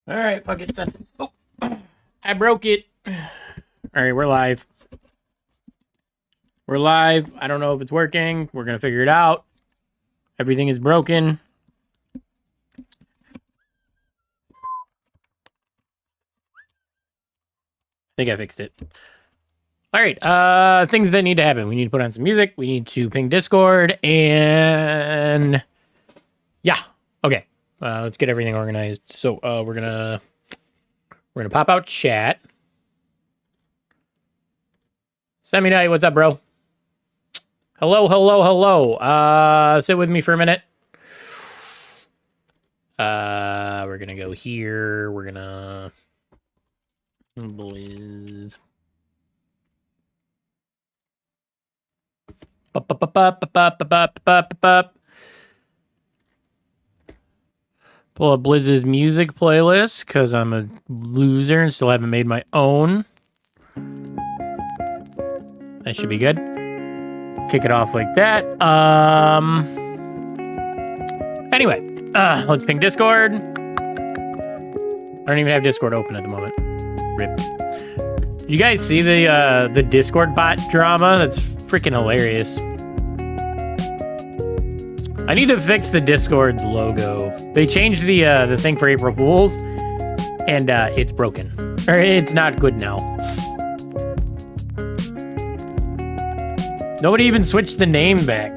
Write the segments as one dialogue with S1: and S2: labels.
S1: All right, fuck it, son. Oh, I broke it. All right, we're live. We're live. I don't know if it's working. We're gonna figure it out. Everything is broken. I think I fixed it. All right, things that need to happen. We need to put on some music. We need to ping Discord, and yeah, okay. Let's get everything organized. So we're gonna pop out chat. Semi-Night, what's up, bro? Hello, hello, hello. Sit with me for a minute. We're gonna go here. We're gonna Blizz. Pull up Blizz's music playlist because I'm a loser and still haven't made my own. That should be good. Kick it off like that. Anyway, let's ping Discord. I don't even have Discord open at the moment. Rip. You guys see the Discord bot drama? That's freaking hilarious. I need to fix the Discord's logo. They changed the thing for April Fools, and it's broken. Or it's not good now. Nobody even switched the name back.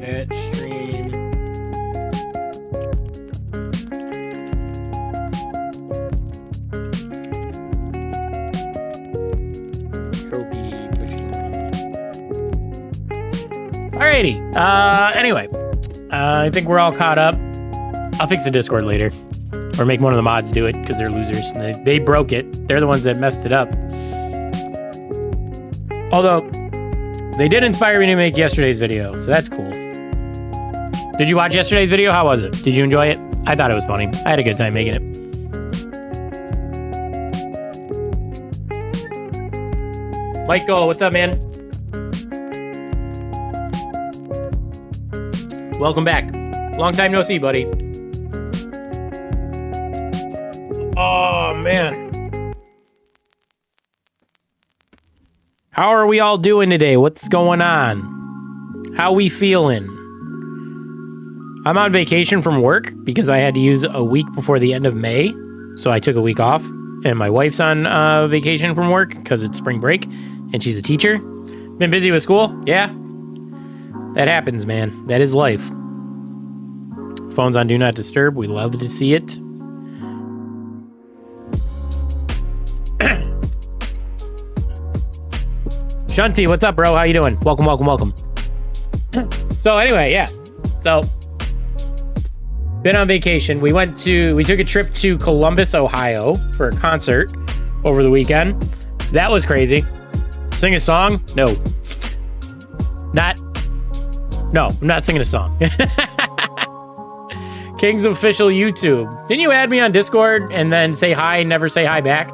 S1: At stream. Trophy pushing. Alrighty. Anyway, I think we're all caught up. I'll fix the Discord later, or make one of the mods do it because they're losers. They broke it. They're the ones that messed it up. Although, they did inspire me to make yesterday's video, so that's cool. Did you watch yesterday's video? How was it? Did you enjoy it? I thought it was funny. I had a good time making it. Michael, what's up, man? Welcome back. Long time no see, buddy. Oh, man. How are we all doing today? What's going on? How we feeling? I'm on vacation from work because I had to use a week before the end of May. So I took a week off. And my wife's on vacation from work because it's spring break. And she's a teacher. Been busy with school? Yeah. That happens, man. That is life. Phone's on Do Not Disturb. We love to see it. Shunty, what's up, bro? How you doing? Welcome, welcome, welcome. So anyway, yeah. So, been on vacation. We took a trip to Columbus, Ohio for a concert over the weekend. That was crazy. Sing a song? No. I'm not singing a song. King's official YouTube. Didn't you add me on Discord and then say hi and never say hi back?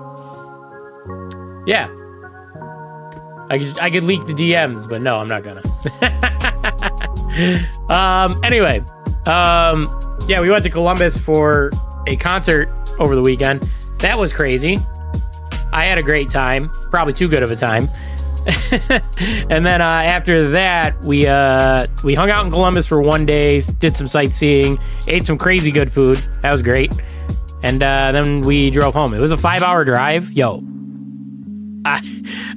S1: Yeah. I could leak the DMs, but no, I'm not gonna. Anyway, yeah, we went to Columbus for a concert over the weekend. That was crazy. I had a great time, probably too good of a time. And then after that, we hung out in Columbus for one day, did some sightseeing, ate some crazy good food. That was great. And then we drove home. It was a 5-hour drive. Yo.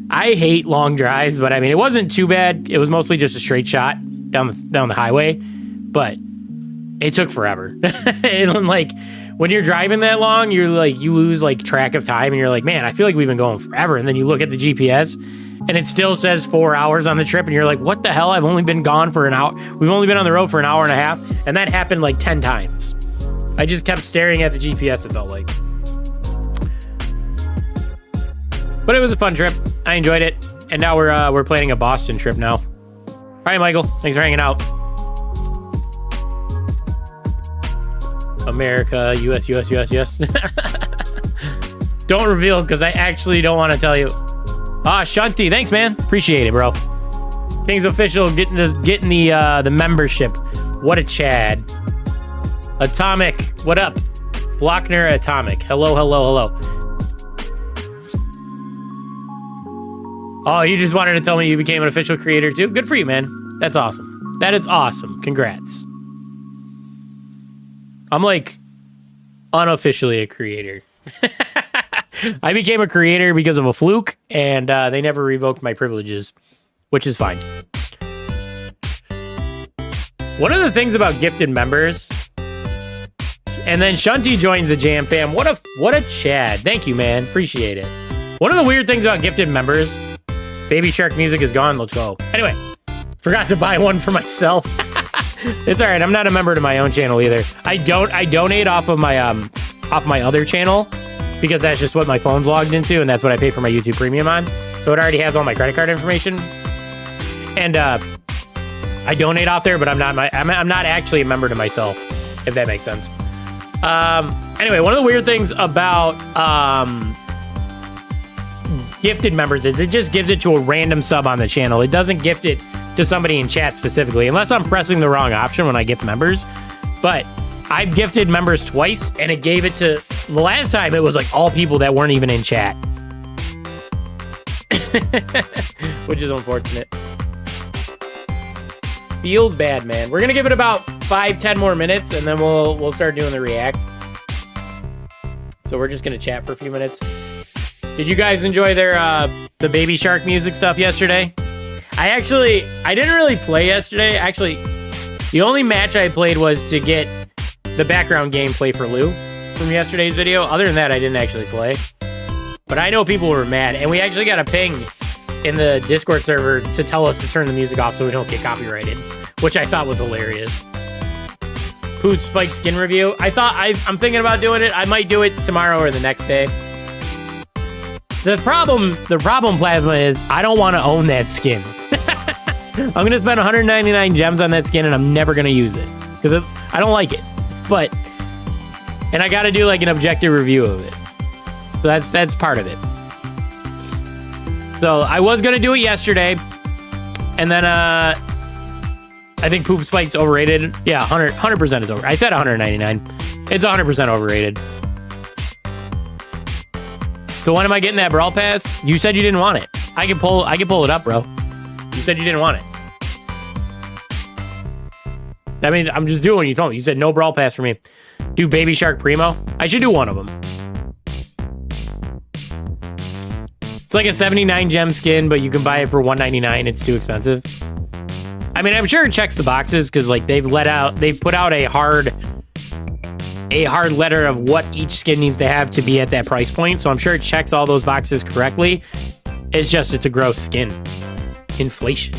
S1: I hate long drives, but I mean, it wasn't too bad. It was mostly just a straight shot down the highway, but it took forever. And like, when you're driving that long, you lose like track of time and you're like, man, I feel like we've been going forever. And then you look at the GPS and it still says 4 hours on the trip. And you're like, what the hell? I've only been gone for an hour. We've only been on the road for an hour and a half. And that happened like 10 times. I just kept staring at the GPS, it felt like. But it was a fun trip. I enjoyed it. And now we're planning a Boston trip now. All right, Michael. Thanks for hanging out. America, US. Don't reveal because I actually don't want to tell you. Shunty, thanks, man. Appreciate it, bro. King's official getting the membership. What a Chad. Atomic, what up? Blockner Atomic. Hello, hello, hello. Oh, you just wanted to tell me you became an official creator too? Good for you, man. That's awesome. That is awesome. Congrats. I'm like unofficially a creator. I became a creator because of a fluke, and they never revoked my privileges, which is fine. One of the things about gifted members, and then Shunty joins the Jam fam. What a Chad. Thank you, man. Appreciate it. One of the weird things about gifted members, Baby Shark music is gone. Let's go. Anyway, forgot to buy one for myself. It's all right. I'm not a member to my own channel either. I donate off of my other channel because that's just what my phone's logged into, and that's what I pay for my YouTube Premium on. So it already has all my credit card information. And I donate off there, but I'm not actually a member to myself, if that makes sense. Anyway, one of the weird things about gifted members is it just gives it to a random sub on the channel. It doesn't gift it to somebody in chat specifically, unless I'm pressing the wrong option when I gift members. But I've gifted members twice, and it gave it to, the last time it was like all people that weren't even in chat. Which is unfortunate. Feels bad, man. We're gonna give it about 5-10 more minutes, and then we'll start doing the react. So we're just gonna chat for a few minutes. Did you guys enjoy their the Baby Shark music stuff yesterday? I didn't really play yesterday. Actually, the only match I played was to get the background gameplay for Lou from yesterday's video. Other than that, I didn't actually play. But I know people were mad, and we actually got a ping in the Discord server to tell us to turn the music off so we don't get copyrighted, which I thought was hilarious. Poot Spike skin review. I'm thinking about doing it. I might do it tomorrow or the next day. The problem, Plasma, is I don't want to own that skin. I'm going to spend 199 gems on that skin, and I'm never going to use it because I don't like it. And I got to do like an objective review of it. So that's part of it. So I was going to do it yesterday, and then I think Poop Spike's overrated. Yeah, 100% is over. I said 199. It's 100% overrated. So when am I getting that Brawl Pass? You said you didn't want it. I can pull it up, bro. You said you didn't want it. I mean, I'm just doing what you told me. You said no Brawl Pass for me. Do Baby Shark Primo? I should do one of them. It's like a 79 gem skin, but you can buy it for 199. It's too expensive. I mean, I'm sure it checks the boxes because like they've put out a hard letter of what each skin needs to have to be at that price point. So I'm sure it checks all those boxes correctly. It's a gross skin. Inflation.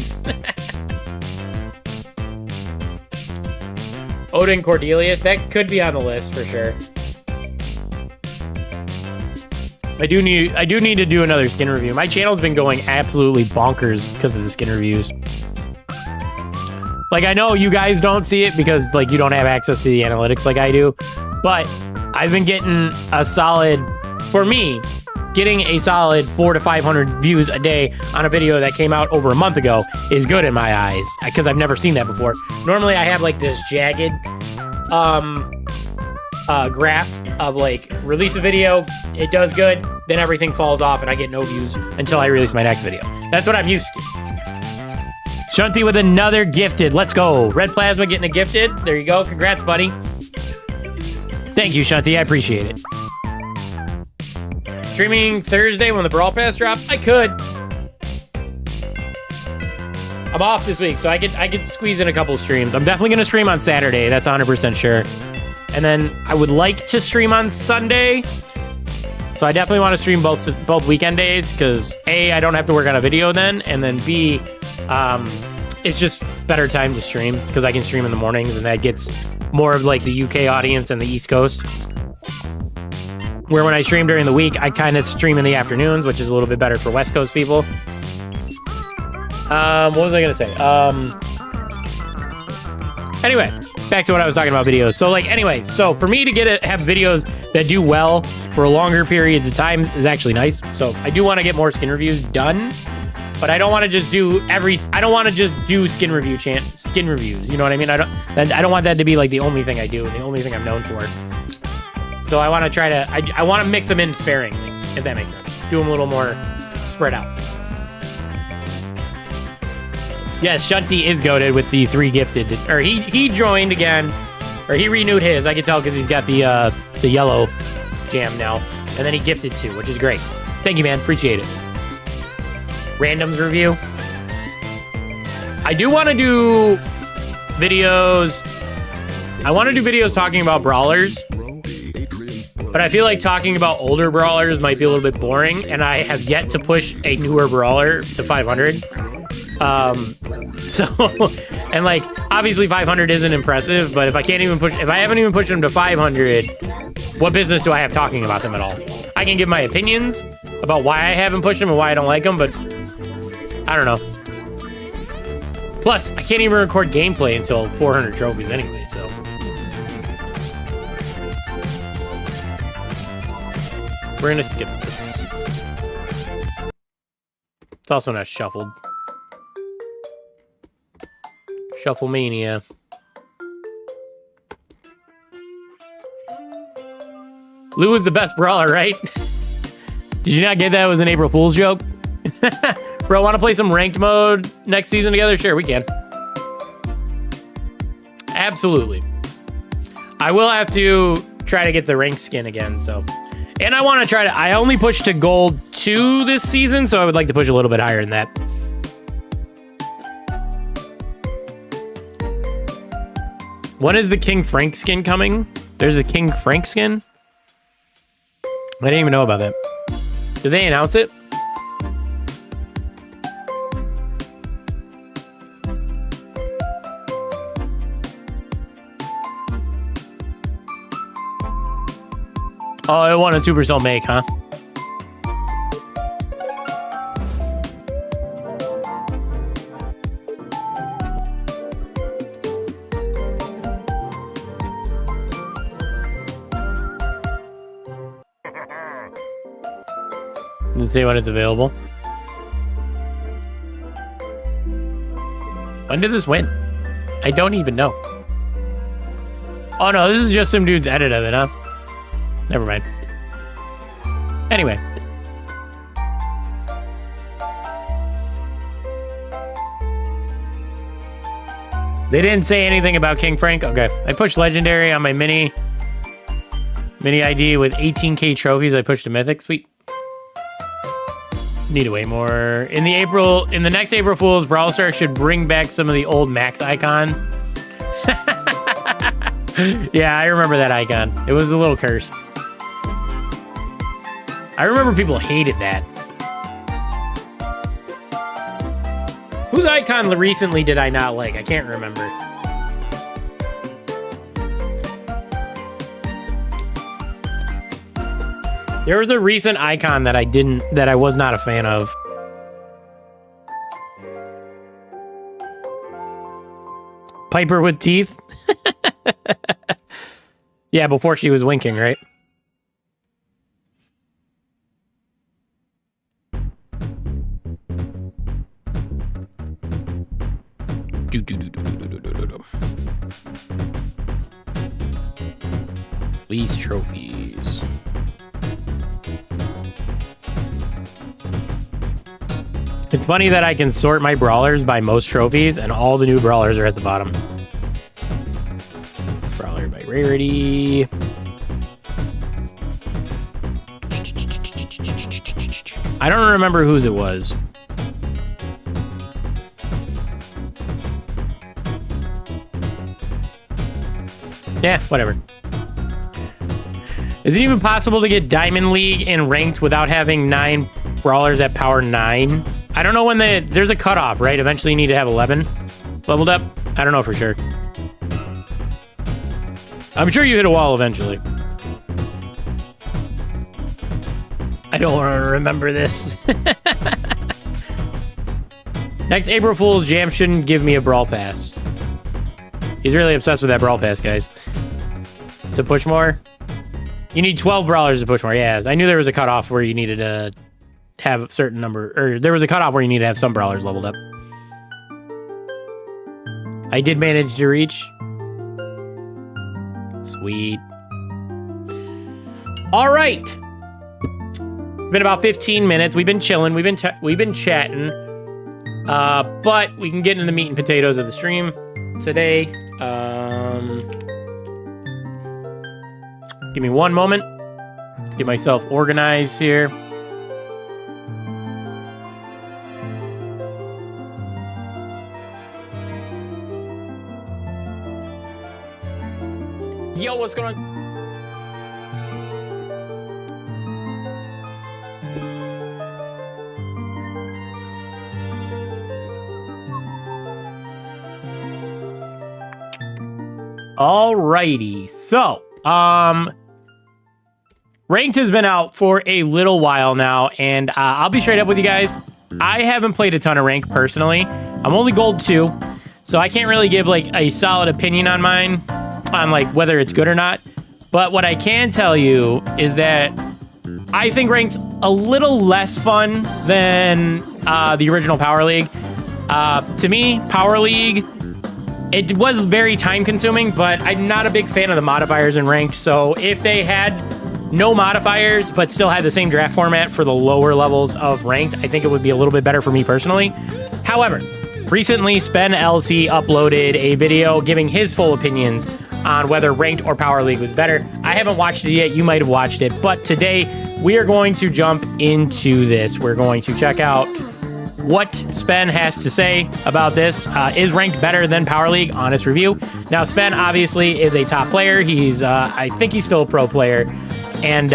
S1: Odin Cordelius, that could be on the list for sure. I do need to do another skin review. My channel's been going absolutely bonkers because of the skin reviews. Like, I know you guys don't see it because, like, you don't have access to the analytics like I do. But I've been getting a solid, for me, getting a solid 400 to 500 views a day on a video that came out over a month ago is good in my eyes. Because I've never seen that before. Normally, I have, like, this jagged graph of, like, release a video, it does good, then everything falls off and I get no views until I release my next video. That's what I'm used to. Shunty with another gifted. Let's go. Red Plasma getting a gifted. There you go. Congrats, buddy. Thank you, Shunty. I appreciate it. Streaming Thursday when the Brawl Pass drops? I could. I'm off this week, so I could squeeze in a couple streams. I'm definitely going to stream on Saturday. That's 100% sure. And then I would like to stream on Sunday. So I definitely want to stream both weekend days because A, I don't have to work on a video then, and then B, it's just better time to stream because I can stream in the mornings and that gets more of like the UK audience and the East Coast. Where when I stream during the week, I kind of stream in the afternoons, which is a little bit better for West Coast people. What was I going to say? Anyway, back to what I was talking about videos. So like, anyway, so for me to have videos that do well for longer periods of time is actually nice. So I do want to get more skin reviews done, but I don't want to just do skin reviews. You know what I mean? I don't want that to be like the only thing I do and the only thing I'm known for. So I want to try to, I want to mix them in sparingly, if that makes sense. Do them a little more spread out. Yes, Shunty is goated with the 3 gifted, or he joined again, or he renewed his. I can tell because he's got the yellow jam now, and then he gifted 2, which is great. Thank you, man. Appreciate it. Randoms review. I do want to do videos. I want to do videos talking about brawlers, but I feel like talking about older brawlers might be a little bit boring, and I have yet to push a newer brawler to 500. So, and like, obviously 500 isn't impressive, but if I haven't even pushed them to 500, what business do I have talking about them at all? I can give my opinions about why I haven't pushed them and why I don't like them, but I don't know. Plus, I can't even record gameplay until 400 trophies anyway, so. We're gonna skip this. It's also not shuffled. Shuffle Mania. Lou is the best brawler, right? Did you not get that? It was an April Fool's joke? Bro, want to play some ranked mode next season together? Sure, we can. Absolutely. I will have to try to get the ranked skin again, so. And I want to try to, I only pushed to gold 2 this season, so I would like to push a little bit higher than that. When is the King Frank skin coming? There's a King Frank skin? I didn't even know about that. Did they announce it? Oh, it won a Supercell make, huh? Doesn't say when it's available. When did this win? I don't even know. Oh no, this is just some dude's edit of it, huh? Never mind. Anyway. They didn't say anything about King Frank? Okay. I pushed Legendary on my mini ID with 18k trophies. I pushed a Mythic. Sweet. Need way more. In the next April Fool's, Brawl Stars should bring back some of the old Max icon. Yeah, I remember that icon. It was a little cursed. I remember people hated that. Whose icon recently did I not like? I can't remember. There was a recent icon that I was not a fan of. Piper with teeth? Yeah, before she was winking, right? These trophies. It's funny that I can sort my brawlers by most trophies, and all the new brawlers are at the bottom. Brawler by rarity. I don't remember whose it was. Yeah, whatever. Is it even possible to get Diamond League and ranked without having 9 brawlers at power 9? I don't know when there's a cutoff, right? Eventually you need to have 11 leveled up. I don't know for sure. I'm sure you hit a wall eventually. I don't want to remember this. Next April Fool's, Jam shouldn't give me a Brawl Pass. He's really obsessed with that Brawl Pass, guys. To push more? You need 12 brawlers to push more. Yeah, I knew there was a cutoff where you needed to have a certain number, or there was a cutoff where you need to have some brawlers leveled up. I did manage to reach. Sweet. All right. It's been about 15 minutes. We've been chilling. We've been chatting. But we can get into the meat and potatoes of the stream today. Give me one moment. Get myself organized here.
S2: Yo, what's going on?
S1: Alrighty, so, Ranked has been out for a little while now, and I'll be straight up with you guys. I haven't played a ton of Ranked personally. I'm only Gold 2, so I can't really give, like, a solid opinion on mine, on, like, whether it's good or not. But what I can tell you is that I think Ranked's a little less fun than the original Power League. To me, Power League... It was very time-consuming, but I'm not a big fan of the modifiers in Ranked, so if they had no modifiers, but still had the same draft format for the lower levels of Ranked, I think it would be a little bit better for me personally. However, recently, Spen LC uploaded a video giving his full opinions on whether Ranked or Power League was better. I haven't watched it yet, you might have watched it, but today, we are going to jump into this. We're going to check out what Spen has to say about this. Is Ranked better than Power League? Honest review. Now, Spen obviously is a top player. He's, I think he's still a pro player. And,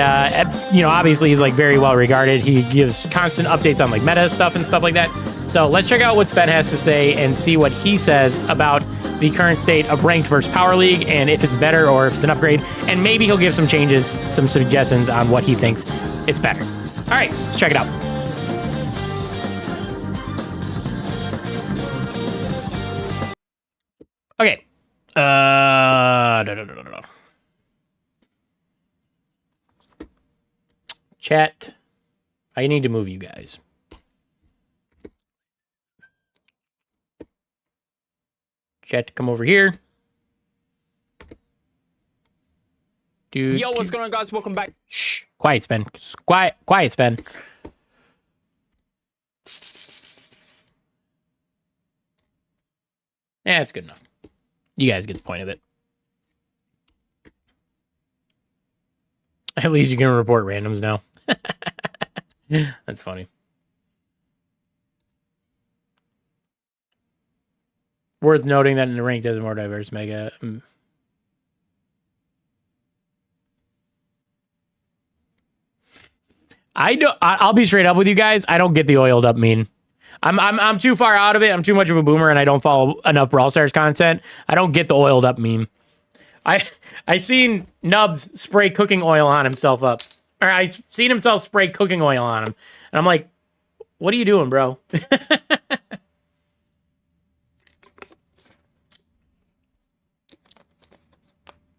S1: you know, obviously he's like very well regarded. He gives constant updates on like meta stuff and stuff like that. So let's check out what Spen has to say and see what he says about the current state of Ranked versus Power League and if it's better or if it's an upgrade. And maybe he'll give some changes, some suggestions on what he thinks it's better. All right, let's check it out. Okay. Chat. I need to move you guys. Chat, come over here. Dude.
S2: Yo, what's going on, guys? Welcome back.
S1: Shh. Quiet, Spen. Quiet, Spen. Yeah, it's good enough. You guys get the point of it. At least you can report randoms now. That's funny. Worth noting that in the Ranked has a more diverse mega. I'll be straight up with you guys. I don't get the oiled up meme. I'm too far out of it. I'm too much of a boomer, and I don't follow enough Brawl Stars content. I don't get the oiled up meme. I seen Nubs spray cooking oil on himself up, or I seen himself spray cooking oil on him, and I'm like, what are you doing, bro?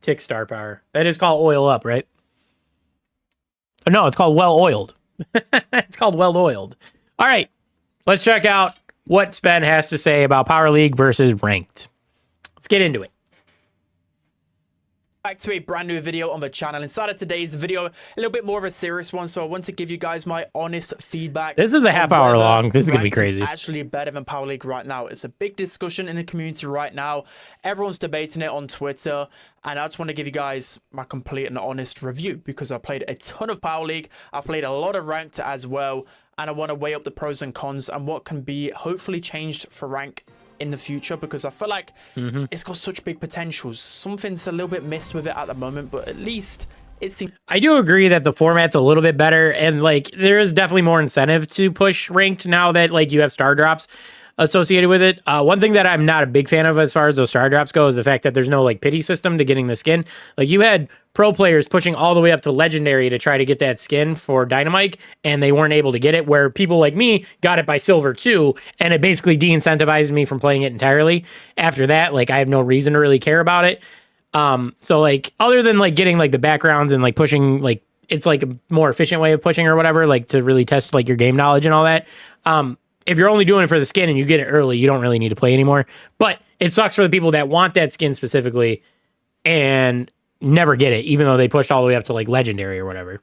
S1: Tick star power. That is called oil up, right? Oh, no, it's called well oiled. It's called well oiled. All right. Let's check out what Spen has to say about Power League versus Ranked. Let's get into it.
S2: Back to a brand new video on the channel. Inside of today's video, a little bit more of a serious one, so I want to give you guys my honest feedback.
S1: This is a half hour long. This is gonna be crazy.
S2: It's actually better than Power League right now. It's a big discussion in the community right now. Everyone's debating it on Twitter, and I just want to give you guys my complete and honest review because I played a ton of Power League. I played a lot of Ranked as well, and I want to weigh up the pros and cons and what can be hopefully changed for Rank in the future, because I feel like it's got such big potentials. Something's a little bit missed with it at the moment, but at least it seems...
S1: I do agree that the format's a little bit better, and like there is definitely more incentive to push Ranked now that like you have star drops associated with it. One thing that I'm not a big fan of as far as those star drops go is the fact that there's no like pity system to getting the skin. Like you had pro players pushing all the way up to legendary to try to get that skin for Dynamite, and they weren't able to get it, where people like me got it by silver too, and it basically de-incentivized me from playing it entirely. After that, like I have no reason to really care about it. So like other than like getting like the backgrounds and like pushing, like it's like a more efficient way of pushing or whatever, like to really test like your game knowledge and all that. If you're only doing it for the skin and you get it early, you don't really need to play anymore. But it sucks for the people that want that skin specifically and never get it, even though they pushed all the way up to like legendary or whatever.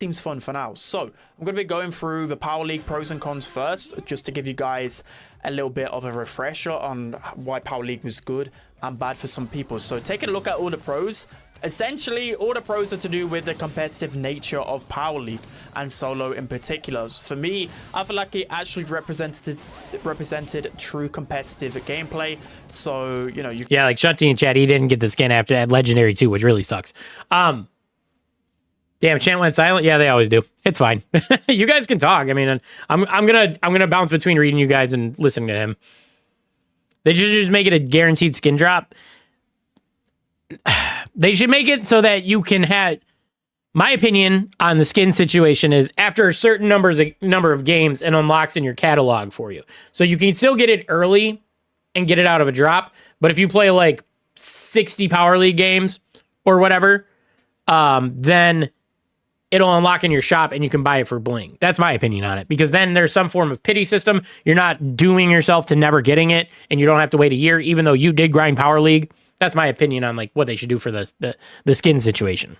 S2: Seems fun for now. So I'm going to be going through the Power League pros and cons first, just to give you guys a little bit of a refresher on why Power League was good and bad for some people. So taking a look at all the pros, essentially all the pros are to do with the competitive nature of Power League and solo in particular. For me, I feel like it actually represented true competitive gameplay. So, you know,
S1: yeah, like Shunty and Chad, he didn't get the skin after at legendary 2, which really sucks. Damn, Chant went silent. Yeah, they always do. It's fine. You guys can talk. I mean, I'm gonna bounce between reading you guys and listening to him. They should just make it a guaranteed skin drop. They should make it so that you can have. My opinion on the skin situation is after a certain number of games, it unlocks in your catalog for you, so you can still get it early and get it out of a drop. But if you play like 60 Power League games or whatever, then it'll unlock in your shop and you can buy it for bling. That's my opinion on it, because then there's some form of pity system. You're not dooming yourself to never getting it, and you don't have to wait a year, even though you did grind Power League. That's my opinion on like what they should do for the skin situation.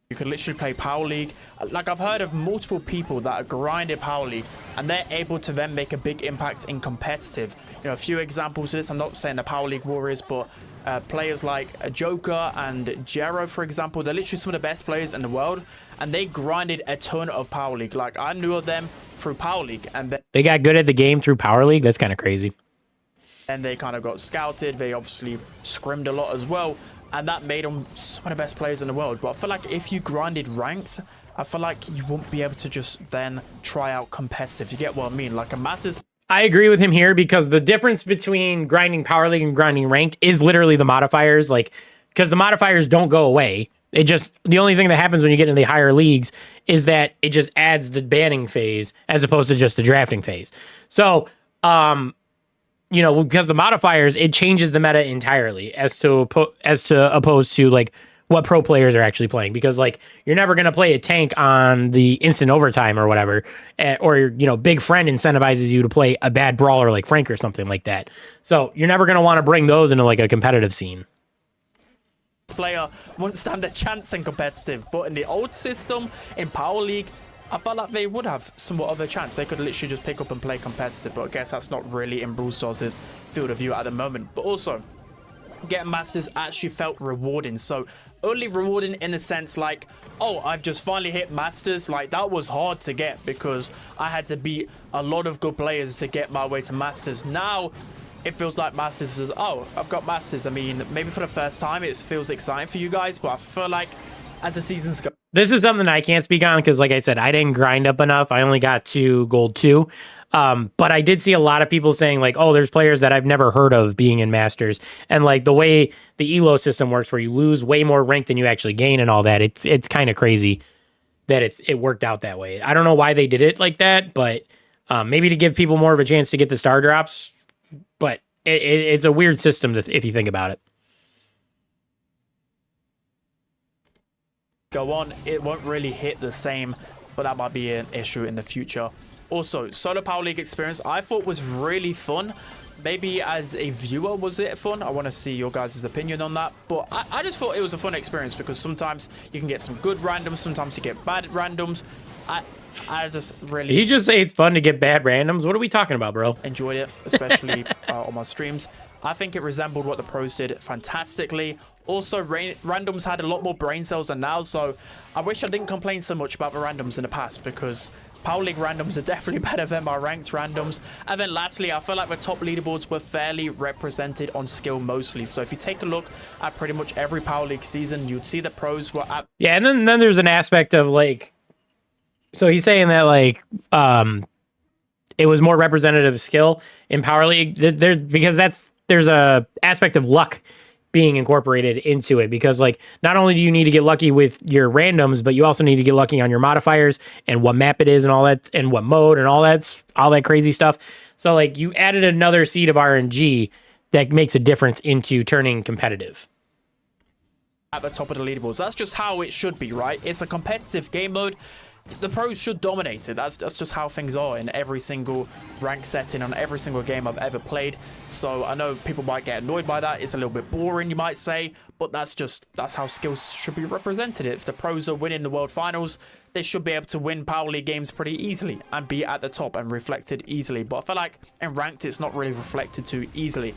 S2: You can literally play Power League. Like, I've heard of multiple people that are grinding Power League and they're able to then make a big impact in competitive. You know, a few examples of this. I'm not saying the Power League Warriors, but players like Joker and Jero, for example, they're literally some of the best players in the world, and they grinded a ton of Power League. Like, I knew of them through Power League, and
S1: they got good at the game through Power League. That's kind of crazy.
S2: And they kind of got scouted. They obviously scrimmed a lot as well, and that made them some of the best players in the world. But I feel like if you grinded ranked, I feel like you won't be able to just then try out competitive. You get what I mean? Like a Masters.
S1: I agree with him here, because the difference between grinding Power League and grinding ranked is literally the modifiers. Like, because the modifiers don't go away. It just, the only thing that happens when you get into the higher leagues is that it just adds the banning phase as opposed to just the drafting phase. So, you know, because the modifiers, it changes the meta entirely as to opposed to like what pro players are actually playing. Because like, you're never going to play a tank on the instant overtime or whatever, or, you know, Big Friend incentivizes you to play a bad brawler like Frank or something like that. So you're never going to want to bring those into like a competitive scene.
S2: Player won't stand a chance in competitive, but in the old system in Power League, I felt like they would have somewhat of a chance. They could literally just pick up and play competitive, but I guess that's not really in Brawl Stars' field of view at the moment. But also, getting Masters actually felt rewarding. So only rewarding in the sense like, oh, I've just finally hit Masters. Like, that was hard to get because I had to beat a lot of good players to get my way to Masters. Now it feels like Masters is, oh, I've got Masters. I mean, maybe for the first time it feels exciting for you guys, but I feel like as the seasons go.
S1: This is something I can't speak on because, like I said, I didn't grind up enough. I only got to Gold 2. But I did see a lot of people saying, like, oh, there's players that I've never heard of being in Masters. And, like, the way the ELO system works where you lose way more rank than you actually gain and all that, it's kind of crazy that it worked out that way. I don't know why they did it like that, but maybe to give people more of a chance to get the star drops. But it's a weird system if you think about it.
S2: Go on, it won't really hit the same, but that might be an issue in the future. Also, solo Power League experience I thought was really fun. Maybe as a viewer, was it fun? I want to see your guys' opinion on that. But I just thought it was a fun experience because sometimes you can get some good randoms, sometimes you get bad randoms. I just really...
S1: Did you just say it's fun to get bad randoms? What are we talking about, bro?
S2: Enjoyed it, especially on my streams. I think it resembled what the pros did fantastically. Also, randoms had a lot more brain cells than now, so I wish I didn't complain so much about the randoms in the past because Power League randoms are definitely better than my ranked randoms. And then lastly, I feel like the top leaderboards were fairly represented on skill mostly. So if you take a look at pretty much every Power League season, you'd see the pros were at...
S1: Yeah, and then there's an aspect of like... So he's saying that like it was more representative of skill in Power League. There's a aspect of luck being incorporated into it because like not only do you need to get lucky with your randoms, but you also need to get lucky on your modifiers and what map it is and all that and what mode and all that crazy stuff. So like you added another seed of RNG that makes a difference into turning competitive.
S2: At the top of the leaderboards. That's just how it should be, right? It's a competitive game mode. The pros should dominate it. That's just how things are in every single rank setting on every single game I've ever played. So I know people might get annoyed by that. It's a little bit boring, you might say, But that's how skills should be represented. If the pros are winning the World Finals, they should be able to win Power League games pretty easily and be at the top and reflected easily. But I feel like in Ranked, it's not really reflected too easily.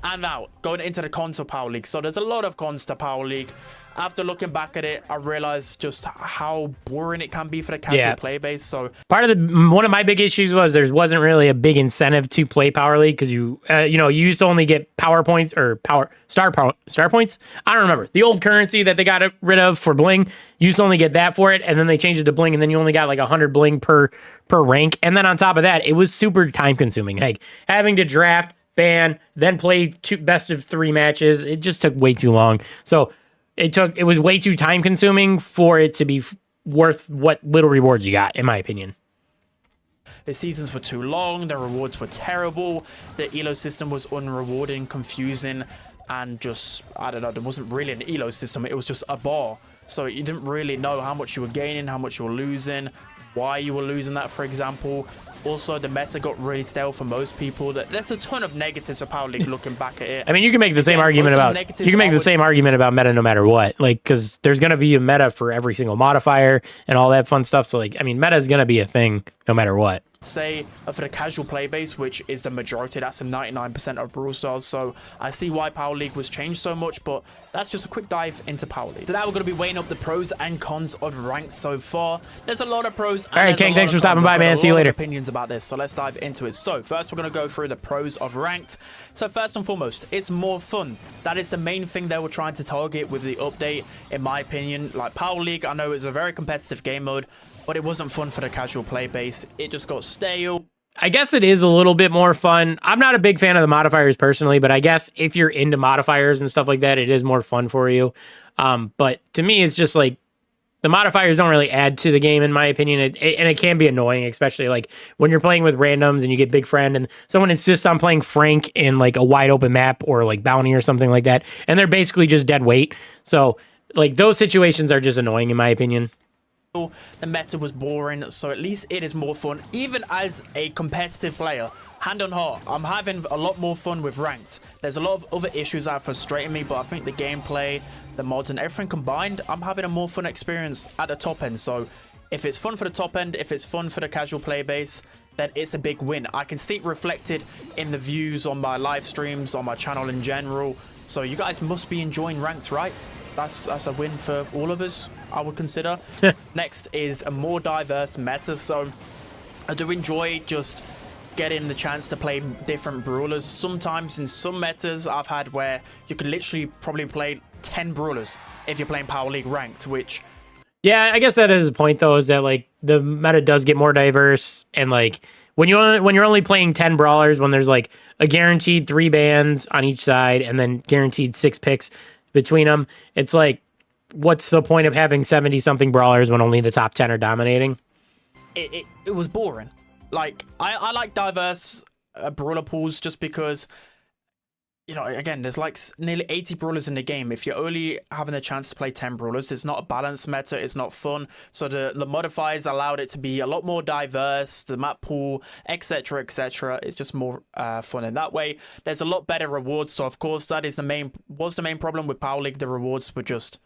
S2: And now, going into the cons of Power League. So there's a lot of cons to Power League. After looking back at it, I realized just how boring it can be for the casual player base. So
S1: part of one of my big issues was there wasn't really a big incentive to play Power League because you used to only get power points or star points. I don't remember the old currency that they got rid of for bling. You used to only get that for it, and then they changed it to bling, and then you only got like 100 bling per rank. And then on top of that, it was super time consuming. Like having to draft, ban, then play 2 best-of-3 matches. It just took way too long. So it was way too time consuming for it to be worth what little rewards you got, in my opinion.
S2: The seasons were too long, the rewards were terrible, the elo system was unrewarding, confusing, and just, I don't know, there wasn't really an elo system, it was just a bar. So you didn't really know how much you were gaining, how much you were losing, why you were losing that, for example. Also, the meta got really stale for most people. There's a ton of negatives of Power League looking back at it.
S1: I mean, you can make the same argument about meta no matter what. Like, because there's gonna be a meta for every single modifier and all that fun stuff. So, like, I mean, meta is gonna be a thing no matter what.
S2: Say for the casual play base, which is the majority, that's a 99% of Brawl Stars. So I see why Power League was changed so much, but that's just a quick dive into Power League. So now we're going to be weighing up the pros and cons of ranked so far. There's a lot of pros.
S1: All right, King, thanks for stopping by, man. See you later.
S2: Opinions about this, so let's dive into it. So first, we're going to go through the pros of ranked. So first and foremost, it's more fun. That is the main thing they were trying to target with the update, in my opinion. Like Power League, I know it's a very competitive game mode, but it wasn't fun for the casual play base. It just got stale.
S1: I guess it is a little bit more fun. I'm not a big fan of the modifiers personally, but I guess if you're into modifiers and stuff like that, it is more fun for you. But to me, it's just like the modifiers don't really add to the game, in my opinion. And it can be annoying, especially like when you're playing with randoms and you get Big Friend and someone insists on playing Frank in like a wide open map or like Bounty or something like that. And they're basically just dead weight. So like those situations are just annoying, in my opinion.
S2: The meta was boring, so at least it is more fun. Even as a competitive player, hand on heart, I'm having a lot more fun with ranked. There's a lot of other issues that are frustrating me, but I think the gameplay, the mods, and everything combined, I'm having a more fun experience at the top end. So if it's fun for the top end, if it's fun for the casual play base, then it's a big win. I can see it reflected in the views on my live streams, on my channel in general. So you guys must be enjoying ranked, right? That's a win for all of us, I would consider. Next is a more diverse meta. So I do enjoy just getting the chance to play different brawlers. Sometimes in some metas I've had where you can literally probably play 10 brawlers if you're playing Power League ranked, which...
S1: Yeah, I guess that is the point, though, is that like the meta does get more diverse, and like when you're only playing 10 brawlers, when there's like a guaranteed 3 bans on each side and then guaranteed 6 picks between them, it's like, what's the point of having 70-something brawlers when only the top 10 are dominating?
S2: It was boring. Like, I like diverse brawler pools just because, you know, again, there's like nearly 80 brawlers in the game. If you're only having a chance to play 10 brawlers, it's not a balanced meta, it's not fun. So the modifiers allowed it to be a lot more diverse, the map pool, etc, etc. It's just more fun in that way. There's a lot better rewards. So of course that is the main problem with Power League. The rewards were just,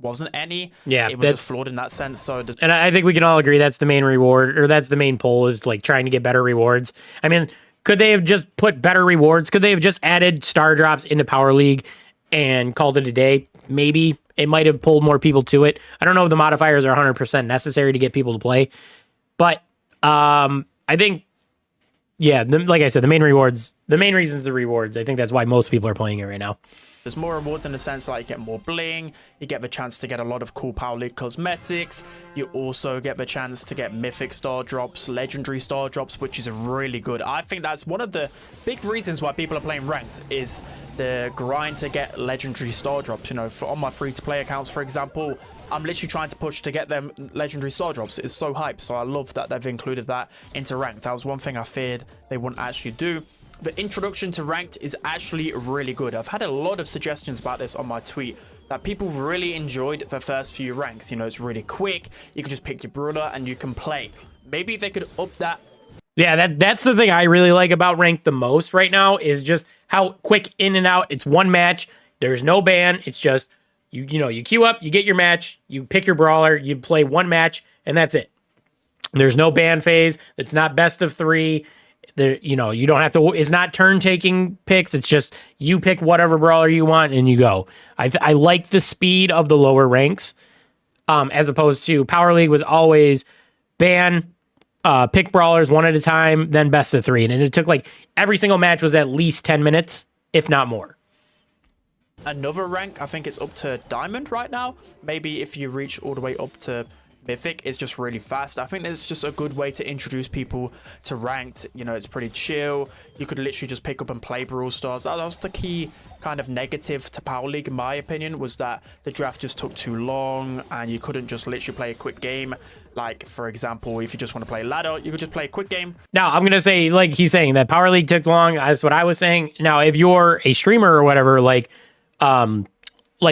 S2: wasn't any.
S1: Yeah,
S2: it was just flawed in that sense. So
S1: and I think we can all agree that's the main reward, or that's the main pull, is like trying to get better rewards. I mean, could they have just put better rewards? Could they have just added star drops into Power League and called it a day? Maybe. It might have pulled more people to it. I don't know if the modifiers are 100% necessary to get people to play. But I think, yeah, like I said, the main reasons the rewards. I think that's why most people are playing it right now.
S2: There's more rewards in the sense like you get more bling, you get the chance to get a lot of cool Power League cosmetics, you also get the chance to get mythic star drops, legendary star drops, which is really good. I think that's one of the big reasons why people are playing ranked, is the grind to get legendary star drops. You know, on my free-to-play accounts, for example, I'm literally trying to push to get them legendary star drops. It's so hype, so I love that they've included that into ranked. That was one thing I feared they wouldn't actually do. The introduction to ranked is actually really good. I've had a lot of suggestions about this on my tweet, that people really enjoyed the first few ranks. You know, it's really quick. You can just pick your brawler and you can play. Maybe they could up that.
S1: Yeah, that's the thing I really like about ranked the most right now, is just how quick in and out. It's one match. There's no ban. It's just you queue up, you get your match, you pick your brawler, you play one match, and that's it. There's no ban phase. It's not best of 3. There, you don't have to. It's not turn taking picks. It's just you pick whatever brawler you want and you go. I like the speed of the lower ranks, as opposed to Power League was always ban, pick brawlers one at a time, then best of 3, and it took like every single match was at least 10 minutes, if not more.
S2: Another rank, I think it's up to Diamond right now. Maybe if you reach all the way up to Mythic, it's just really fast. I think it's just a good way to introduce people to ranked. It's pretty chill. You could literally just pick up and play Brawl Stars. That was the key kind of negative to Power League, in my opinion, was that the draft just took too long and you couldn't just literally play a quick game. Like, for example, if you just want to play ladder, you could just play a quick game.
S1: Now, I'm going to say, like he's saying, that Power League took long. That's what I was saying. Now, if you're a streamer or whatever, like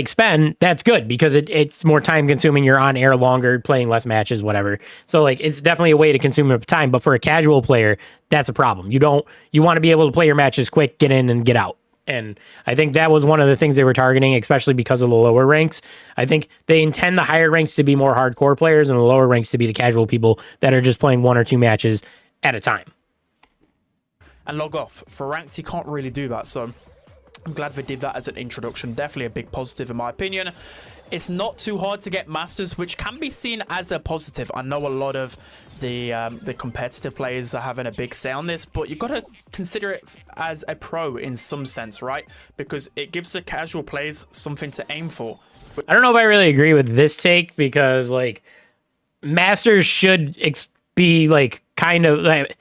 S1: Spen, that's good because it's more time consuming. You're on air longer, playing less matches, whatever. So like it's definitely a way to consume your time. But for a casual player, that's a problem. You want to be able to play your matches quick, get in and get out. And I think that was one of the things they were targeting, especially because of the lower ranks. I think they intend the higher ranks to be more hardcore players and the lower ranks to be the casual people that are just playing 1 or 2 matches at a time.
S2: And log off. For ranked, you can't really do that. So I'm glad they did that as an introduction. Definitely a big positive in my opinion. It's not too hard to get masters, which can be seen as a positive. I know a lot of the competitive players are having a big say on this, but you've got to consider it as a pro in some sense, right? Because it gives the casual players something to aim for.
S1: I don't know if I really agree with this take because like masters should be like kind of like,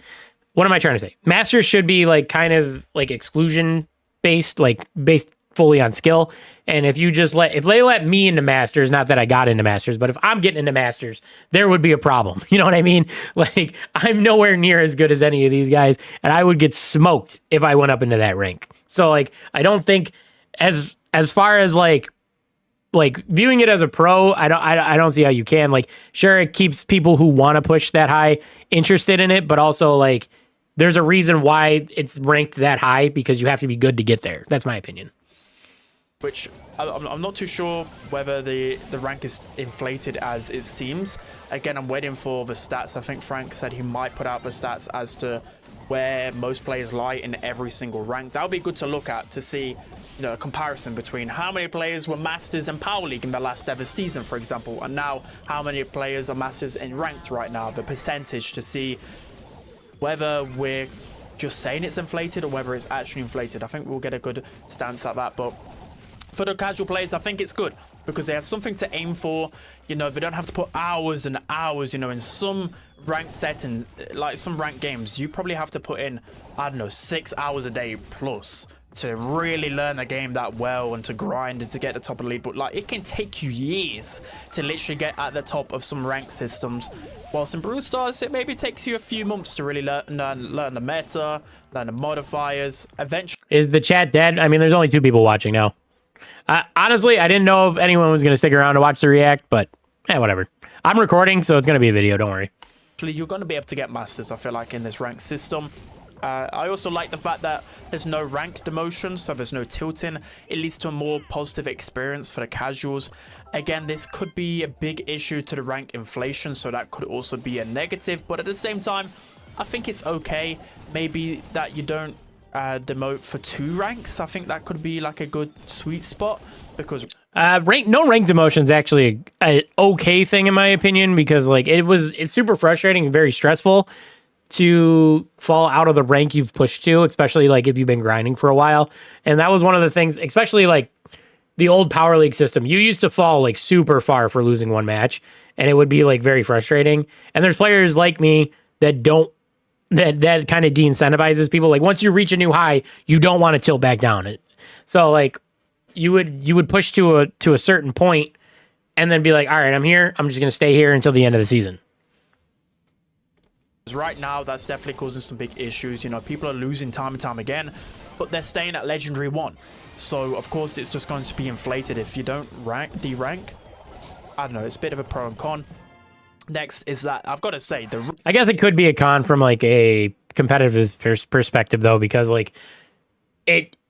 S1: what am I trying to say? Masters should be like kind of like exclusion based, like based fully on skill. And if they let me into masters, not that I got into masters, but if I'm getting into masters, there would be a problem. You know what I mean? Like I'm nowhere near as good as any of these guys, and I would get smoked if I went up into that rank. So like I don't think as far as like viewing it as a pro, I don't see how you can. Like sure, it keeps people who want to push that high interested in it, but also like there's a reason why it's ranked that high because you have to be good to get there. That's my opinion.
S2: Which I'm not too sure whether the rank is inflated as it seems. Again, I'm waiting for the stats. I think Frank said he might put out the stats as to where most players lie in every single rank. That would be good to look at to see a comparison between how many players were masters in Power League in the last ever season, for example, and now how many players are masters in ranked right now, the percentage, to see whether we're just saying it's inflated or whether it's actually inflated. I think we'll get a good stance at that. But for the casual players, I think it's good because they have something to aim for. They don't have to put hours and hours, in some ranked setting, like some ranked games, you probably have to put in, I don't know, 6 hours a day plus to really learn the game that well and to grind and to get the top of the league. But like it can take you years to literally get at the top of some ranked systems. Whilst in Brawl Stars, it maybe takes you a few months to really learn the meta, learn the modifiers. Eventually,
S1: is the chat dead? I mean, there's only 2 people watching now. Honestly, I didn't know if anyone was going to stick around to watch the react, but whatever. I'm recording, so it's going to be a video. Don't worry.
S2: You're going to be able to get masters, I feel like, in this ranked system. I also like the fact that there's no rank demotion, so there's no tilting. It leads to a more positive experience for the casuals. Again, this could be a big issue to the rank inflation, so that could also be a negative. But at the same time, I think it's okay. Maybe that you don't demote for 2 ranks. I think that could be like a good sweet spot because
S1: no rank demotion is actually a okay thing in my opinion because like it's super frustrating and very stressful to fall out of the rank you've pushed to, especially like if you've been grinding for a while. And that was one of the things, especially like the old Power League system, you used to fall like super far for losing 1 match, and it would be like very frustrating. And there's players like me that that kind of de-incentivizes people. Like once you reach a new high, you don't want to tilt back down. So like you would push to a certain point and then be like, all right, I'm here. I'm just going to stay here until the end of the season.
S2: Right now, that's definitely causing some big issues. People are losing time and time again, but they're staying at Legendary 1. So, of course, it's just going to be inflated if you don't de-rank. I don't know. It's a bit of a pro and con. Next is that, I've got to say,
S1: I guess it could be a con from, like, a competitive perspective, though, because, like,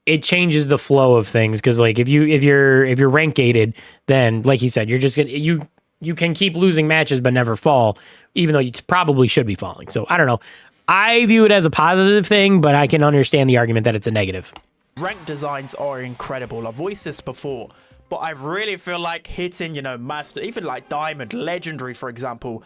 S1: it changes the flow of things, because like if you're rank gated, then like you said, you're just gonna you can keep losing matches but never fall, even though you probably should be falling. So I don't know. I view it as a positive thing, but I can understand the argument that it's a negative.
S2: Rank designs are incredible. I've voiced this before, but I really feel like hitting, you know, master, even like diamond, legendary, for example.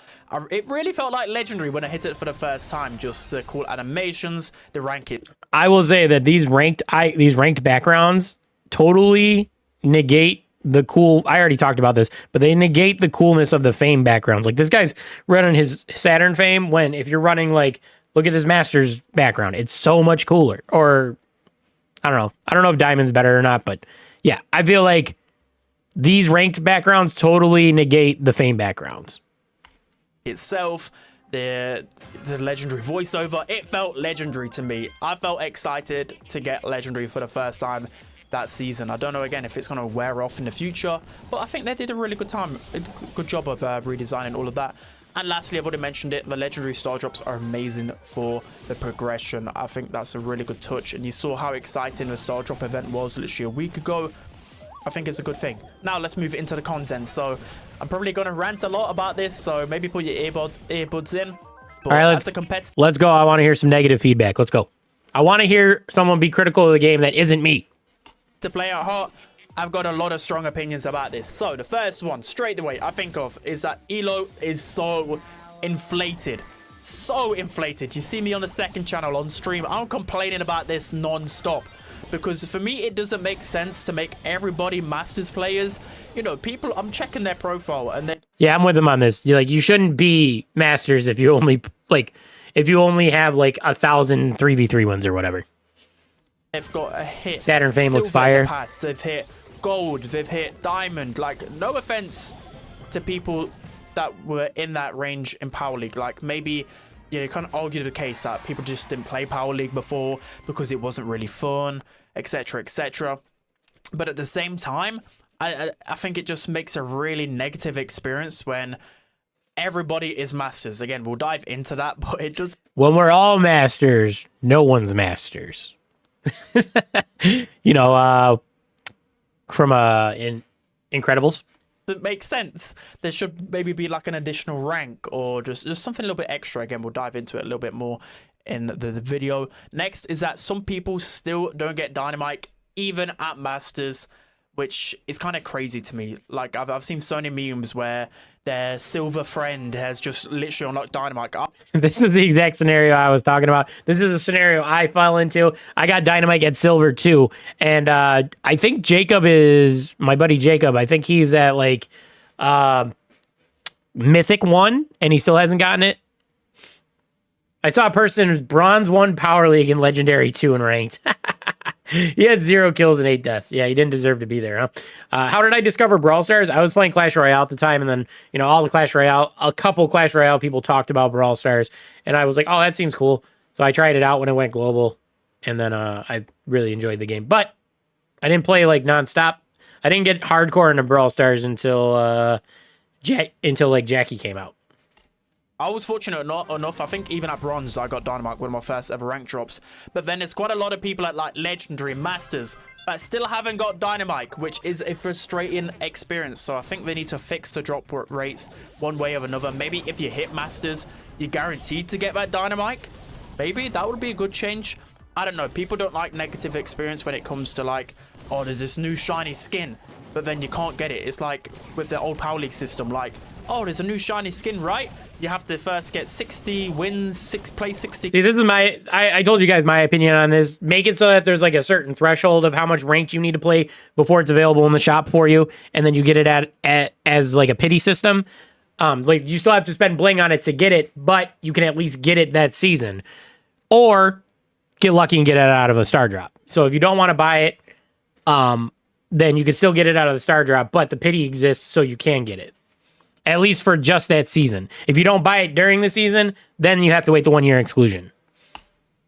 S2: It really felt like legendary when I hit it for the first time. Just the cool animations, the rank it.
S1: I will say that these ranked backgrounds totally negate the cool. I already talked about this, but they negate the coolness of the fame backgrounds. Like this guy's running his Saturn fame, when if you're running like, look at this Masters background, it's so much cooler. Or I don't know. I don't know if Diamond's better or not, but yeah, I feel like these ranked backgrounds totally negate the fame backgrounds.
S2: Itself, the legendary voiceover, it felt legendary to me. I felt excited to get legendary for the first time that season. I don't know again if it's going to wear off in the future, but I think they did a really good job of redesigning all of that. And lastly, I've already mentioned it, the legendary star drops are amazing for the progression. I think that's a really good touch, and you saw how exciting the star drop event was literally a week ago. I think it's a good thing. Now let's move into the content. So I'm probably going to rant a lot about this, so maybe put your earbuds in. But
S1: all right, let's go. I want to hear some negative feedback. Let's go. I want to hear someone be critical of the game that isn't me.
S2: To play at heart, I've got a lot of strong opinions about this. So the first one straight away I think of is that Elo is so inflated. So inflated. You see me on the second channel on stream, I'm complaining about this non-stop. Because for me, it doesn't make sense to make everybody Masters players. You know, people, I'm checking their profile and they...
S1: Yeah, I'm with them on this. You're like, you shouldn't be Masters if you only, like, if you only have, like, 1,000 3v3 wins or whatever.
S2: They've got a hit.
S1: Saturn fame looks fire.
S2: Past. They've hit gold. They've hit diamond. Like, no offense to people that were in that range in Power League. Like, maybe... You know, you can't argue the case that people just didn't play Power League before because it wasn't really fun, etc., etc. But at the same time, I think it just makes a really negative experience when everybody is Masters. Again, we'll dive into that, but it does...
S1: When we're all Masters, no one's Masters. You know, from Incredibles.
S2: It makes sense. There should maybe be like an additional rank or just something a little bit extra. Again, we'll dive into it a little bit more in the video. Next is that some people still don't get Dynamite even at Masters, which is kind of crazy to me. Like I've seen so many memes where their silver friend has just literally unlocked Dynamite.
S1: This is the exact scenario I was talking about. This is a scenario I fell into. I got Dynamite at silver too. And I think Jacob is my buddy Jacob. I think he's at like Mythic 1 and he still hasn't gotten it. I saw a person who's Bronze 1 Power League and Legendary 2 in Ranked. He had 0 kills and 8 deaths. Yeah, he didn't deserve to be there, huh? How did I discover Brawl Stars? I was playing Clash Royale at the time, and then, you know, a couple Clash Royale people talked about Brawl Stars, and I was like, oh, that seems cool. So I tried it out when it went global, and then I really enjoyed the game. But I didn't play, like, nonstop. I didn't get hardcore into Brawl Stars until Jackie came out.
S2: I was fortunate enough, I think even at Bronze, I got Dynamite, one of my first ever rank drops. But then there's quite a lot of people at like Legendary, Masters, that still haven't got Dynamite, which is a frustrating experience. So I think they need to fix the drop rates one way or another. Maybe if you hit Masters, you're guaranteed to get that Dynamite. Maybe that would be a good change. I don't know. People don't like negative experience when it comes to like, oh, there's this new shiny skin, but then you can't get it. It's like with the old Power League system, like, oh, there's a new shiny skin, right? You have to first get 60 wins, play 60.
S1: See, this is I told you guys my opinion on this. Make it so that there's like a certain threshold of how much ranked you need to play before it's available in the shop for you, and then you get it as like a pity system. Like you still have to spend bling on it to get it, but you can at least get it that season. Or get lucky and get it out of a star drop. So if you don't want to buy it, then you can still get it out of the star drop, but the pity exists so you can get it. At least for just that season. If you don't buy it during the season, then you have to wait the 1-year exclusion.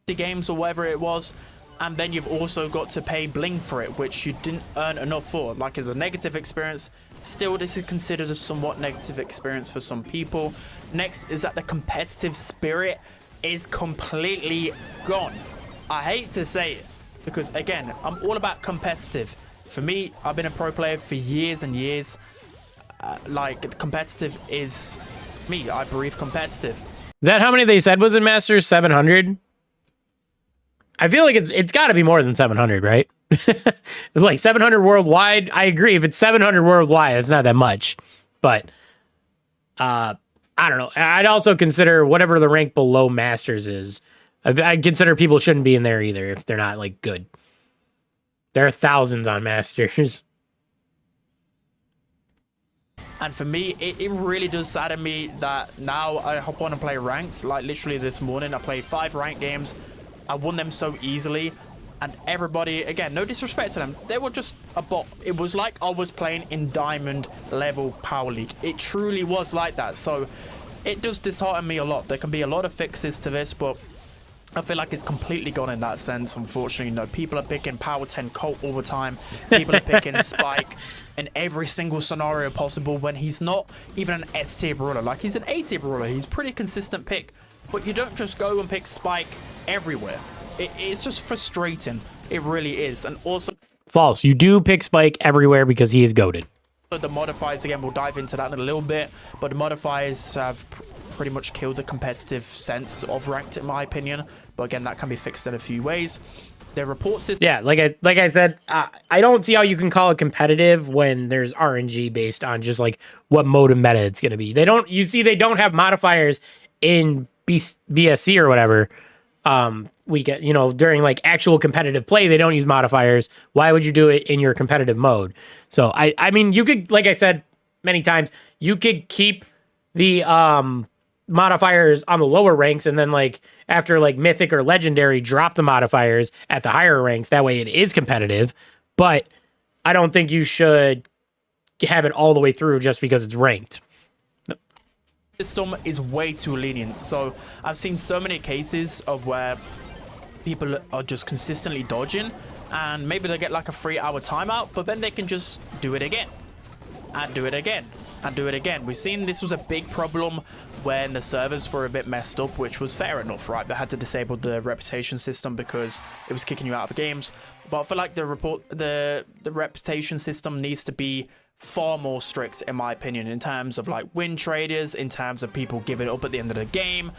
S2: The games or whatever it was, and then you've also got to pay bling for it, which you didn't earn enough for. Like as a negative experience, still this is considered a somewhat negative experience for some people. Next is that the competitive spirit is completely gone. I hate to say it, because again, I'm all about competitive. For me, I've been a pro player for years and years. Like, competitive is me. I breathe competitive.
S1: Is that how many they said was in Masters? 700? I feel like it's got to be more than 700, right? Like 700 worldwide. I agree. If it's 700 worldwide, it's not that much. But I don't know. I'd also consider whatever the rank below Masters is. I'd consider people shouldn't be in there either if they're not like good. There are thousands on Masters.
S2: And for me, it really does sadden me that now I hop on and play ranked. Like, literally this morning, I played 5 ranked games. I won them so easily. And everybody, again, no disrespect to them, they were just a bot. It was like I was playing in diamond level Power League. It truly was like that. So it does dishearten me a lot. There can be a lot of fixes to this, but I feel like it's completely gone in that sense, unfortunately. You know, people are picking Power 10 Colt all the time. People are picking Spike in every single scenario possible when he's not even an S tier brawler. Like, he's an A tier brawler. He's a pretty consistent pick. But you don't just go and pick Spike everywhere. It's just frustrating. It really is. And also...
S1: False. You do pick Spike everywhere because he is goated.
S2: The modifiers, again, we'll dive into that in a little bit. But the modifiers have pretty much killed the competitive sense of ranked, in my opinion. But again, that can be fixed in a few ways. The report system...
S1: Yeah, like I said, I don't see how you can call it competitive when there's RNG based on just like what mode and meta it's going to be. They don't have modifiers in BSC or whatever. We get, you know, during like actual competitive play, they don't use modifiers. Why would you do it in your competitive mode? So I mean, you could, like I said many times, you could keep the modifiers on the lower ranks, and then like after like mythic or legendary, drop the modifiers at the higher ranks. That way it is competitive. But I don't think you should have it all the way through just because it's ranked.
S2: System is way too lenient. So I've seen so many cases of where people are just consistently dodging, and maybe they get like a 3-hour timeout, but then they can just do it again and do it again and do it again. We've seen this was a big problem when the servers were a bit messed up, which was fair enough, right? They had to disable the reputation system because it was kicking you out of the games. But I feel like the reputation system needs to be far more strict, in my opinion, in terms of like win traders, in terms of people giving up at the end of the game.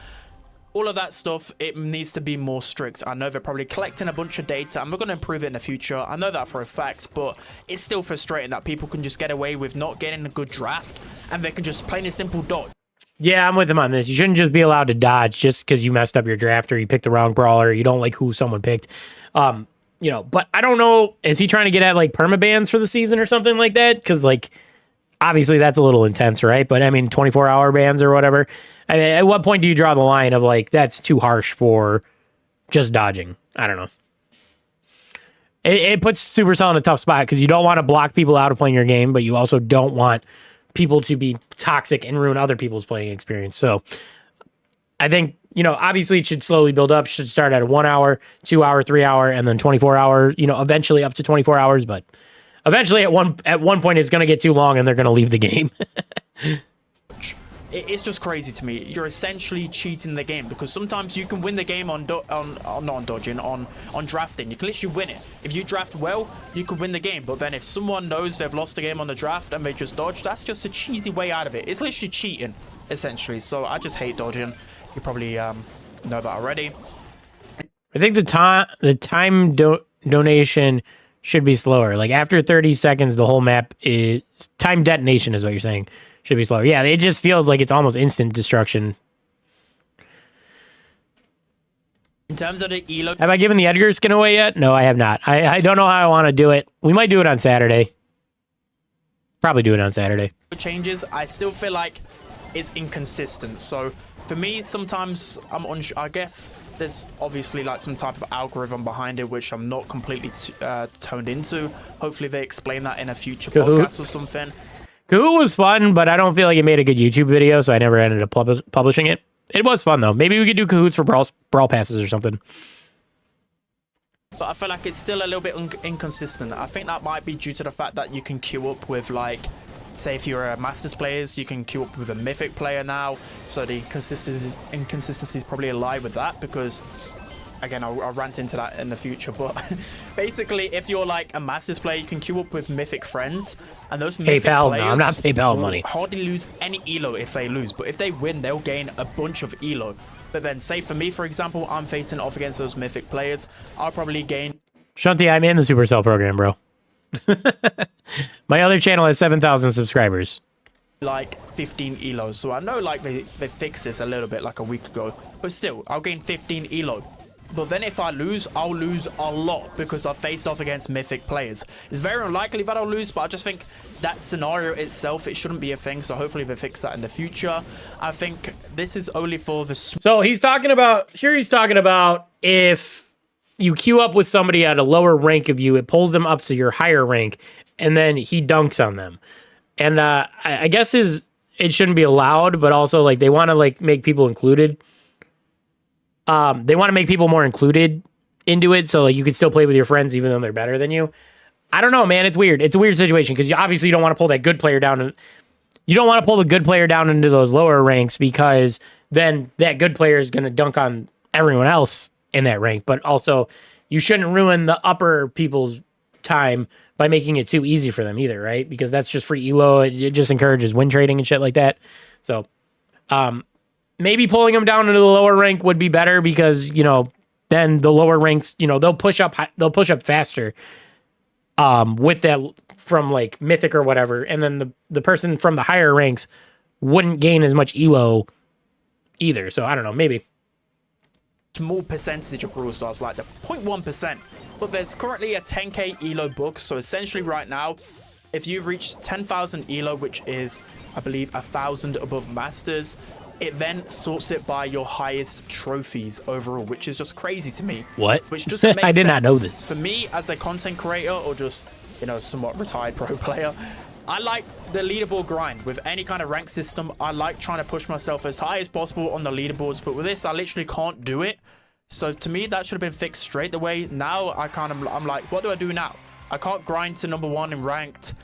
S2: All of that stuff, it needs to be more strict. I know they're probably collecting a bunch of data, and we're going to improve it in the future. I know that for a fact, but it's still frustrating that people can just get away with not getting a good draft, and they can just plain and simple dodge.
S1: Yeah, I'm with him on this. You shouldn't just be allowed to dodge just because you messed up your draft or you picked the wrong brawler. You don't like who someone picked. You know, but I don't know. Is he trying to get at like permabans for the season or something like that? Because like, obviously that's a little intense, right? But I mean, 24-hour bans or whatever. I mean, at what point do you draw the line of like, that's too harsh for just dodging? I don't know. It puts Supercell in a tough spot because you don't want to block people out of playing your game, but you also don't want people to be toxic and ruin other people's playing experience. So I think, you know, obviously it should slowly build up. Should start at a 1 hour, 2 hour, 3 hour, and then 24 hours, you know, eventually up to 24 hours. But eventually at one point it's going to get too long and they're going to leave the game.
S2: It's just crazy to me. You're essentially cheating the game, because sometimes you can win the game on drafting. You can literally win it. If you draft well, you can win the game. But then if someone knows they've lost the game on the draft and they just dodge, that's just a cheesy way out of it. It's literally cheating, essentially. So I just hate dodging. You probably know that already.
S1: I think the time donation should be slower. Like after 30 seconds, the whole map is time detonation is what you're saying. Should be slower. Yeah, it just feels like it's almost instant destruction.
S2: In terms of the elo,
S1: have I given the Edgar skin away yet? No, I have not. I don't know how I want to do it. We might do it on Saturday. Probably do it on Saturday.
S2: Changes, I still feel like it's inconsistent. So for me, sometimes I'm unsure. I guess there's obviously like some type of algorithm behind it, which I'm not completely toned into. Hopefully they explain that in a future podcast or something.
S1: Kahoot was fun, but I don't feel like it made a good YouTube video, so I never ended up publishing it. It was fun, though. Maybe we could do Kahoots for brawl passes or something.
S2: But I feel like it's still a little bit inconsistent. I think that might be due to the fact that you can queue up with, like, say if you're a Masters player, you can queue up with a Mythic player now. So the inconsistency is probably aligned with that, because again, I'll rant into that in the future, but basically, if you're like a Masters player, you can queue up with mythic friends, and those mythic
S1: PayPal?
S2: players
S1: No, I'm not PayPal
S2: will
S1: money.
S2: hardly lose any elo if they lose, but if they win, they'll gain a bunch of elo. But then, say for me, for example, I'm facing off against those mythic players, I'll probably gain...
S1: Shunty, I'm in the Supercell program, bro. My other channel has 7,000 subscribers.
S2: like 15 elos. So I know like they fixed this a little bit like a week ago, but still I'll gain 15 elo. But then if I lose, I'll lose a lot because I've faced off against mythic players. It's very unlikely that I'll lose, but I just think that scenario itself, it shouldn't be a thing. So hopefully they fix that in the future. I think this is only for the...
S1: So he's talking about if you queue up with somebody at a lower rank of you, it pulls them up to your higher rank, and then he dunks on them. And I guess it shouldn't be allowed, but also like they want to like make people included. They want to make people more included into it, so like you can still play with your friends even though they're better than you. I don't know, man. It's weird. It's a weird situation because you obviously don't want to pull that good player down. You don't want to pull the good player down into those lower ranks because then that good player is going to dunk on everyone else in that rank. But also, you shouldn't ruin the upper people's time by making it too easy for them either, right? Because that's just free elo. It just encourages win trading and shit like that. So, maybe pulling them down into the lower rank would be better because, you know, then the lower ranks, you know, they'll push up faster with that from like mythic or whatever. And then the person from the higher ranks wouldn't gain as much elo either. So I don't know, maybe.
S2: Small percentage of Brawl Stars, like the 0.1%. But there's currently a 10k elo book. So essentially right now, if you've reached 10,000 elo, which is, I believe, 1,000 above Masters, it then sorts it by your highest trophies overall, which is just crazy to me.
S1: What?
S2: Which doesn't make
S1: I did
S2: sense.
S1: not know this.
S2: For me, as a content creator or just, you know, somewhat retired pro player, I like the leaderboard grind. With any kind of rank system, I like trying to push myself as high as possible on the leaderboards. But with this, I literally can't do it. So to me, that should have been fixed straight away. Now I'm like, what do I do now? I can't grind to #1 in ranked.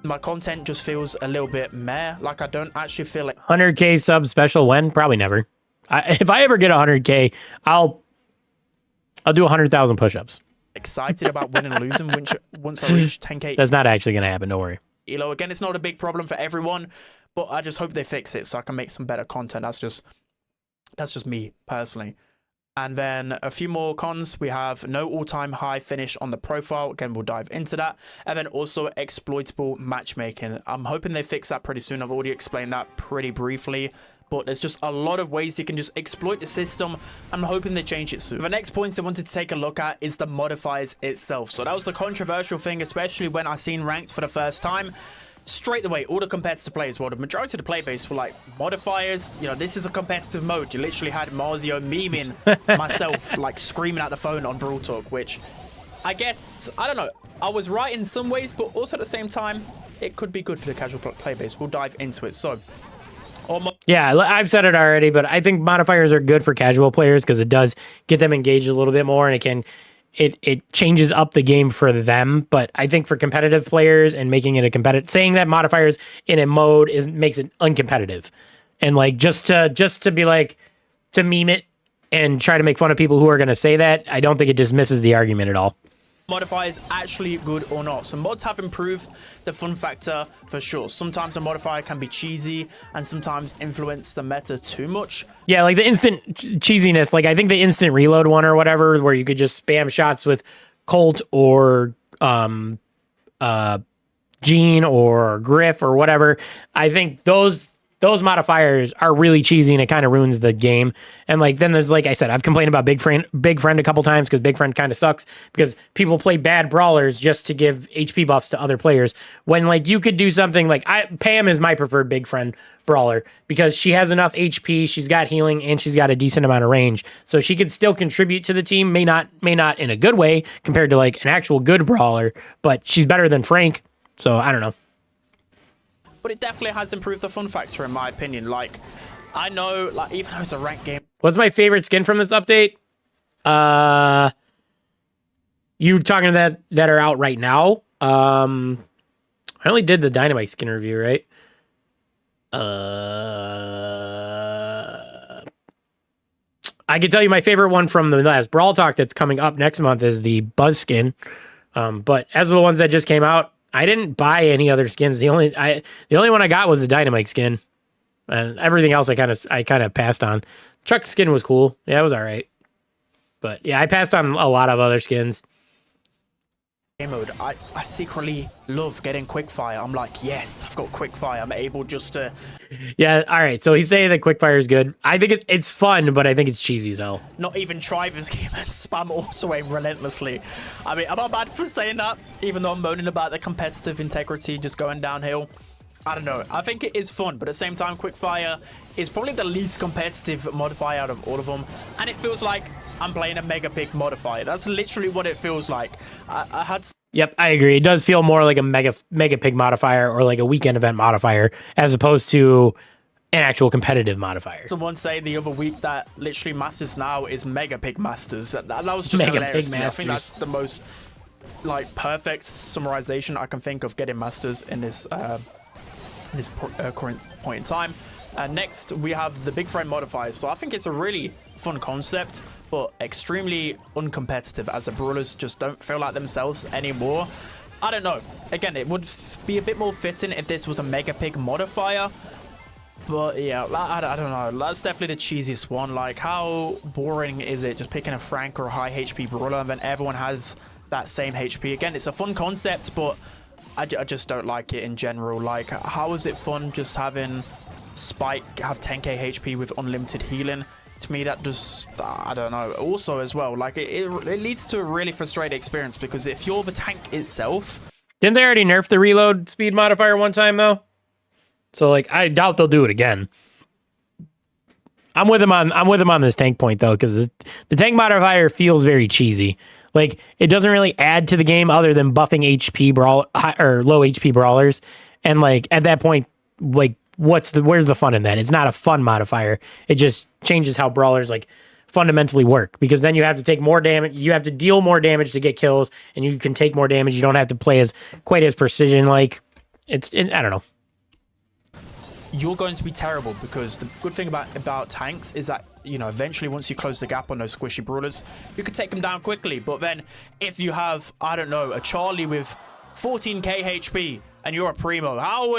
S2: My content just feels a little bit meh. Like I don't actually feel like
S1: 100k sub special when? Probably never. If I ever get 100k, I'll do 100,000 push-ups.
S2: excited about winning and losing once I reach 10k.
S1: That's not actually gonna happen. Don't worry.
S2: Elo. Again, it's not a big problem for everyone, but I just hope they fix it so I can make some better content. That's just me personally. And then a few more cons. We have no all-time high finish on the profile. Again, we'll dive into that. And then also exploitable matchmaking. I'm hoping they fix that pretty soon. I've already explained that pretty briefly. But there's just a lot of ways you can just exploit the system. I'm hoping they change it soon. The next point I wanted to take a look at is the modifiers itself. So that was the controversial thing, especially when I seen ranked for the first time. Straight away, all the competitive players, well, the majority of the player base were like, modifiers, you know, this is a competitive mode. You literally had Marzio memeing myself, like screaming at the phone on Brawl Talk, which I guess, I don't know, I was right in some ways, but also at the same time, it could be good for the casual player base. We'll dive into it. So,
S1: yeah, I've said it already, but I think modifiers are good for casual players because it does get them engaged a little bit more, and it changes up the game for them. But I think for competitive players and making it a competitive, saying that modifiers in a mode makes it uncompetitive, and like just to be like to meme it and try to make fun of people who are going to say that, I don't think it dismisses the argument at all.
S2: modifiers actually good or not. So mods have improved the fun factor for sure. Sometimes a modifier can be cheesy and sometimes influence the meta too much.
S1: Yeah, like the instant cheesiness. Like I think the instant reload one or whatever, where you could just spam shots with Colt or Gene or Griff or whatever. I think those modifiers are really cheesy and it kind of ruins the game. And like then there's, like I said, I've complained about Big Friend a couple times because Big Friend kind of sucks because people play bad brawlers just to give HP buffs to other players when like you could do something like Pam is my preferred Big Friend brawler because she has enough HP, she's got healing, and she's got a decent amount of range, so she can still contribute to the team. May not in a good way compared to like an actual good brawler, but she's better than Frank. So I don't know.
S2: But it definitely has improved the fun factor in my opinion. Like, I know, like, even though it's a ranked game.
S1: What's my favorite skin from this update? You talking to that are out right now? I only did the Dynamite skin review, right? I I can tell you my favorite one from the last Brawl Talk that's coming up next month is the Buzz skin. But as of the ones that just came out, I didn't buy any other skins. The only one I got was the Dynamite skin, and everything else I kind of passed on. Chuck skin was cool. Yeah, it was all right. But yeah, I passed on a lot of other skins.
S2: Game mode, I secretly love getting quickfire. I'm like, yes, I've got quickfire. I'm able just to...
S1: Yeah, all right. So he's saying that quickfire is good. I think it's fun, but I think it's cheesy as hell.
S2: Not even try this game and spam auto-aim relentlessly. I mean, I'm not bad for saying that, even though I'm moaning about the competitive integrity just going downhill. I don't know. I think it is fun, but at the same time, quickfire is probably the least competitive modifier out of all of them. And it feels like I'm playing a Mega Pig modifier. That's literally what it feels like. I had...
S1: Yep, I agree. It does feel more like a Mega Pig modifier or like a weekend event modifier as opposed to an actual competitive modifier.
S2: Someone say the other week that literally Masters now is Mega Pig Masters. That was just hilarious to me. I think that's the most like perfect summarization I can think of getting Masters in this current point in time. Next, we have the Big Frame modifiers. So I think it's a really fun concept, but extremely uncompetitive as the brawlers just don't feel like themselves anymore. I don't know. Again, it would be a bit more fitting if this was a Mega Pig modifier. But yeah, I don't know. That's definitely the cheesiest one. Like, how boring is it just picking a Frank or a high HP brawler and then everyone has that same HP? Again, it's a fun concept, but I just don't like it in general. Like, how is it fun just having Spike have 10k HP with unlimited healing? To me, that just, I don't know. Also as well, like it leads to a really frustrating experience, because if you're the tank itself...
S1: Didn't they already nerf the reload speed modifier one time though? So like, I doubt they'll do it again. I'm with him on this tank point though, because the tank modifier feels very cheesy. Like, it doesn't really add to the game other than buffing HP or low HP brawlers. And like, at that point, like, where's the fun in that? It's not a fun modifier. It just changes how brawlers like fundamentally work, because then you have to take more damage. You have to deal more damage to get kills, and you can take more damage. You don't have to play quite as precision. Like, I don't know.
S2: You're going to be terrible, because the good thing about tanks is that, you know, eventually once you close the gap on those squishy brawlers, you can take them down quickly. But then if you have, I don't know, a Charlie with 14k HP and you're a primo, how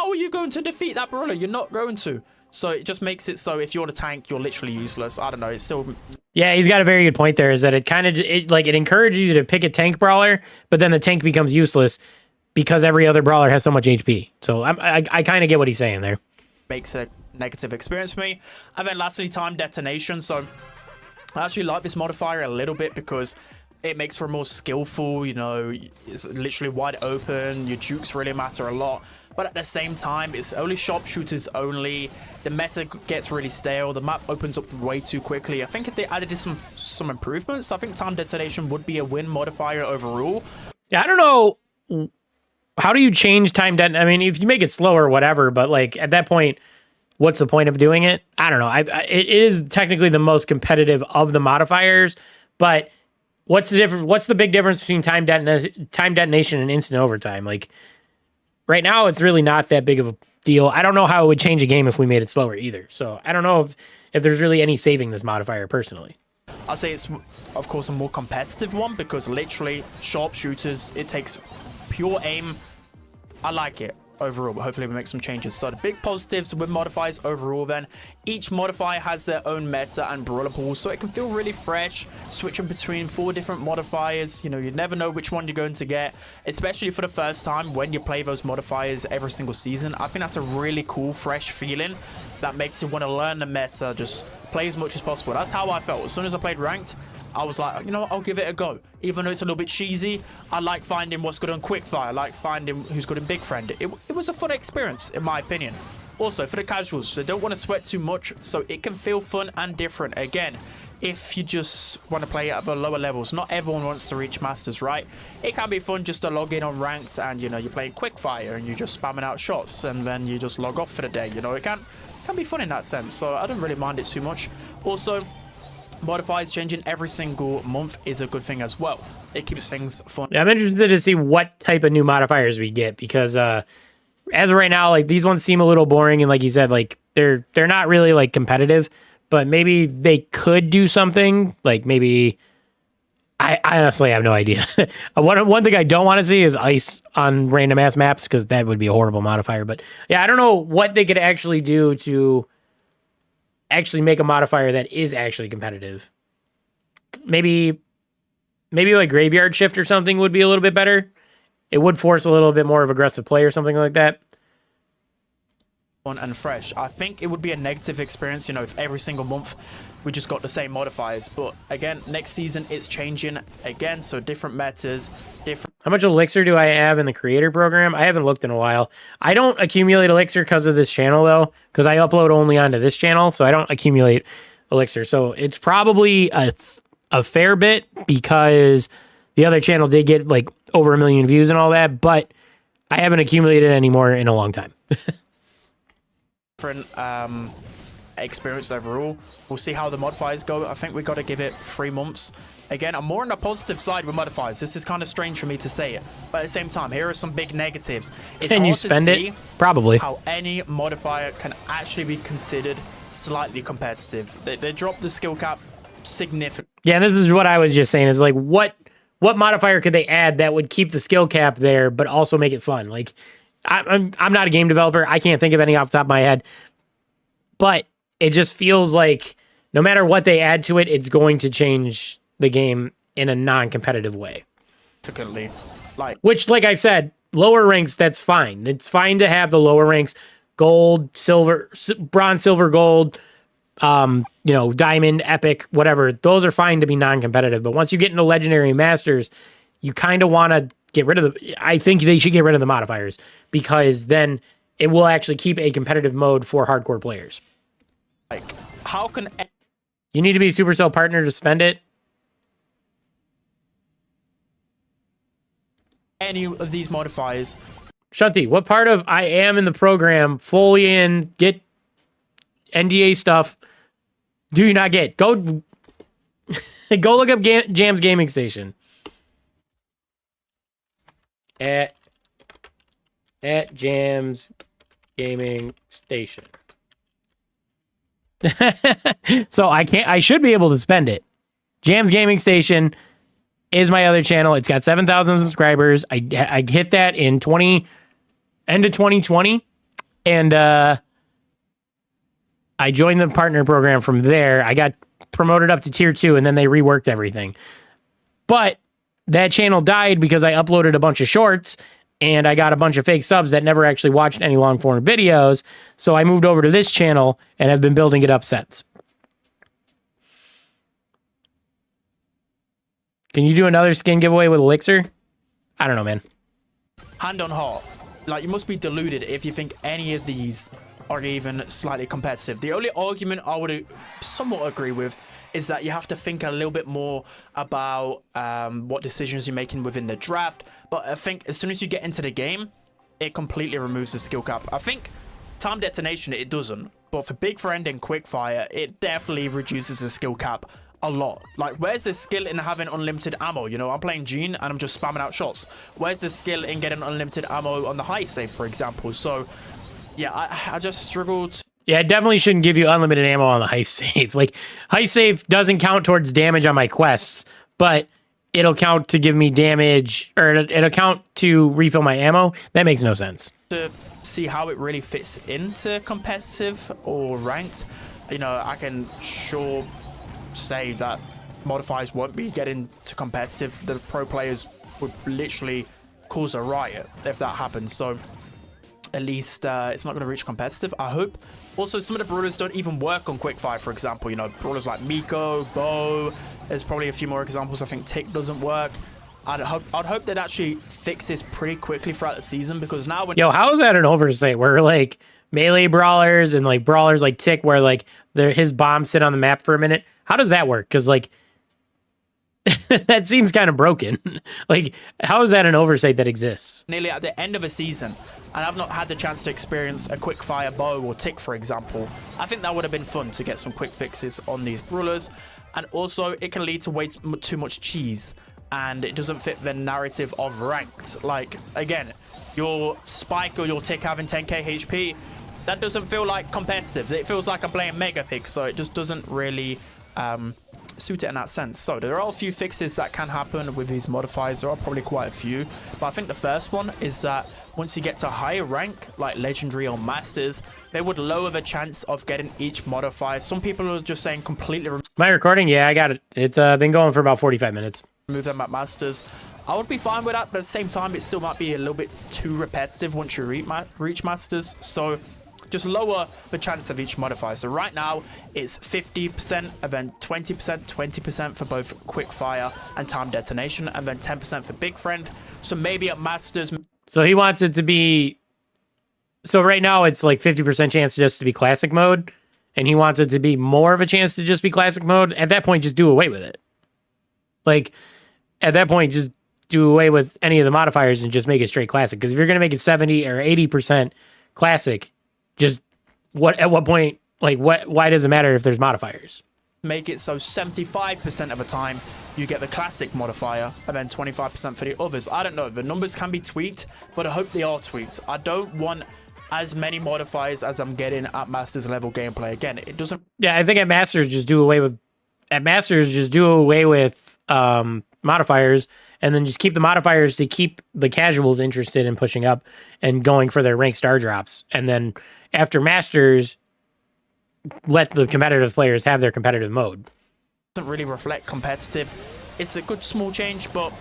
S2: are you going to defeat that brawler? You're not going to. So it just makes it so if you're the tank, you're literally useless. I don't know. It's still...
S1: Yeah, he's got a very good point there, is that it kind of it encourages you to pick a tank brawler, but then the tank becomes useless because every other brawler has so much HP. So I kind of get what he's saying there.
S2: Makes a negative experience for me. And then lastly, time detonation. So I actually like this modifier a little bit, because it makes for a more skillful, you know, it's literally wide open. Your jukes really matter a lot. But at the same time, it's only sharpshooters only. The meta gets really stale. The map opens up way too quickly. I think if they added some improvements, I think time detonation would be a win modifier overall.
S1: Yeah, I don't know. How do you change time detonation? I mean, if you make it slower, whatever, but like at that point, what's the point of doing it? I don't know. It is technically the most competitive of the modifiers, but what's the difference? What's the big difference between time detonation and instant overtime? Like, right now, it's really not that big of a deal. I don't know how it would change a game if we made it slower either. So I don't know if there's really any saving this modifier personally.
S2: I'll say it's, of course, a more competitive one, because literally sharpshooters, it takes pure aim. I like it overall, but hopefully we make some changes. So the big positives with modifiers overall then, each modifier has their own meta and brawler pool, so it can feel really fresh, switching between 4 different modifiers. You know, you never know which one you're going to get, especially for the first time when you play those modifiers every single season. I think that's a really cool, fresh feeling that makes you want to learn the meta, just play as much as possible. That's how I felt. As soon as I played ranked, I was like, you know what, I'll give it a go. Even though it's a little bit cheesy, I like finding what's good on Quickfire. I like finding who's good in Big Friend. It was a fun experience, in my opinion. Also, for the casuals, they don't want to sweat too much, so it can feel fun and different. Again, if you just want to play at the lower levels, not everyone wants to reach Masters, right? It can be fun just to log in on ranked and, you know, you're playing Quickfire and you're just spamming out shots and then you just log off for the day. You know, it can be fun in that sense, so I don't really mind it too much. Also, modifiers changing every single month is a good thing as well. It keeps things fun.
S1: Yeah, I'm interested to see what type of new modifiers we get, because as of right now, like, these ones seem a little boring, and like you said, like they're not really like competitive. but maybe they could do something like maybe. I honestly have no idea. One thing I don't want to see is ice on random ass maps because that would be a horrible modifier. But yeah, I don't know what they could actually do to actually make a modifier that is actually competitive. Maybe like graveyard shift or something would be a little bit better. It would force a little bit more of aggressive play or something like that.
S2: And fresh. I think it would be a negative experience, you know, if every single month we just got the same modifiers. But again, next season it's changing again, so different metas, different.
S1: How much elixir do I have in the creator program? I haven't looked in a while. I don't accumulate elixir because of this channel though, because I upload only onto this channel, so I don't accumulate elixir. So it's probably a fair bit because the other channel did get like over 1 million views and all that, but I haven't accumulated anymore in a long time.
S2: Different experience overall. We'll see how the modifiers go. I think we got to give it 3 months. Again, I'm more on the positive side with modifiers. This is kind of strange for me to say it, but at the same time, here are some big negatives. It's
S1: Can you spend it? Probably.
S2: How any modifier can actually be considered slightly competitive. They dropped the skill cap significantly.
S1: Yeah, this is what I was just saying. Is like what modifier could they add that would keep the skill cap there, but also make it fun? Like, I'm not a game developer. I can't think of any off the top of my head. But it just feels like no matter what they add to it, it's going to change the game in a non-competitive way. Which, like I said, lower ranks, that's fine. It's fine to have the lower ranks, gold, silver, bronze, silver, gold, you know, diamond, epic, whatever. Those are fine to be non-competitive. But once you get into legendary masters, you kind of want to get rid of I think they should get rid of the modifiers because then it will actually keep a competitive mode for hardcore players.
S2: Like, how can
S1: you need to be a Supercell partner to spend it?
S2: Any of these modifiers?
S1: Shanti, what part of I am in the program, fully in, get NDA stuff, do you not get? Go look up Jam's Gaming Station. At Jam's Gaming Station. So I should be able to spend it. Jam's Gaming Station is my other channel. It's got 7,000 subscribers. I hit that in end of 2020, and I joined the partner program from there. I got promoted up to tier 2, and then they reworked everything. But that channel died because I uploaded a bunch of shorts and I got a bunch of fake subs that never actually watched any long form videos. So I moved over to this channel and have been building it up since. Can you do another skin giveaway with Elixir? I don't know, man.
S2: Hand on heart. Like, you must be deluded if you think any of these are even slightly competitive. The only argument I would somewhat agree with is that you have to think a little bit more about what decisions you're making within the draft. But I think as soon as you get into the game, it completely removes the skill cap. I think time detonation, it doesn't. But for Big Friend and Quickfire, it definitely reduces the skill cap a lot. Like, where's the skill in having unlimited ammo? You know, I'm playing Gene and I'm just spamming out shots. Where's the skill in getting unlimited ammo on the high save, for example? So, yeah, I just struggled.
S1: Yeah, it definitely shouldn't give you unlimited ammo on the high save. Like, high save doesn't count towards damage on my quests, but it'll count to give me damage, or it'll count to refill my ammo. That makes no sense.
S2: To see how it really fits into competitive or ranked, you know, I can sure say that modifiers won't be getting to competitive. The pro players would literally cause a riot if that happens. So at least it's not going to reach competitive, I hope. Also, some of the brawlers don't even work on Quickfire, for example. You know, brawlers like Miko, Bo, there's probably a few more examples. I think Tick doesn't work. I'd hope they'd actually fix this pretty quickly throughout the season, because now when...
S1: Yo, how is that an oversight where, like, melee brawlers and, like, brawlers like Tick, where, like, his bombs sit on the map for a minute? How does that work? Because, like, that seems kind of broken. Like, how is that an oversight that exists?
S2: Nearly at the end of a season, and I've not had the chance to experience a Quickfire Bow or Tick, for example. I think that would have been fun to get some quick fixes on these brawlers. And also, it can lead to way too much cheese, and it doesn't fit the narrative of ranked. Like, again, your Spike or your Tick having 10k HP, that doesn't feel like competitive. It feels like I'm playing Mega Pig, so it just doesn't really suit it in that sense. So there are a few fixes that can happen with these modifiers. There are probably quite a few, but I think the first one is that once you get to higher rank, like Legendary or Masters, they would lower the chance of getting each modifier. Some people are just saying completely
S1: My recording? Yeah, I got it. It's been going for about 45 minutes.
S2: remove them at Masters. I would be fine with that, but at the same time, it still might be a little bit too repetitive once you reach Masters. So just lower the chance of each modifier. So right now, it's 50%, and then 20%, 20% for both quick fire and time detonation, and then 10% for big friend. So maybe at Masters...
S1: So he wants it to be... So right now, it's like 50% chance just to be classic mode, and he wants it to be more of a chance to just be classic mode. At that point, just do away with it. Like, at that point, just do away with any of the modifiers and just make it straight classic. Because if you're going to make it 70 or 80% classic... Just at what point, like, why does it matter if there's modifiers?
S2: Make it so 75% of the time you get the classic modifier and then 25% for the others. I don't know. The numbers can be tweaked, but I hope they are tweaked. I don't want as many modifiers as I'm getting at Masters level gameplay. Again, it doesn't...
S1: Yeah, I think at Masters, just do away with... At Masters, just do away with modifiers, and then just keep the modifiers to keep the casuals interested in pushing up and going for their ranked star drops. And then after Masters, let the competitive players have their competitive mode.
S2: Doesn't really reflect competitive. It's a good small change, but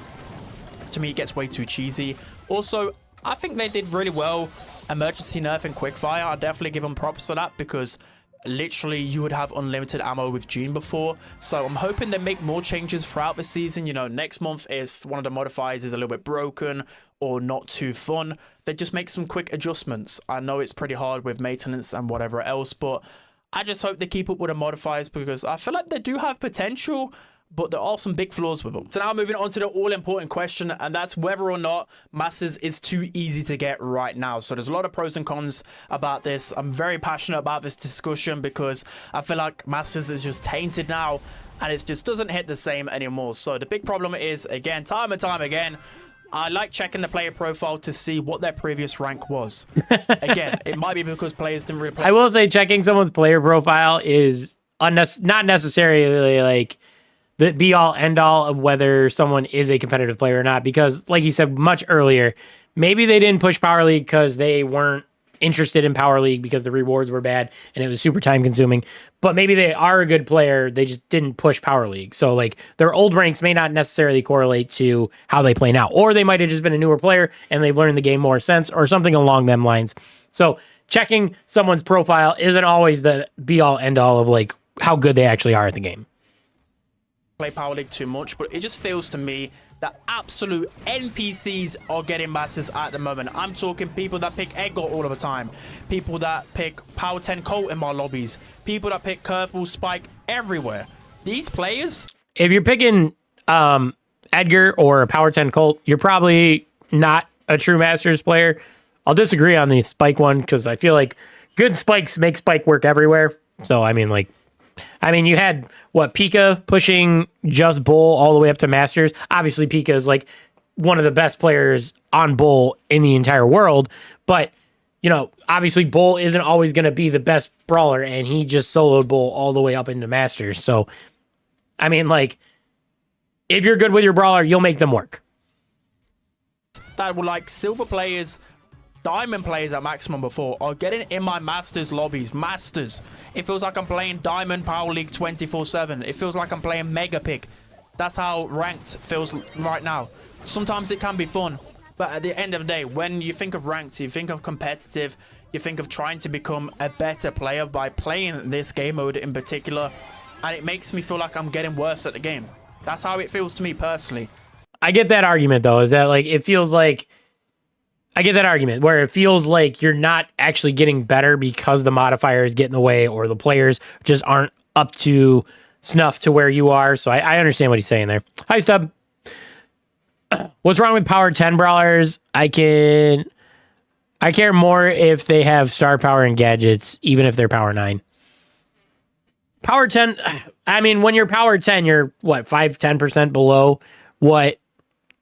S2: to me, it gets way too cheesy. Also, I think they did really well. Emergency nerf and quickfire, I definitely give them props for that, because literally you would have unlimited ammo with Gene before. So I'm hoping they make more changes throughout the season. You know, next month, if one of the modifiers is a little bit broken or not too fun, they just make some quick adjustments. I know it's pretty hard with maintenance and whatever else, but I just hope they keep up with the modifiers, because I feel like they do have potential, but there are some big flaws with them. So now moving on to the all-important question, and that's whether or not Masters is too easy to get right now. So there's a lot of pros and cons about this. I'm very passionate about this discussion because I feel like Masters is just tainted now, and it just doesn't hit the same anymore. So the big problem is, again, time and time again, I like checking the player profile to see what their previous rank was. Again, it might be because players didn't really play.
S1: I will say checking someone's player profile is not necessarily like the be-all, end-all of whether someone is a competitive player or not. Because, like you said much earlier, maybe they didn't push Power League because they weren't interested in Power League because the rewards were bad and it was super time-consuming. But maybe they are a good player, they just didn't push Power League. So, like, their old ranks may not necessarily correlate to how they play now. Or they might have just been a newer player and they've learned the game more sense or something along them lines. So, checking someone's profile isn't always the be-all, end-all of, like, how good they actually are at the game.
S2: Play Power League too much, but it just feels to me that absolute NPCs are getting Masters at the moment. I'm talking people that pick Edgar all of the time, people that pick Power 10 Colt in my lobbies, people that pick Curveball Spike everywhere. These players...
S1: If you're picking Edgar or a Power 10 Colt, you're probably not a true Masters player. I'll disagree on the Spike one because I feel like good spikes make Spike work everywhere. So, I mean, you had, what, Pika pushing just Bull all the way up to Masters. Obviously, Pika is, like, one of the best players on Bull in the entire world. But, you know, obviously, Bull isn't always going to be the best brawler, and he just soloed Bull all the way up into Masters. So, I mean, like, if you're good with your brawler, you'll make them work.
S2: That were, like, silver players... Diamond players at maximum before are getting in my Masters lobbies. Masters. It feels like I'm playing Diamond Power League 24/7. It feels like I'm playing Mega Pick. That's how ranked feels right now. Sometimes it can be fun, but at the end of the day, when you think of ranked, you think of competitive, you think of trying to become a better player by playing this game mode in particular, and it makes me feel like I'm getting worse at the game. That's how it feels to me personally.
S1: I get that argument, though, is that, like, it feels like... I get that argument where it feels like you're not actually getting better because the modifiers get in the way or the players just aren't up to snuff to where you are. So I understand what he's saying there. Hi, Stub. What's wrong with Power 10 brawlers? I care more if they have star power and gadgets, even if they're Power 9. Power 10, I mean, when you're Power 10, you're, what, 5-10% below what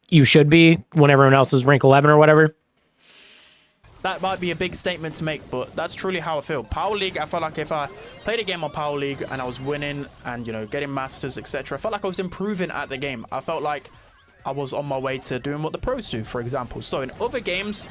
S1: you should be when everyone else is rank 11 or whatever?
S2: that might be a big statement to make, but that's truly how I feel. Power League, I felt like if I played a game on Power League and I was winning and, you know, getting masters, etc., I felt like I was improving at the game. I felt like I was on my way to doing what the pros do, for example. So in other games,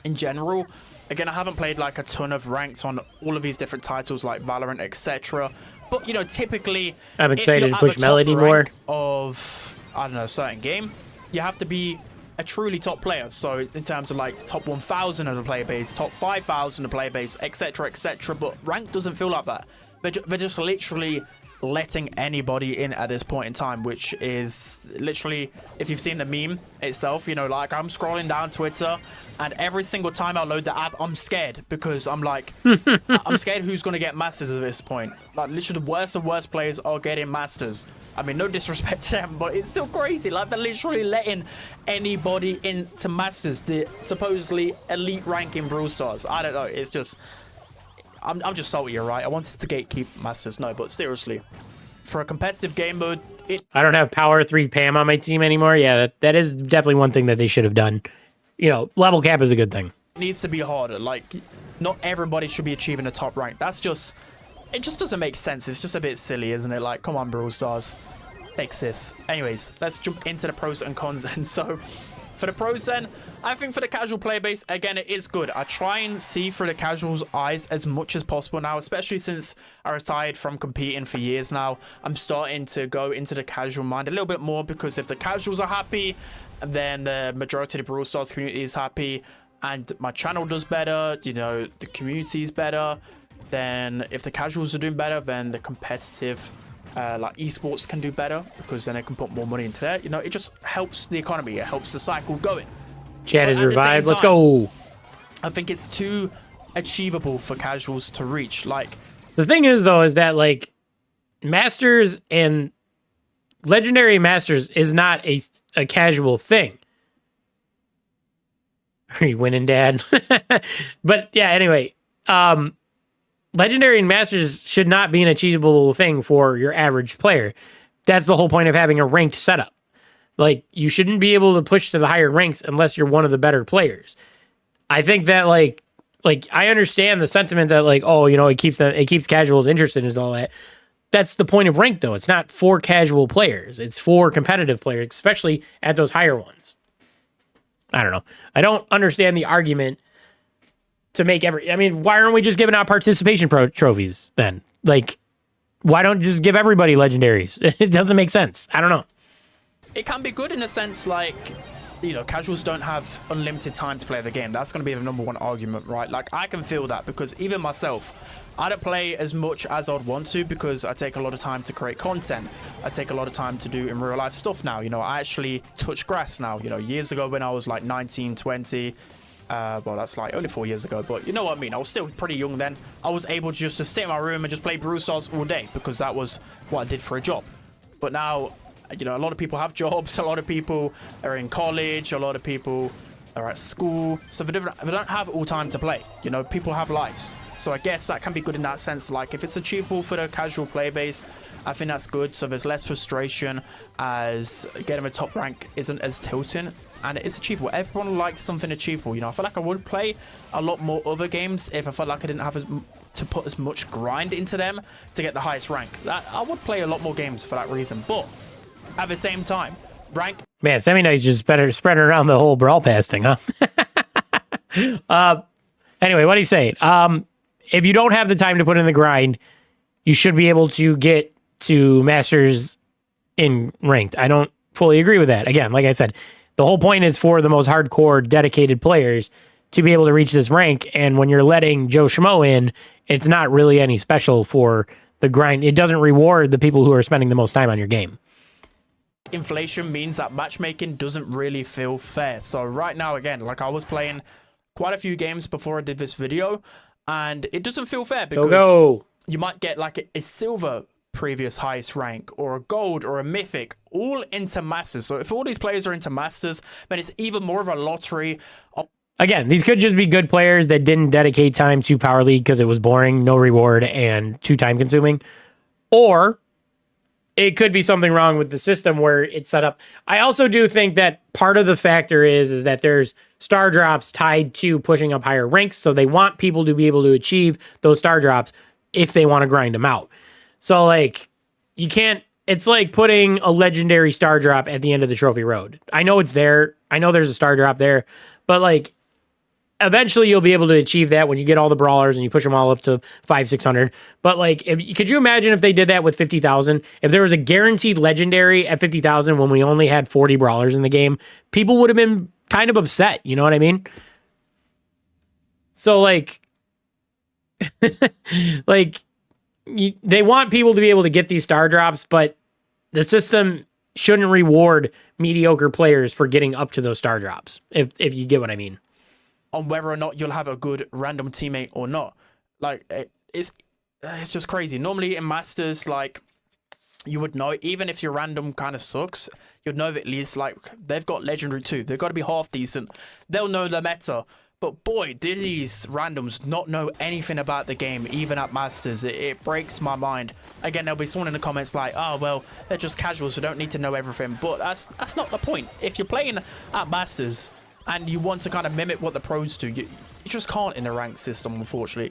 S2: in general, again, I haven't played like a ton of ranked on all of these different titles like Valorant, etc. But, you know, typically,
S1: I haven't excited to push Melody more.
S2: Of, I don't know, a certain game, you have to be a truly top player. So in terms of like the top 1,000 of the player base, top 5,000 of the player base, etc., etc. But rank doesn't feel like that. They're just literally letting anybody in at this point in time, which is literally, if you've seen the meme itself, you know, like I'm scrolling down Twitter and every single time I load the app, I'm scared because I'm like, I'm scared who's going to get masters at this point. Like literally the worst of worst players are getting masters. I mean, no disrespect to them, but it's still crazy. Like they're literally letting anybody into masters, the supposedly elite rank in Brawl Stars. I don't know. It's just, I'm just salty, you're right. I wanted to gatekeep masters, no, but seriously, for a competitive game mode,
S1: I don't have Power 3 Pam on my team anymore. Yeah, that is definitely one thing that they should have done. You know, level cap is a good thing.
S2: It needs to be harder. Like, not everybody should be achieving a top rank. That's just, it just doesn't make sense. It's just a bit silly, isn't it? Like, come on, Brawl Stars, fix this. Anyways, let's jump into the pros and cons then. So, for the pros then, I think for the casual player base, again, it is good. I try and see through the casuals' eyes as much as possible now, especially since I retired from competing for years now. I'm starting to go into the casual mind a little bit more because if the casuals are happy, then the majority of the Brawl Stars community is happy and my channel does better, you know, the community is better. Then if the casuals are doing better, then the competitive like esports can do better because then they can put more money into that. You know, it just helps the economy. It helps the cycle going.
S1: Chat is revived. Let's go.
S2: I think it's too achievable for casuals to reach. Like,
S1: the thing is, though, is that like Masters and Legendary Masters is not a casual thing. Are you winning, Dad? But yeah, anyway, Legendary and Masters should not be an achievable thing for your average player. That's the whole point of having a ranked setup. Like, you shouldn't be able to push to the higher ranks unless you're one of the better players. I think that like I understand the sentiment that like, oh, you know, it keeps casuals interested and all that. That's the point of rank, though. It's not for casual players. It's for competitive players, especially at those higher ones. I don't know. I don't understand the argument to make I mean, why aren't we just giving out participation trophies then? Like, why don't you just give everybody legendaries? It doesn't make sense. I don't know.
S2: It can be good in a sense, like, you know, casuals don't have unlimited time to play the game. That's going to be the number one argument, right? Like, I can feel that because even myself, I don't play as much as I'd want to because I take a lot of time to create content. I take a lot of time to do in real life stuff now. You know, I actually touch grass now. You know, years ago when I was like 19, 20, well, that's like only 4 years ago, but you know what I mean? I was still pretty young then. I was able to just sit in my room and just play Brawl Stars all day because that was what I did for a job. But now, you know, a lot of people have jobs, a lot of people are in college, a lot of people are at school, so they don't have all time to play. You know, people have lives. So I guess that can be good in that sense. Like, if it's achievable for the casual player base, I think that's good. So there's less frustration as getting a top rank isn't as tilting. And it is achievable. Everyone likes something achievable. You know, I feel like I would play a lot more other games if I felt like I didn't have to put as much grind into them to get the highest rank. I would play a lot more games for that reason. But at the same time, rank...
S1: Man, Semi-Night's just better spreading around the whole Brawl Pass thing, huh? Anyway, what do you say? If you don't have the time to put in the grind, you should be able to get to Masters in ranked. I don't fully agree with that. Again, like I said, the whole point is for the most hardcore, dedicated players to be able to reach this rank. And when you're letting Joe Schmo in, it's not really any special for the grind. It doesn't reward the people who are spending the most time on your game.
S2: Inflation means that matchmaking doesn't really feel fair. So right now, again, like I was playing quite a few games before I did this video, and it doesn't feel fair because you might get like a silver previous highest rank or a gold or a mythic all into masters. So if all these players are into masters, then it's even more of a lottery.
S1: Again, these could just be good players that didn't dedicate time to Power League because it was boring, no reward, and too time consuming. Or it could be something wrong with the system where it's set up. I also do think that part of the factor is that there's star drops tied to pushing up higher ranks. So they want people to be able to achieve those star drops if they want to grind them out. So like you can't, it's like putting a legendary star drop at the end of the trophy road. I know it's there. I know there's a star drop there, but like eventually you'll be able to achieve that when you get all the brawlers and you push them all up to 500-600. But like, could you imagine if they did that with 50,000? If there was a guaranteed legendary at 50,000 when we only had 40 brawlers in the game, people would have been kind of upset. You know what I mean? So like, like they want people to be able to get these star drops, but the system shouldn't reward mediocre players for getting up to those star drops. If you get what I mean.
S2: On whether or not you'll have a good random teammate or not. Like, it's just crazy. Normally in Masters, like, you would know, even if your random kind of sucks, you'd know that at least, like, they've got Legendary too. They've got to be half decent. They'll know the meta. But boy, did these randoms not know anything about the game, even at Masters. It breaks my mind. Again, there'll be someone in the comments like, oh, well, they're just casuals, so don't need to know everything. But that's not the point. If you're playing at Masters and you want to kind of mimic what the pros do, you just can't in the ranked system, unfortunately.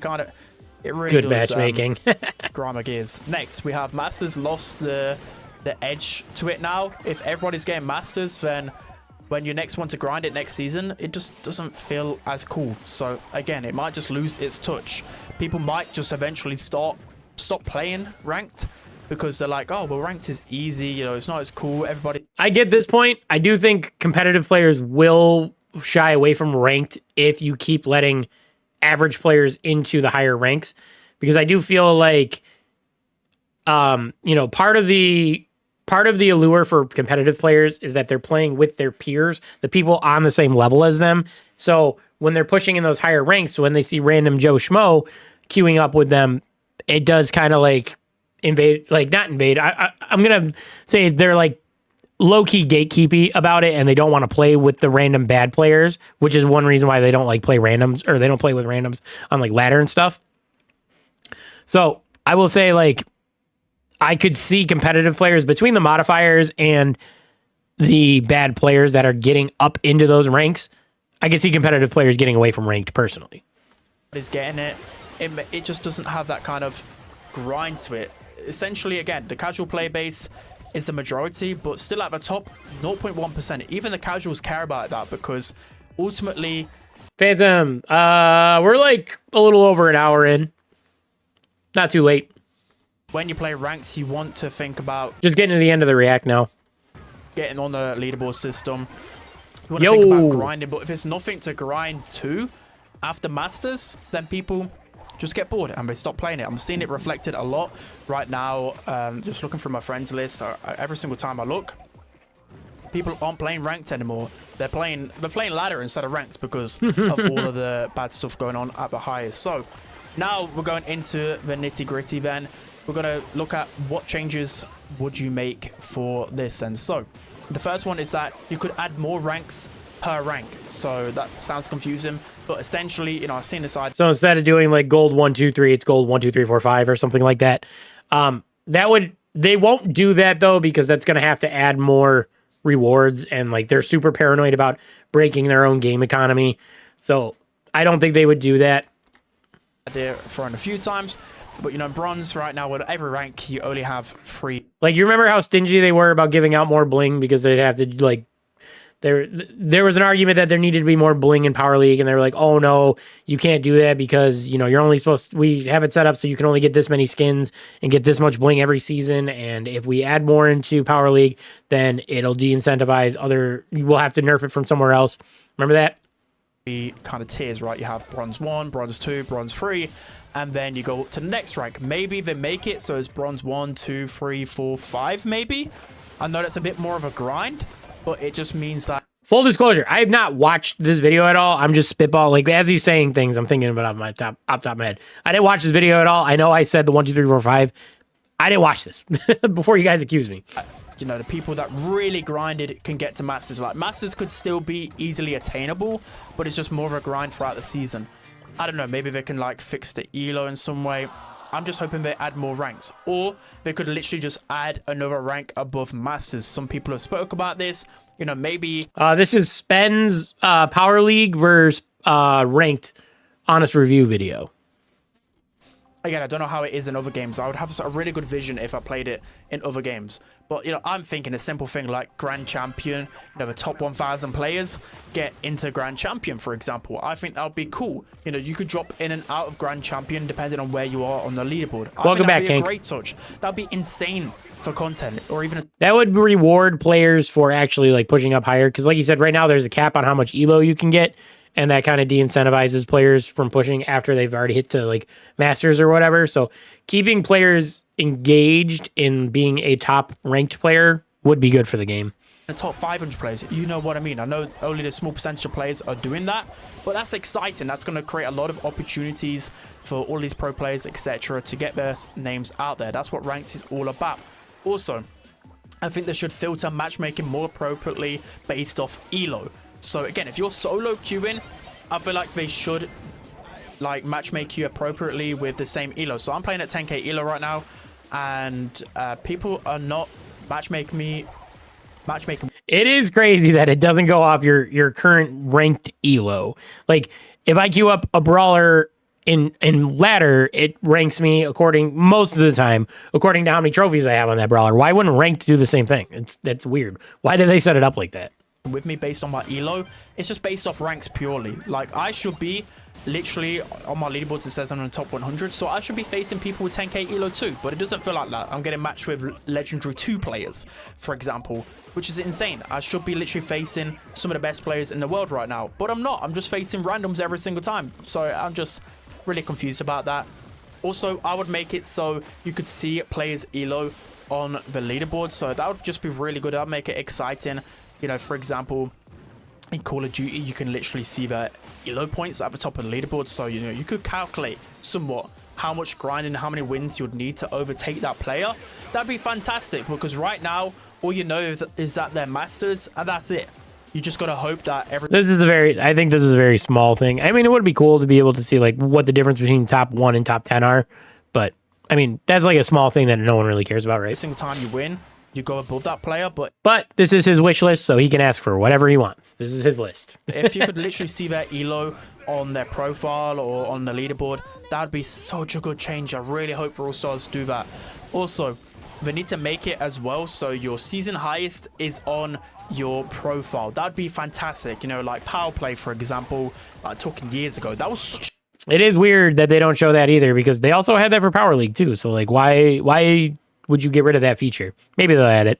S2: It really
S1: good
S2: does,
S1: matchmaking.
S2: grind my gears. Next, we have Masters lost the edge to it now. If everybody's getting Masters, then when you next want to grind it next season, it just doesn't feel as cool. So again, it might just lose its touch. People might just eventually stop playing ranked because they're like, oh, well, ranked is easy, you know, it's not as cool. Everybody.
S1: I get this point. I do think competitive players will shy away from ranked if you keep letting average players into the higher ranks, because I do feel like, you know, part of the allure for competitive players is that they're playing with their peers, the people on the same level as them. So when they're pushing in those higher ranks, when they see random Joe Schmo queuing up with them, it does kind of like invade, like not invade. I'm going to say they're like low-key gatekeepy about it, and they don't want to play with the random bad players, which is one reason why they don't like play randoms, or they don't play with randoms on like ladder and stuff. So I will say, like, I could see competitive players between the modifiers and the bad players that are getting up into those ranks. I could see competitive players getting away from ranked personally.
S2: Is getting it. It just doesn't have that kind of grind to it. Essentially, again, the casual player base is a majority, but still at the top 0.1%. Even the casuals care about that, because ultimately,
S1: Phantom, we're like a little over an hour in. Not too late.
S2: When you play ranks, you want to think about
S1: just getting to the end of the react now.
S2: Getting on the leaderboard system. You want to think about grinding, but if there's nothing to grind to after Masters, then people just get bored and they stop playing it. I'm seeing it reflected a lot right now. Just looking through my friends list, every single time I look, people aren't playing ranked anymore. They're playing ladder instead of ranked because of all of the bad stuff going on at the highest. So now we're going into the nitty gritty. Then we're going to look at what changes would you make for this. And so the first one is that you could add more ranks per rank. So that sounds confusing, but essentially, you know, I've seen this side.
S1: So instead of doing like gold 1, 2, 3, it's gold 1, 2, 3, 4, 5 or something like that. They won't do that though, because that's going to have to add more rewards, and like they're super paranoid about breaking their own game economy. So I don't think they would do that.
S2: Idea thrown a few times, but you know, bronze right now, with every rank you only have 3.
S1: Like, you remember how stingy they were about giving out more bling because they'd have to like. There was an argument that there needed to be more bling in Power League, and they were like, oh no, you can't do that because, you know, you're only supposed to, we have it set up so you can only get this many skins and get this much bling every season, and if we add more into Power League, then it'll de-incentivize we'll have to nerf it from somewhere else. Remember that?
S2: The kind of tiers, right? You have bronze 1, bronze 2, bronze 3, and then you go up to the next rank. Maybe they make it so it's bronze 1, 2, 3, 4, 5 maybe. I know that's a bit more of a grind, but it just means that.
S1: Full disclosure, I have not watched this video at all. I'm just spitballing. Like, as he's saying things, I'm thinking about it off the top of my head. I didn't watch this video at all. I know I said the 1, 2, 3, 4, 5. I didn't watch this before you guys accuse me.
S2: You know, the people that really grinded can get to Masters. Like, Masters could still be easily attainable, but it's just more of a grind throughout the season. I don't know, maybe they can like fix the elo in some way. I'm just hoping they add more ranks, or they could literally just add another rank above Masters. Some people have spoke about this. You know, maybe...
S1: This is Spen's Power League versus ranked honest review video.
S2: Again, I don't know how it is in other games. I would have a really good vision if I played it in other games. But, you know, I'm thinking a simple thing like Grand Champion, you know, the top 1,000 players get into Grand Champion, for example. I think that would be cool. You know, you could drop in and out of Grand Champion depending on where you are on the leaderboard.
S1: Welcome back,
S2: that'd be
S1: King.
S2: a great touch. That'd be insane for content, or even...
S1: That would reward players for actually, like, pushing up higher. Because, like you said, right now there's a cap on how much elo you can get. And that kind of de-incentivizes players from pushing after they've already hit to, like, Masters or whatever. So keeping players engaged in being a top-ranked player would be good for the game.
S2: The top 500 players, you know what I mean. I know only the small percentage of players are doing that, but that's exciting. That's going to create a lot of opportunities for all these pro players, etc., to get their names out there. That's what ranked is all about. Also, I think they should filter matchmaking more appropriately based off elo. So again, if you're solo queuing, I feel like they should like matchmake you appropriately with the same elo. So I'm playing at 10k elo right now, and people are not matchmaking.
S1: It is crazy that it doesn't go off your current ranked elo. Like if I queue up a brawler in ladder, it ranks me most of the time according to how many trophies I have on that brawler. Why wouldn't ranked do the same thing? That's weird. Why did they set it up like that?
S2: With me based on my elo, it's just based off ranks purely. Like I should be literally on my leaderboards, it says I'm in the top 100, so I should be facing people with 10k elo too, but it doesn't feel like that. I'm getting matched with legendary 2 players, for example, which is insane. I should be literally facing some of the best players in the world right now, but I'm not. I'm just facing randoms every single time, so I'm just really confused about that. Also, I would make it so you could see players elo on the leaderboard, so that would just be really good. I'd make it exciting. You know, for example, in Call of Duty, you can literally see the elo points at the top of the leaderboard. So, you know, you could calculate somewhat how much grinding, how many wins you'd need to overtake that player. That'd be fantastic, because right now, all you know is that they're masters, and that's it. You just got to hope that
S1: I think this is a very small thing. I mean, it would be cool to be able to see, like, what the difference between top 1 and top 10 are. But, I mean, that's like a small thing that no one really cares about, right?
S2: Every single time you win, you go above that player, but
S1: this is his wish list, so he can ask for whatever he wants. This is his list.
S2: If you could literally see their elo on their profile or on the leaderboard, that'd be such a good change. I really hope Brawl Stars do that. Also, they need to make it as well so your season highest is on your profile. That'd be fantastic. You know, like Power Play, for example, talking years ago, that was such...
S1: It is weird that they don't show that either, because they also had that for Power League too. So, like, why would you get rid of that feature? Maybe they'll add it.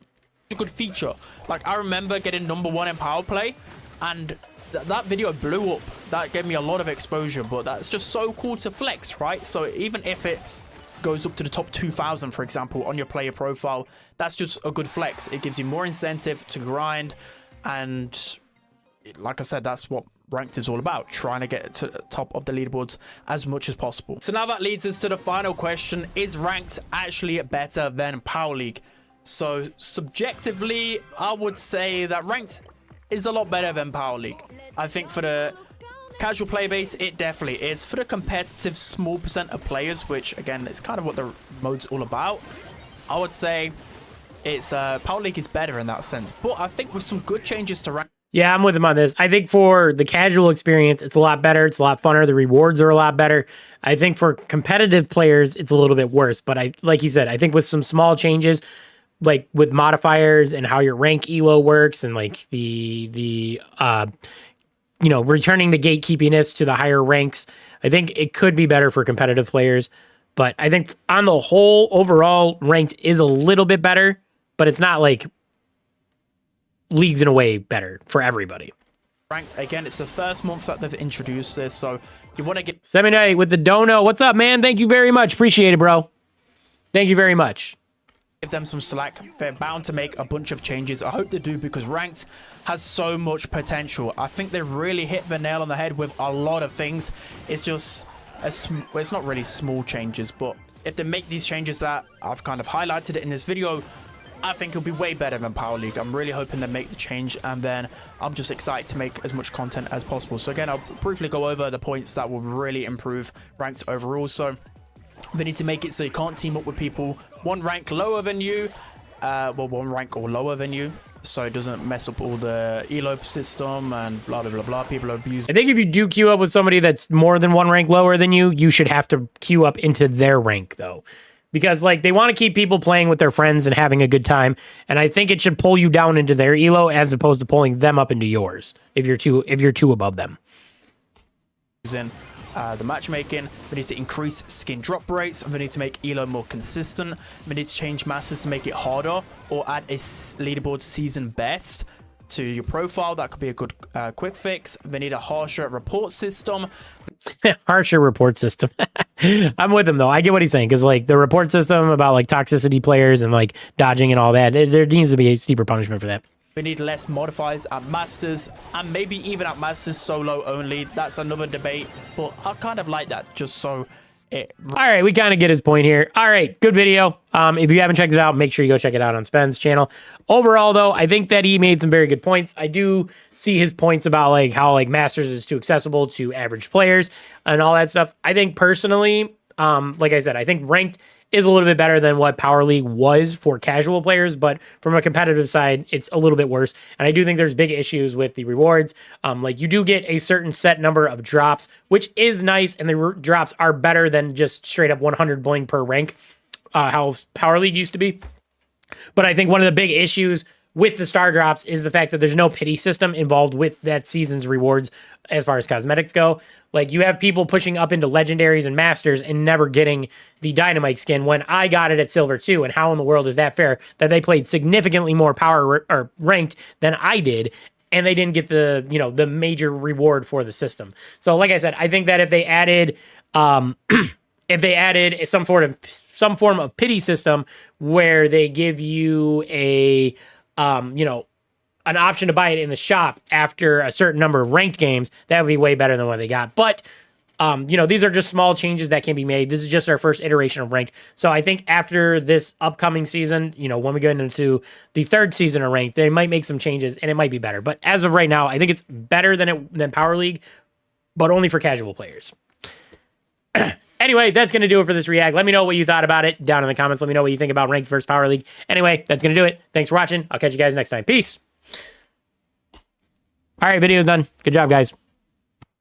S2: A good feature. Like, I remember getting #1 in Power Play, and that video blew up. That gave me a lot of exposure, but that's just so cool to flex, right? So even if it goes up to the top 2,000, for example, on your player profile, that's just a good flex. It gives you more incentive to grind, and like I said, that's what ranked is all about, trying to get to the top of the leaderboards as much as possible. So now that leads us to the final question: is ranked actually better than Power League? So subjectively, I would say that ranked is a lot better than Power League. I think for the casual player base, it definitely is. For the competitive small percent of players, which again is kind of what the mode's all about, I would say it's Power League is better in that sense. But I think with some good changes to ranked,
S1: yeah, I'm with him on this. I think for the casual experience, it's a lot better. It's a lot funner. The rewards are a lot better. I think for competitive players, it's a little bit worse. But like you said, I think with some small changes, like with modifiers and how your rank elo works, and like the returning the gatekeepiness to the higher ranks, I think it could be better for competitive players. But I think on the whole, overall, ranked is a little bit better, but it's not like leagues in a way better for everybody.
S2: Ranked, again, it's the first month that they've introduced this, so you want to get...
S1: Seminite with the dono. What's up, man? Thank you very much. Appreciate it, bro. Thank you very much.
S2: Give them some slack. They're bound to make a bunch of changes. I hope they do, because ranked has so much potential. I think they really hit the nail on the head with a lot of things. It's just it's not really small changes, but if they make these changes that I've kind of highlighted it in this video, I think it'll be way better than Power League. I'm really hoping they make the change, and then I'm just excited to make as much content as possible. So again, I'll briefly go over the points that will really improve ranked overall. So They need to make it so you can't team up with people one rank lower than you. Well, one rank or lower than you. So it doesn't mess up all the elo system and blah, blah, blah, blah. People are abusing.
S1: I think if you do queue up with somebody that's more than one rank lower than you, you should have to queue up into their rank, though. Because, like, they want to keep people playing with their friends and having a good time. And I think it should pull you down into their elo as opposed to pulling them up into yours if you're two above them.
S2: The matchmaking, we need to increase skin drop rates, we need to make elo more consistent, we need to change masters to make it harder, or add a leaderboard season best to your profile. That could be a good quick fix. We need a harsher report system.
S1: Harsher report system. I'm with him though. I get what he's saying, because like the report system about like toxicity players and like dodging and all that, there needs to be a steeper punishment for that.
S2: We need less modifiers at Masters, and maybe even at Masters solo only. That's another debate, but I kind of like that, just so it...
S1: All right, we kind of get his point here. All right, good video. If you haven't checked it out, make sure you go check it out on Spen's channel. Overall, though, I think that he made some very good points. I do see his points about like how like Masters is too accessible to average players and all that stuff. I think personally, like I said, I think ranked is a little bit better than what Power League was for casual players, but from a competitive side, it's a little bit worse. And I do think there's big issues with the rewards. Like you do get a certain set number of drops, which is nice, and the drops are better than just straight up 100 bling per rank, how Power League used to be. But I think one of the big issues with the star drops is the fact that there's no pity system involved with that season's rewards as far as cosmetics go. Like you have people pushing up into legendaries and masters and never getting the dynamite skin when I got it at silver too. And how in the world is that fair that they played significantly more power or ranked than I did, and they didn't get the, you know, the major reward for the system. So like I said, I think that if they added some form of pity system where they give you a you know, an option to buy it in the shop after a certain number of ranked games, that would be way better than what they got. But, you know, these are just small changes that can be made. This is just our first iteration of ranked. So I think after this upcoming season, you know, when we go into the third season of ranked, they might make some changes and it might be better. But as of right now, I think it's better than Power League, but only for casual players. Anyway, that's going to do it for this react. Let me know what you thought about it down in the comments. Let me know what you think about ranked versus Power League. Anyway, that's going to do it. Thanks for watching. I'll catch you guys next time. Peace. All right, video's done. Good job, guys.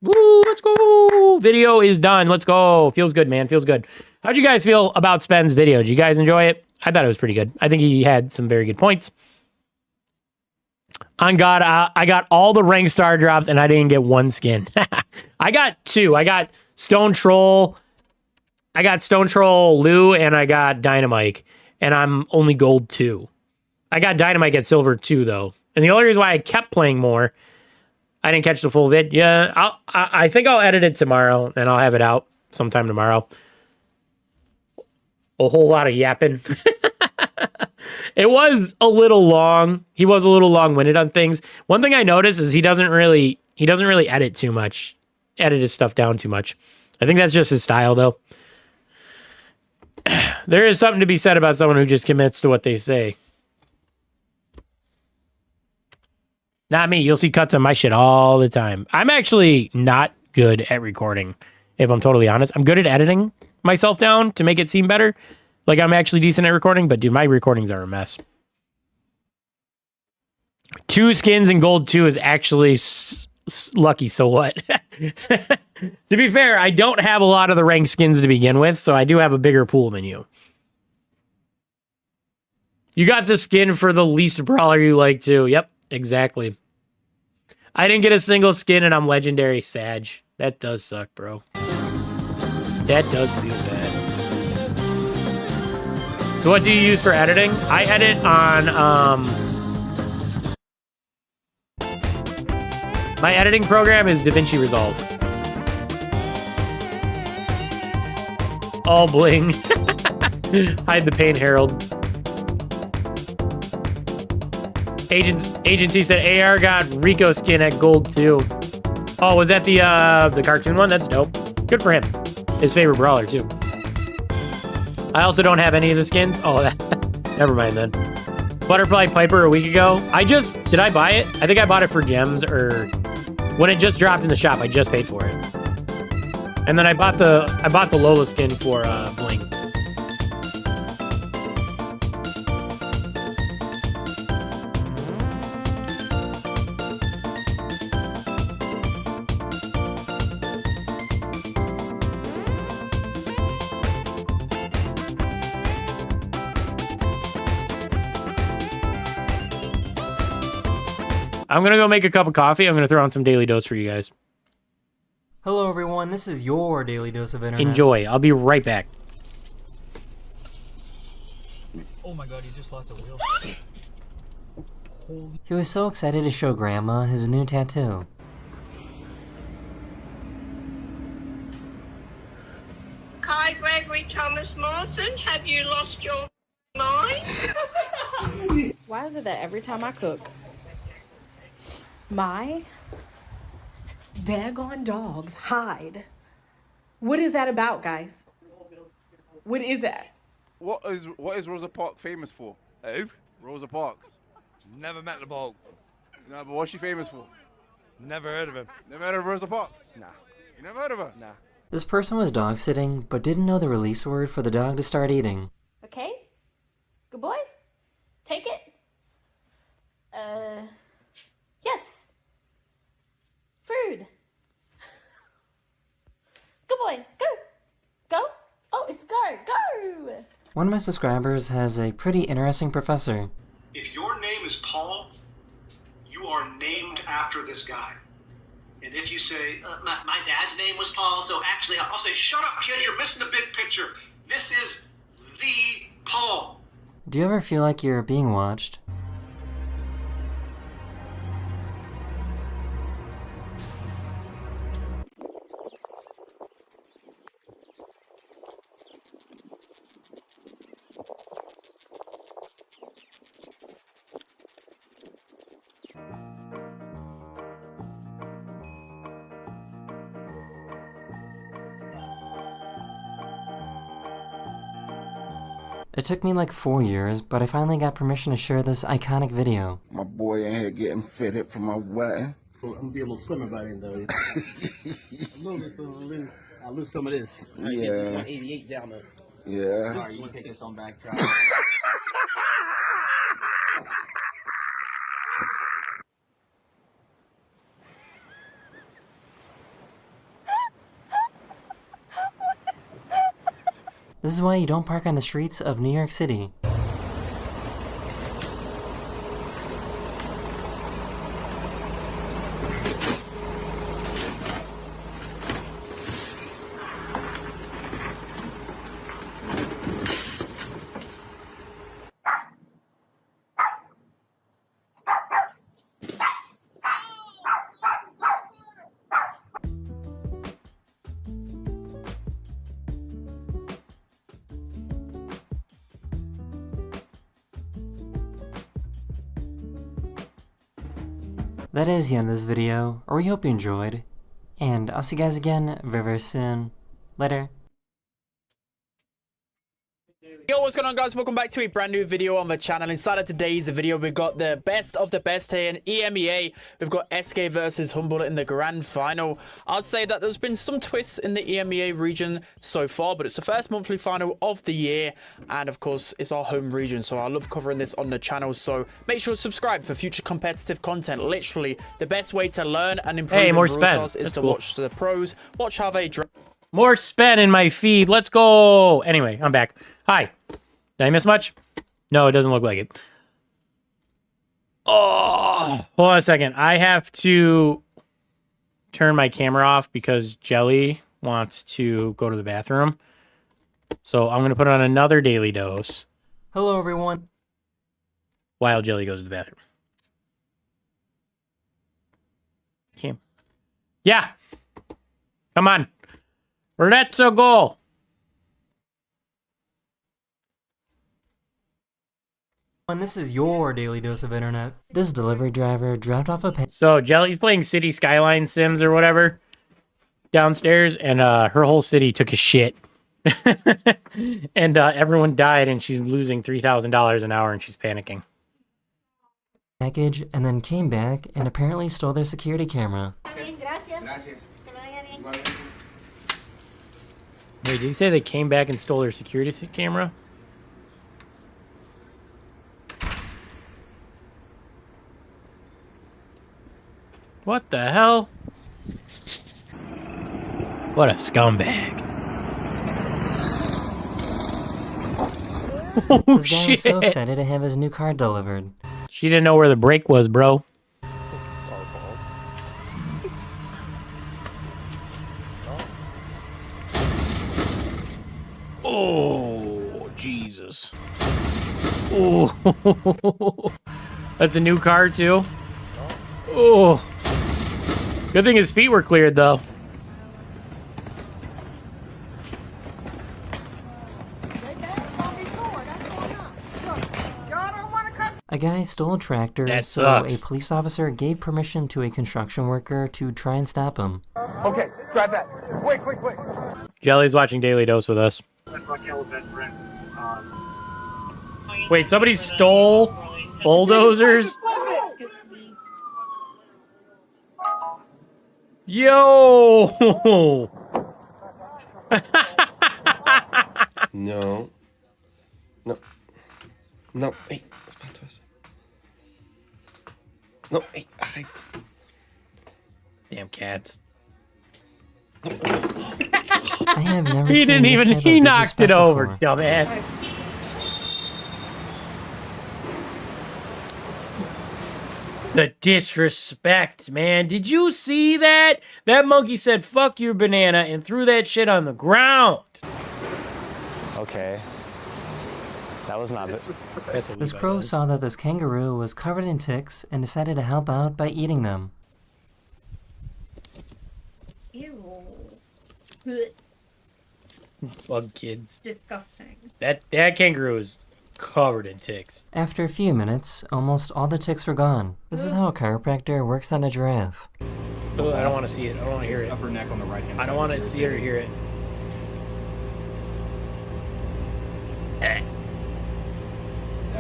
S1: Woo, let's go. Video is done. Let's go. Feels good, man. Feels good. How'd you guys feel about Spen's video? Did you guys enjoy it? I thought it was pretty good. I think he had some very good points. On God, I got all the rank star drops, and I didn't get one skin. I got two. I got Stone Troll. I got Stone Troll Lou, and I got Dynamite, and I'm only gold 2. I got Dynamite at silver 2, though. And the only reason why I kept playing more, I didn't catch the full vid. Yeah, I think I'll edit it tomorrow, and I'll have it out sometime tomorrow. A whole lot of yapping. It was a little long. He was a little long-winded on things. One thing I noticed is he doesn't really edit too much. Edit his stuff down too much. I think that's just his style, though. There is something to be said about someone who just commits to what they say. Not me. You'll see cuts on my shit all the time. I'm actually not good at recording, if I'm totally honest. I'm good at editing myself down to make it seem better. Like, I'm actually decent at recording, but dude, my recordings are a mess. 2 skins in gold 2 is actually lucky, so what? To be fair, I don't have a lot of the ranked skins to begin with, so I do have a bigger pool than you. You got the skin for the least brawler you like too. Yep, exactly. I didn't get a single skin and I'm legendary. Sag. That does suck, bro. That does feel bad. So what do you use for editing? I edit on, my editing program is DaVinci Resolve. All bling. Hide the pain, Harold. Agency said AR got Rico skin at gold 2. Oh, was that the cartoon one? That's dope. Good for him. His favorite brawler too. I also don't have any of the skins. Oh, never mind then. Butterfly Piper a week ago. Did I buy it? I think I bought it for gems, or when it just dropped in the shop. I just paid for it. And then I bought the Lola skin for bling. I'm gonna go make a cup of coffee. I'm gonna throw on some Daily Dose for you guys.
S3: Hello everyone, this is your Daily Dose of Internet.
S1: Enjoy. I'll be right back.
S3: Oh my god, you just lost a wheel. He was so excited to show Grandma his new tattoo.
S4: Kai Gregory Thomas Morrison, have you lost your mind?
S5: Why is it that every time I cook, my daggone dogs hide? What is that about, guys? What is that?
S6: What is Rosa Parks famous for? Who? Rosa Parks.
S7: Never met the bloke.
S6: No, but what's she famous for?
S7: Never heard of him.
S6: Never heard of Rosa Parks?
S7: Nah.
S6: You never heard of her?
S7: Nah.
S3: This person was dog sitting, but didn't know the release word for the dog to start eating.
S5: Okay? Good boy? Take it? Yes. Food. Good boy. Go. Go. Oh, it's go. Go.
S3: One of my subscribers has a pretty interesting professor.
S8: If your name is Paul, you are named after this guy. And if you say, my dad's name was Paul, so actually I'll say, shut up, kid, you're missing the big picture. This is the Paul.
S3: Do you ever feel like you're being watched? It took me like 4 years, but I finally got permission to share this iconic video.
S9: My boy in here getting fitted for my wedding.
S10: I'm gonna be a little slimmer by then, though. A little bit, so I'll lose some of this.
S9: Yeah.
S10: 188 down there.
S9: Yeah.
S10: Alright, you can take this on back. Try.
S3: This is why you don't park on the streets of New York City. That is the end of this video, or we hope you enjoyed, and I'll see you guys again very, very soon. Later.
S2: Yo, what's going on, guys? Welcome back to a brand new video on the channel. Inside of today's video, we've got the best of the best here in EMEA. We've got SK versus Humble in the grand final. I'd say that there's been some twists in the EMEA region so far, but it's the first monthly final of the year, and of course it's our home region, so I love covering this on the channel. So make sure to subscribe for future competitive content. Literally the best way to learn and improve in
S1: more
S2: Brawl
S1: spam.
S2: Stars is to watch the pros, watch how they
S1: More spam in my feed. Let's go. Anyway, I'm back. Hi. Did I miss much? No, it doesn't look like it. Oh, hold on a second. I have to turn my camera off because Jelly wants to go to the bathroom. So I'm going to put on another Daily Dose
S3: Hello everyone.
S1: while Jelly goes to the bathroom. Okay. Yeah. Come on. Let's go.
S3: And this is your Daily Dose of Internet. This delivery driver dropped off a pin.
S1: So Jelly's playing City Skyline Sims or whatever downstairs, and her whole city took a shit. And everyone died, and she's losing $3,000 an hour, and she's panicking.
S3: Package and then came back and apparently stole their security camera.
S1: Wait, did you say they came back and stole their security camera? What the hell? What a scumbag. Oh,
S3: This guy was so
S1: shit.
S3: excited to have his new car delivered.
S1: She didn't know where the brake was, bro. Yes. Ooh. That's a new car, too. Oh. Good thing his feet were cleared, though.
S3: A guy stole a tractor,
S1: That
S3: so
S1: sucks.
S3: a police officer gave permission to a construction worker to try and stop him.
S10: Okay, grab that. Quick, quick, quick.
S1: Jelly's watching Daily Dose with us. Wait, somebody stole bulldozers? Yo!
S11: No. No. No. Hey, spot us. No. Hey. Ay.
S1: Damn cats.
S3: I have never
S1: He
S3: seen
S1: didn't
S3: this
S1: even,
S3: type of
S1: he knocked it
S3: disrespect
S1: over,
S3: before.
S1: dumbass. The disrespect, man. Did you see that? That monkey said, fuck your banana, and threw that shit on the ground.
S12: Okay. That was not it.
S1: That's what
S3: This
S1: Levi
S3: crow
S1: does.
S3: saw that this kangaroo was covered in ticks and decided to help out by eating them.
S5: Ew.
S1: Bug kids.
S5: Disgusting.
S1: That kangaroo is covered in ticks.
S3: After a few minutes, almost all the ticks were gone. This is how a chiropractor works on a giraffe.
S1: Oh, I don't want to see it. I don't want to hear it.
S12: Upper neck on the right hand
S1: I don't want to see it or hear it.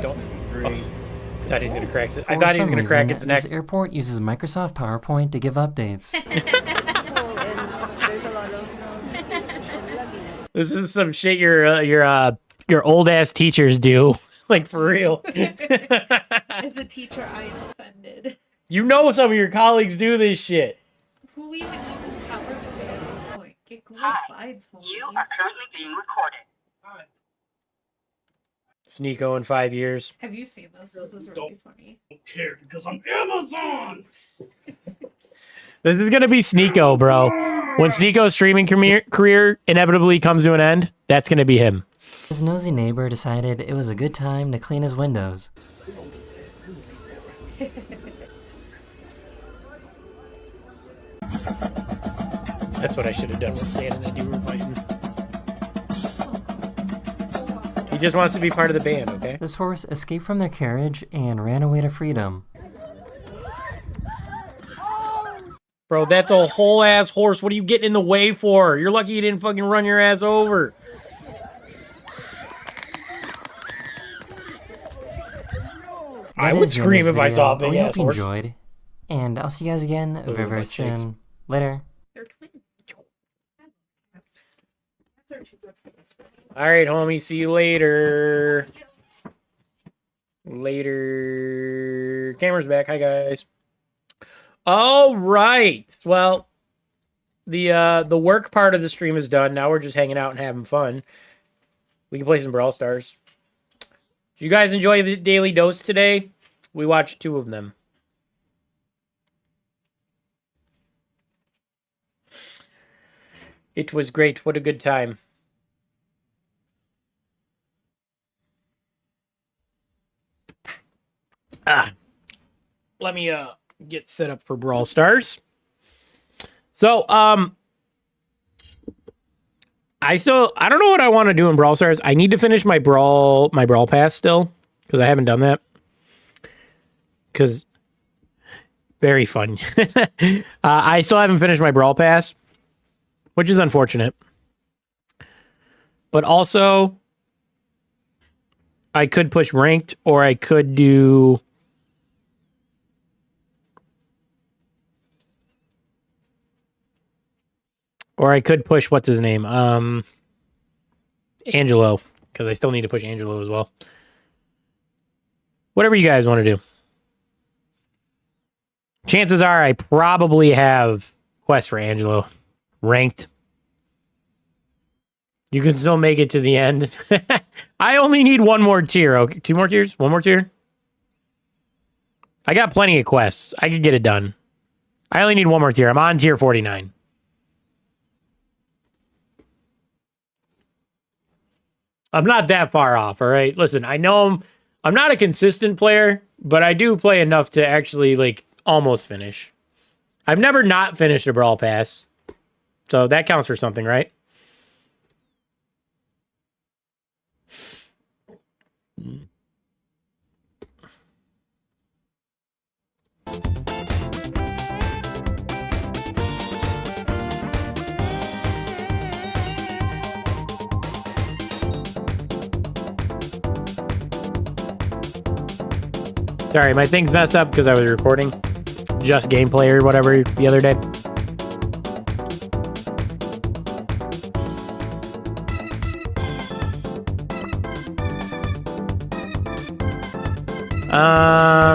S1: Don't. Oh, I thought he was gonna crack it. I
S3: For
S1: thought he was
S3: some
S1: gonna crack
S3: reason,
S1: its neck.
S3: This airport uses Microsoft PowerPoint to give updates.
S1: This is some shit your old ass teachers do. Like for real.
S5: As a teacher, I am offended.
S1: You know some of your colleagues do this shit.
S5: Who even uses PowerPoint at this point? Get Google Slides home.
S4: You are currently being recorded.
S1: Sneeko in 5 years.
S5: Have you seen this? This is really funny.
S10: Care because I'm Amazon.
S1: This is gonna be Sneeko, bro. When Sneeko's streaming career inevitably comes to an end, that's gonna be him.
S3: His nosy neighbor decided it was a good time to clean his windows.
S1: That's what I should have done with Dan and that you were fighting. He just wants to be part of the band, okay?
S3: This horse escaped from their carriage and ran away to freedom.
S1: Bro, that's a whole ass horse. What are you getting in the way for? You're lucky you didn't fucking run your ass over. I would scream if I saw a big
S3: I
S1: ass
S3: hope you
S1: horse.
S3: enjoyed, and I'll see you guys again very, very soon. Later.
S5: They're twins. That's our two good for this one.
S1: All right, homie. See you later. Later. Camera's back. Hi, guys. All right. Well, the work part of the stream is done. Now we're just hanging out and having fun. We can play some Brawl Stars. Did you guys enjoy the Daily Dose today? We watched 2 of them. It was great. What a good time. Let me get set up for Brawl Stars. So, I don't know what I want to do in Brawl Stars. I need to finish my Brawl Pass still, because I haven't done that. Because very fun. I still haven't finished my Brawl Pass, which is unfortunate. But also, I could push ranked, or I could do... Or I could push, what's his name? Angelo, because I still need to push Angelo as well. Whatever you guys want to do. Chances are I probably have quests for Angelo. Ranked. You can still make it to the end. I only need 1 more tier. Okay, 2 more tiers? 1 more tier? I got plenty of quests. I could get it done. I only need 1 more tier. I'm on tier 49. I'm not that far off, all right? Listen, I know I'm not a consistent player, but I do play enough to actually, like, almost finish. I've never not finished a Brawl Pass. So that counts for something, right? Sorry, my thing's messed up because I was recording just gameplay or whatever the other day.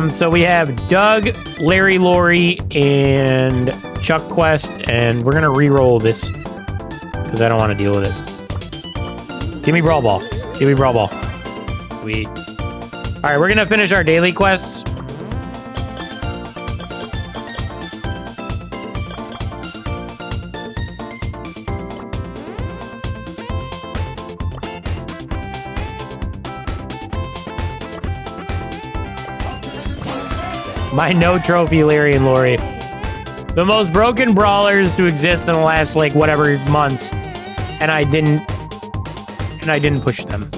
S1: So we have Doug, Larry, Lori, and Chuck Quest, and we're gonna re-roll this because I don't want to deal with it. Give me Brawl Ball. Give me Brawl Ball. Sweet. All right, we're gonna finish our daily quests. My no trophy, Larry and Lori. The most broken brawlers to exist in the last, like, whatever months. And I didn't push them.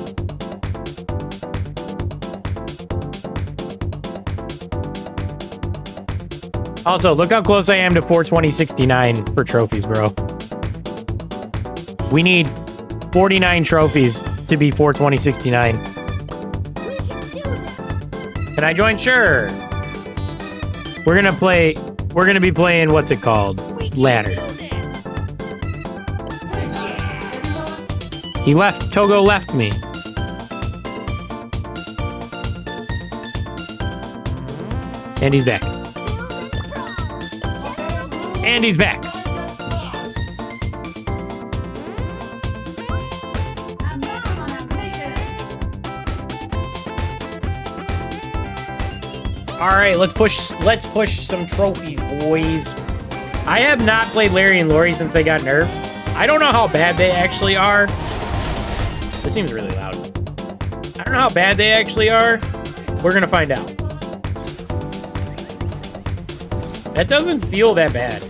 S1: Also, look how close I am to 420.69 for trophies, bro. We need 49 trophies to be 420.69. Can I join? Sure. We're gonna be playing, what's it called? Ladder. He left, Togo left me. And he's back. And he's back. All right, let's push some trophies, boys. I have not played Larry and Lori since they got nerfed. I don't know how bad they actually are. This seems really loud. I don't know how bad they actually are. We're gonna find out. That doesn't feel that bad.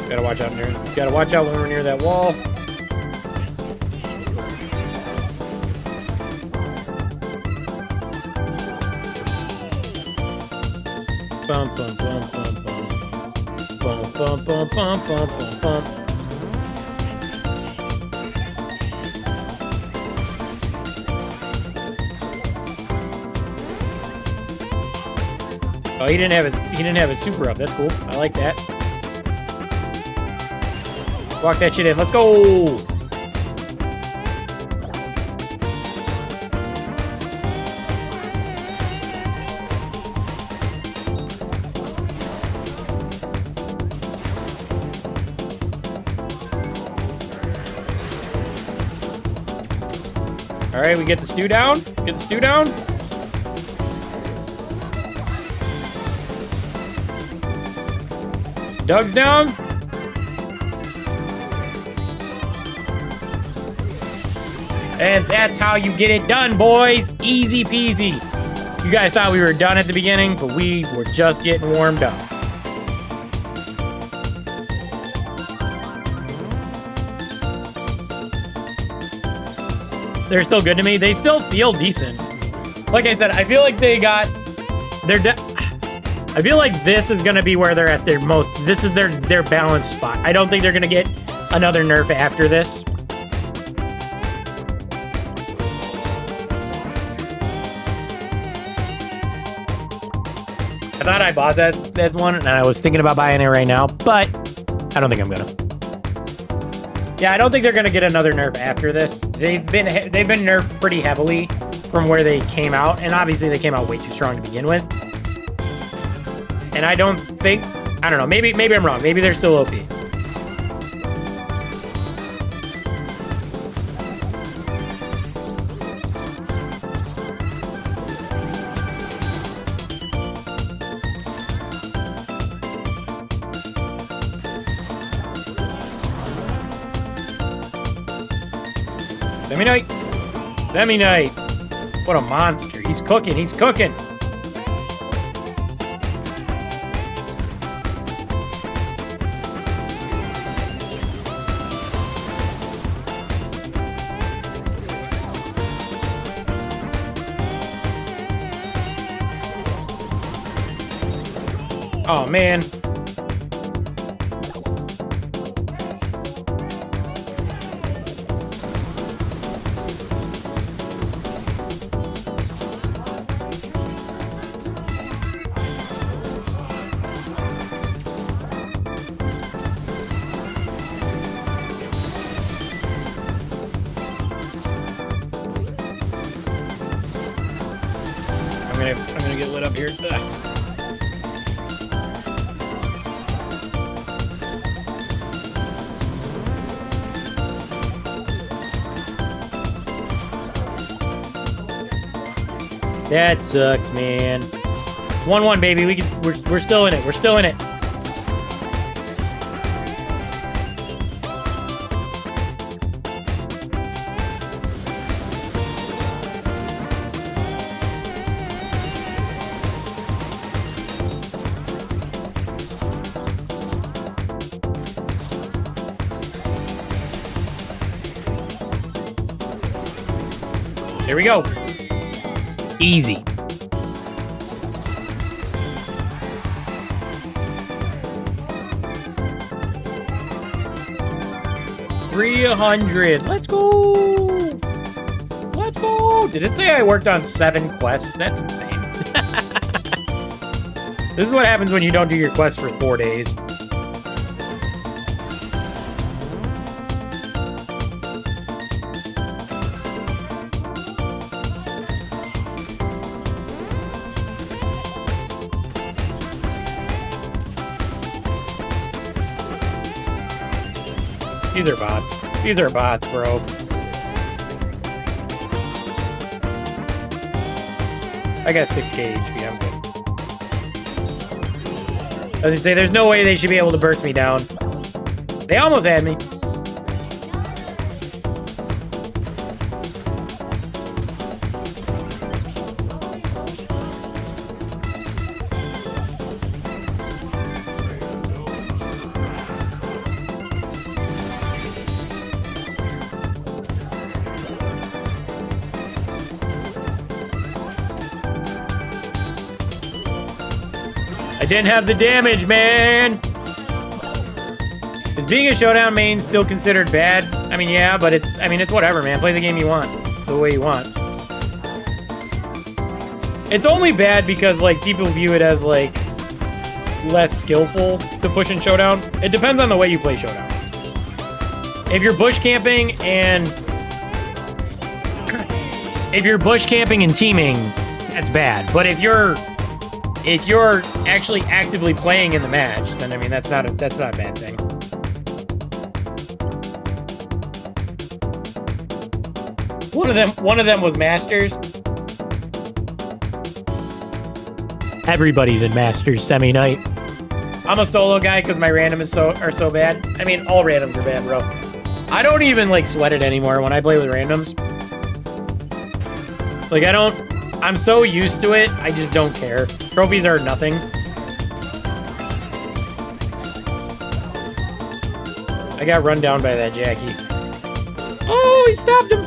S1: Gotta watch out near. Gotta watch out when we're near that wall. Bum bum bum bum bum bum bum bum bum bum bum bum. Oh, he didn't have a super up. That's cool. I like that. Walk that shit in. Let's go. All right, we get the stew down. Get the stew down. Doug's down. And that's how you get it done, boys. Easy peasy. You guys thought we were done at the beginning, but we were just getting warmed up. They're still good to me. They still feel decent. Like I said, I feel like they got I feel like this is gonna be where they're at their most. This is their balanced spot. I don't think they're gonna get another nerf after this. I thought I bought that one, and I was thinking about buying it right now, but I don't think I'm gonna. Yeah, I don't think they're gonna get another nerf after this. They've been nerfed pretty heavily from where they came out, and obviously they came out way too strong to begin with. And I don't think, I don't know, maybe I'm wrong. Maybe they're still OP. Semi-Knight. Semi-Knight. What a monster. He's cooking. He's cooking. Oh, man. I'm gonna get lit up here. Ugh. That sucks, man. 1-1, baby. We're still in it. We're still in it. There we go. Easy. $300. Let's go. Let's go. Did it say I worked on 7 quests? That's insane. This is what happens when you don't do your quest for 4 days. These are bots. These are bots, bro. I got 6k HP, I'm good. I was gonna say, there's no way they should be able to burst me down. They almost had me. I didn't have the damage, man! Is being a showdown main still considered bad? I mean, yeah, but it's whatever, man. Play the game you want. The way you want. It's only bad because, like, people view it as, like, less skillful to push in showdown. It depends on the way you play showdown. If you're bush camping and... if you're bush camping and teaming, that's bad. But if you're actually actively playing in the match, then I mean that's not a bad thing. One of them was Masters. Everybody's in Masters semi-night. I'm a solo guy because my randoms are so bad. I mean, all randoms are bad, bro. I don't even like sweat it anymore when I play with randoms. Like I'm so used to it, I just don't care. Trophies are nothing. I got run down by that Jackie. Oh, he stopped him!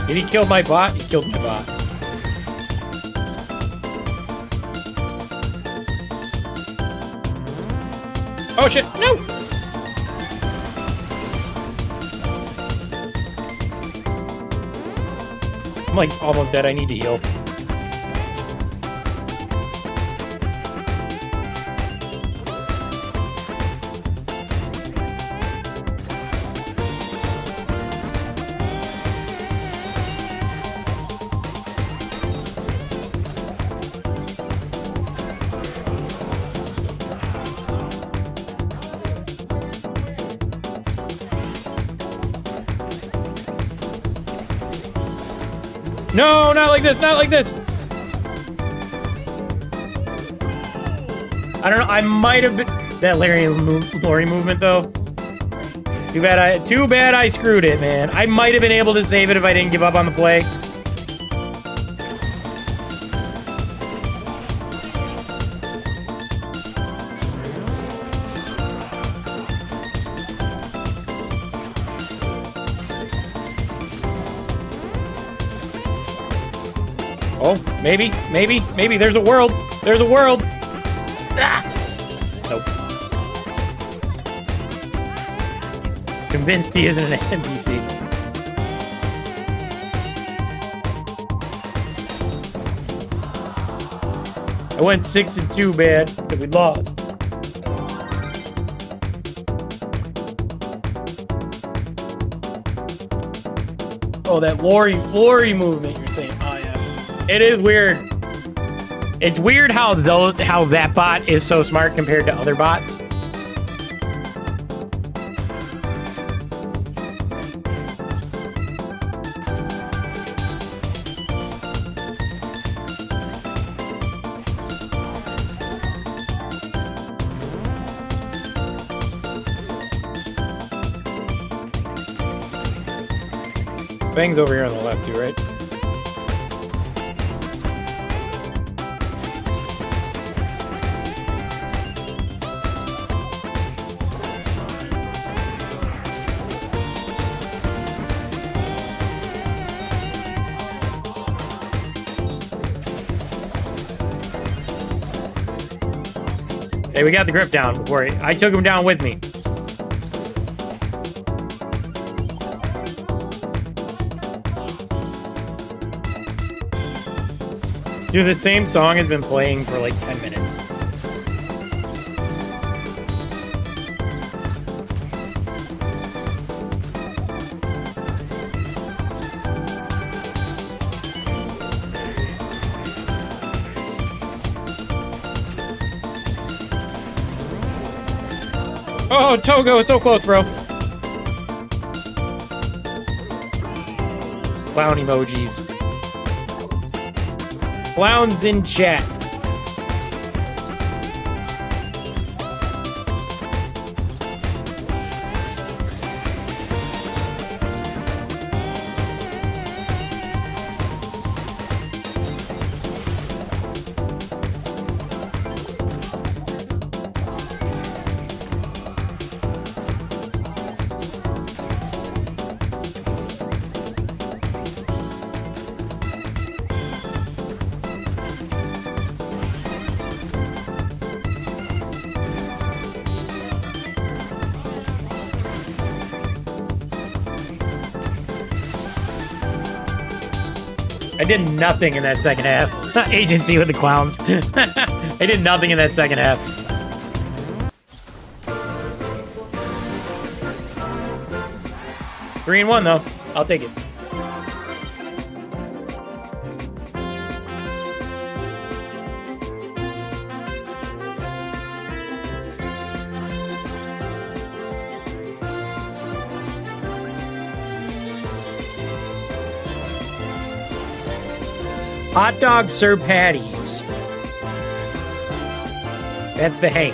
S1: Did he kill my bot? He killed my bot. Oh shit, no! I'm like almost dead. I need to heal. No, not like this, not like this. I don't know, I might have been that Lori movement though. Too bad I screwed it, man. I might have been able to save it if I didn't give up on the play. Oh, maybe. There's a world. There's a world. Ah! Nope. Convinced he isn't an NPC. I went 6-2 bad, but we lost. Oh, that Lori movement you're saying. Oh, yeah. It is weird. It's weird how that bot is so smart compared to other bots. Bang's over here on the left too, right? Hey, we got the grip down before I took him down with me. Dude, the same song has been playing for like 10 minutes. Oh, Togo, so close, bro. Clown emojis. Clowns in chat. I did nothing in that second half. Agency with the clowns. I did nothing in that second half. Three and one though. I'll take it. Hot dogs serve patties. That's the Hank.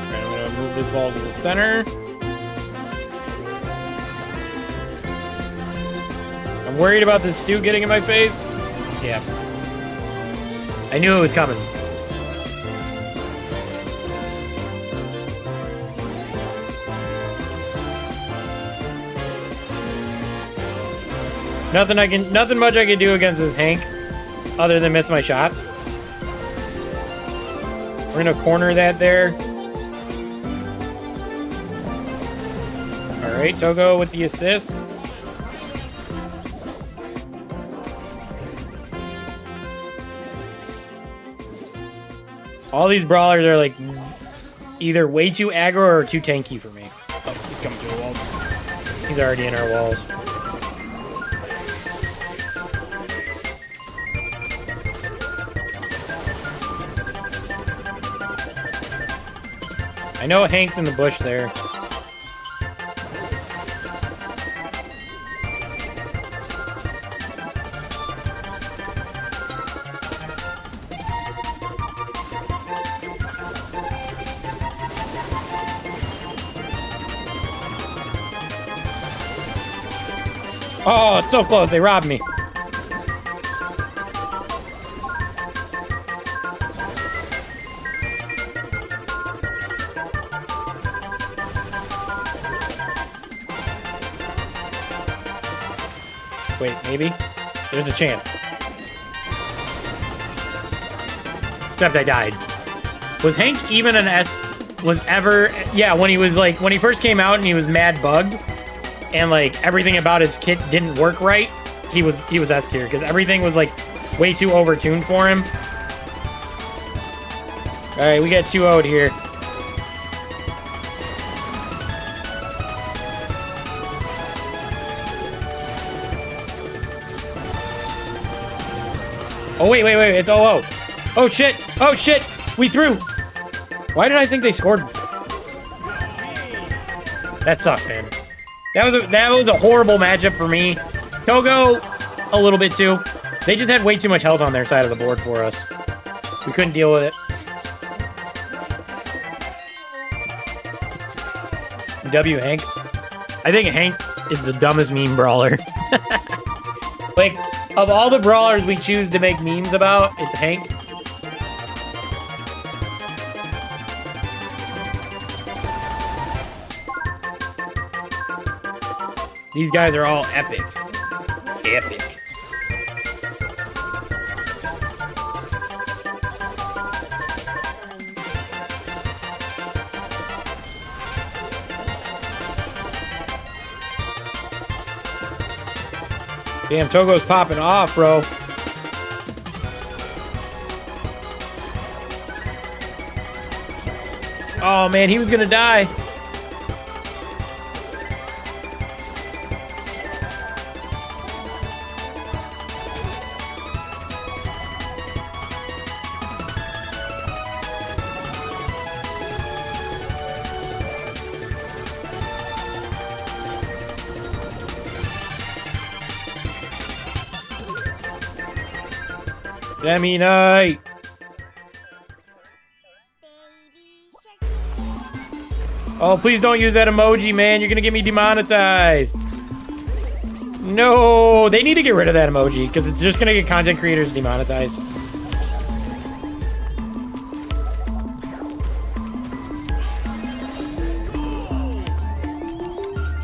S1: I'm gonna move this ball to the center. I'm worried about this stew getting in my face. Yeah. I knew it was coming. Nothing much I can do against this Hank, other than miss my shots. We're gonna corner that there. All right, Togo with the assist. All these brawlers are like either way too aggro or too tanky for me. Oh, he's coming through the walls. He's already in our walls. I know Hank's in the bush there. Oh, it's so close. They robbed me. Wait, maybe? There's a chance. Except I died. Was Hank even an S? Was ever... Yeah, when he was like... When he first came out and he was mad bugged, and like everything about his kit didn't work right, he was S tier because everything was like way too overtuned for him. All right, we got 2-0'd here. Oh wait, it's 0-0. Oh shit! Oh shit! We threw. Why did I think they scored? That sucks, man. That was a horrible matchup for me. Togo, a little bit too. They just had way too much health on their side of the board for us. We couldn't deal with it. W Hank. I think Hank is the dumbest meme brawler. Like, of all the brawlers we choose to make memes about, it's Hank. These guys are all epic. Epic. Damn, Togo's popping off, bro. Oh, man, he was gonna die. Demi night. Oh, please don't use that emoji, man. You're gonna get me demonetized. No, they need to get rid of that emoji because it's just gonna get content creators demonetized.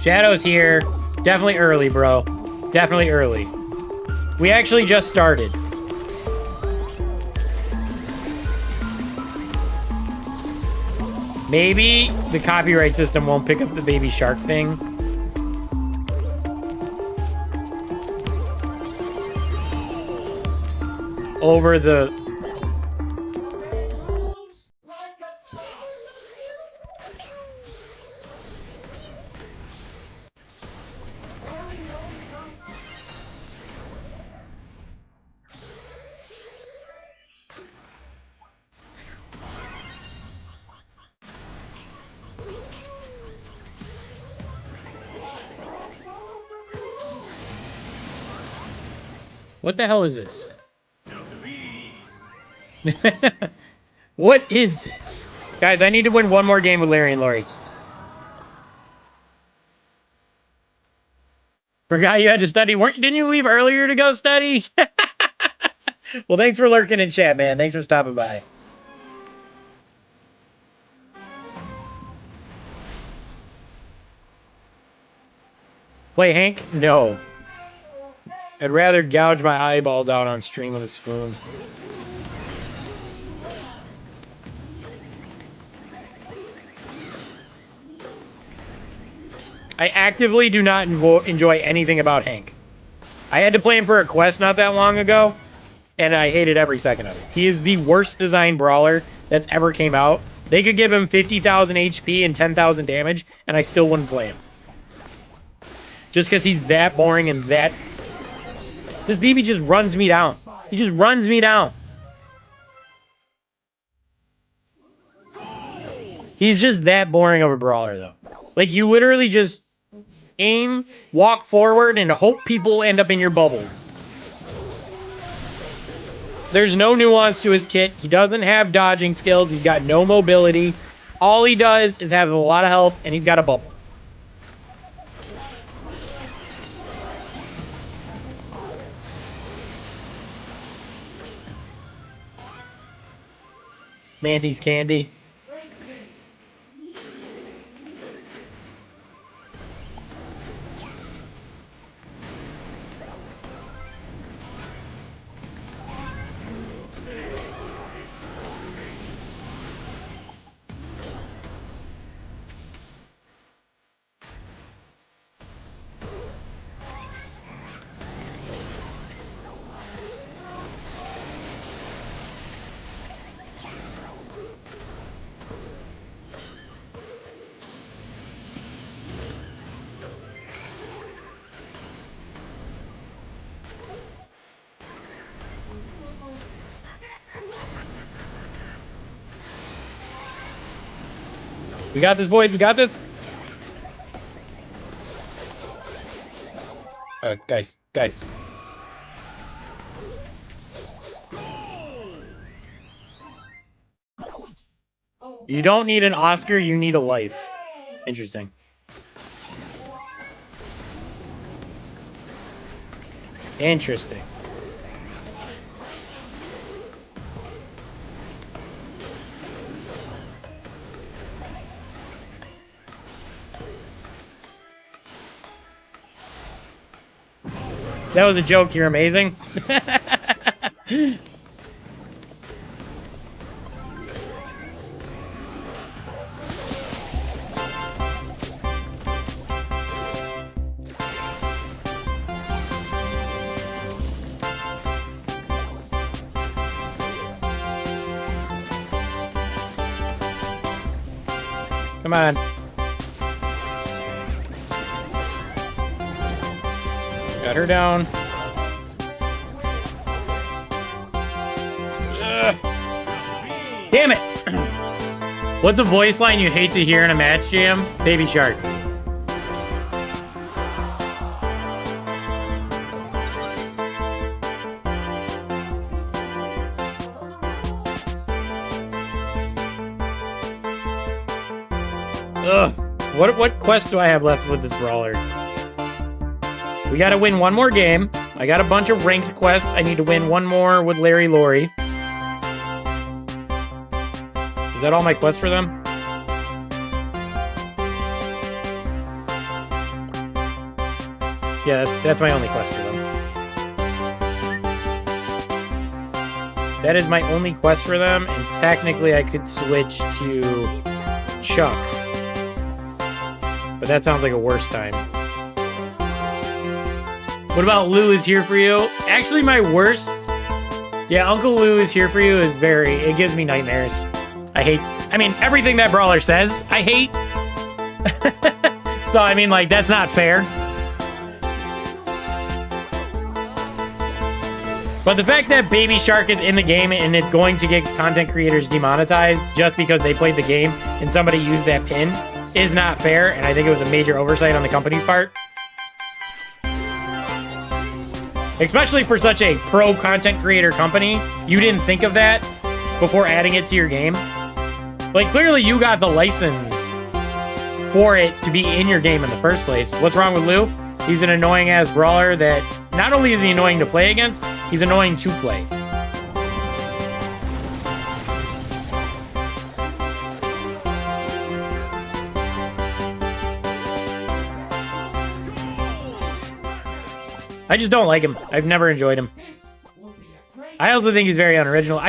S1: Shadow's here. Definitely early, bro. Definitely early. We actually just started. Maybe the copyright system won't pick up the baby shark thing. Over the... What the hell is this? What is this? Guys, I need to win one more game with Larry and Lori. Forgot you had to study. Didn't you leave earlier to go study? Well, thanks for lurking in chat, man. Thanks for stopping by. Play Hank? No. I'd rather gouge my eyeballs out on stream with a spoon. I actively do not enjoy anything about Hank. I had to play him for a quest not that long ago, and I hated every second of it. He is the worst designed brawler that's ever came out. They could give him 50,000 HP and 10,000 damage, and I still wouldn't play him. Just because he's that boring and that... This BB just runs me down. He just runs me down. He's just that boring of a brawler, though. Like, you literally just aim, walk forward, and hope people end up in your bubble. There's no nuance to his kit. He doesn't have dodging skills. He's got no mobility. All he does is have a lot of health, and he's got a bubble. Mandy's candy. We got this, boys. We got this. Guys. You don't need an Oscar, you need a life. Interesting. Interesting. That was a joke. You're amazing. Come on. Got her down. Ugh. Damn it! What's a voice line you hate to hear in a match, Jam? Baby Shark. Ugh. What quest do I have left with this brawler? We gotta win one more game. I got a bunch of ranked quests. I need to win one more with Larry Laurie. Is that all my quests for them? Yeah, that's my only quest for them. That is my only quest for them, and technically I could switch to Chuck. But that sounds like a worse time. What about Lou is here for you? Actually, my worst... Yeah, Uncle Lou is here for you is very... It gives me nightmares. I hate... I mean, everything that brawler says, I hate. So, I mean, like, that's not fair. But the fact that Baby Shark is in the game and it's going to get content creators demonetized just because they played the game and somebody used that pin is not fair, and I think it was a major oversight on the company's part. Especially for such a pro content creator company, you didn't think of that before adding it to your game. Like, clearly you got the license for it to be in your game in the first place. What's wrong with Lou? He's an annoying-ass brawler that not only is he annoying to play against, he's annoying to play. I just don't like him. I've never enjoyed him. I also think he's very unoriginal.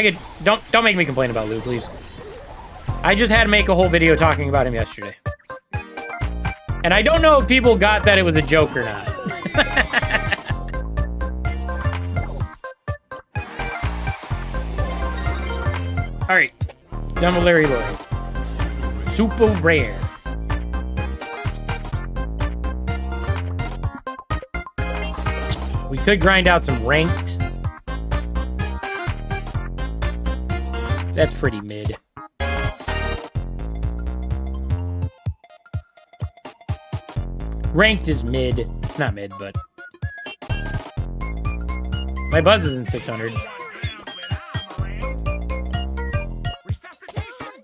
S1: Don't make me complain about Lou, please. I just had to make a whole video talking about him yesterday. And I don't know if people got that it was a joke or not. Alright. Done with Larry Lloyd. Super rare. We could grind out some ranked. That's pretty mid. Ranked is mid. Not mid, but... My buzz isn't 600.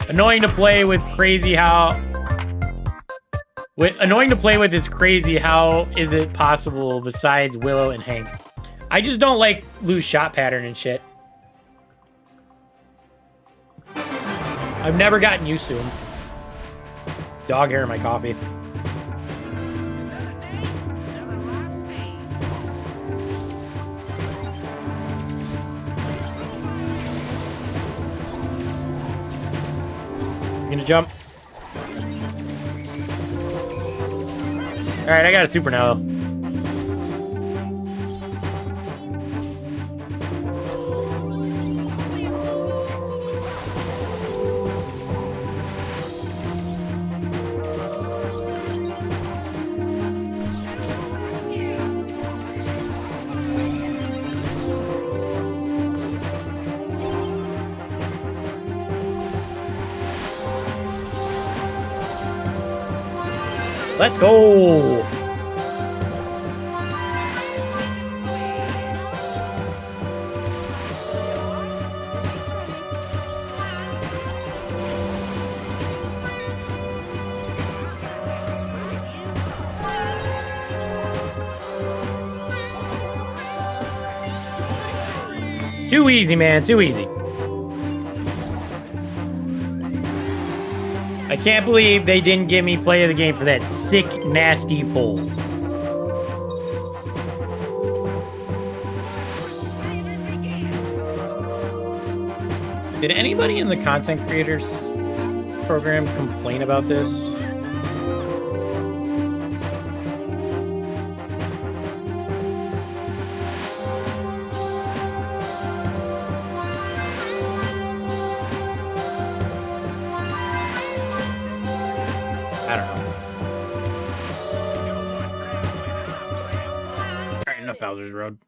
S1: Annoying to play with crazy how... Annoying to play with is crazy how is it possible besides Willow and Hank. I just don't like Lou's shot pattern and shit. I've never gotten used to him. Dog hair in my coffee. Gonna jump. Alright, I got a super now. Let's go! Too easy, man. Too easy. I can't believe they didn't give me play of the game for that sick, nasty pull. Did anybody in the content creators program complain about this? I don't know. Alright, enough Bowser's Road.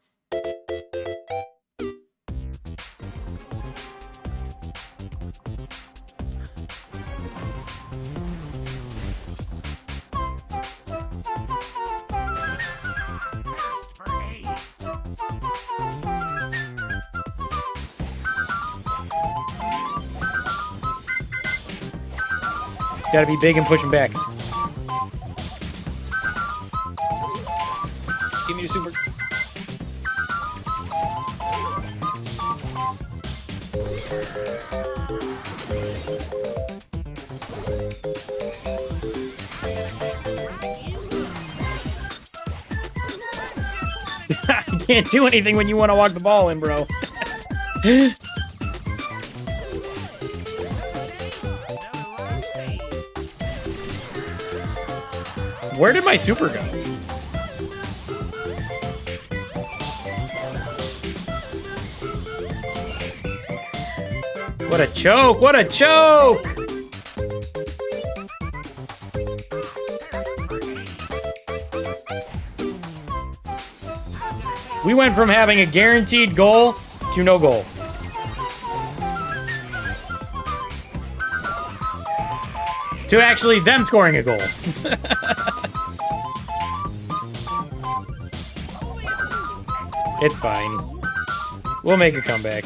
S1: Gotta be big and push him back. Give me your super. You can't do anything when you want to walk the ball in, bro. Where did my super go? What a choke! What a choke! We went from having a guaranteed goal to no goal. To actually them scoring a goal. It's fine. We'll make a comeback.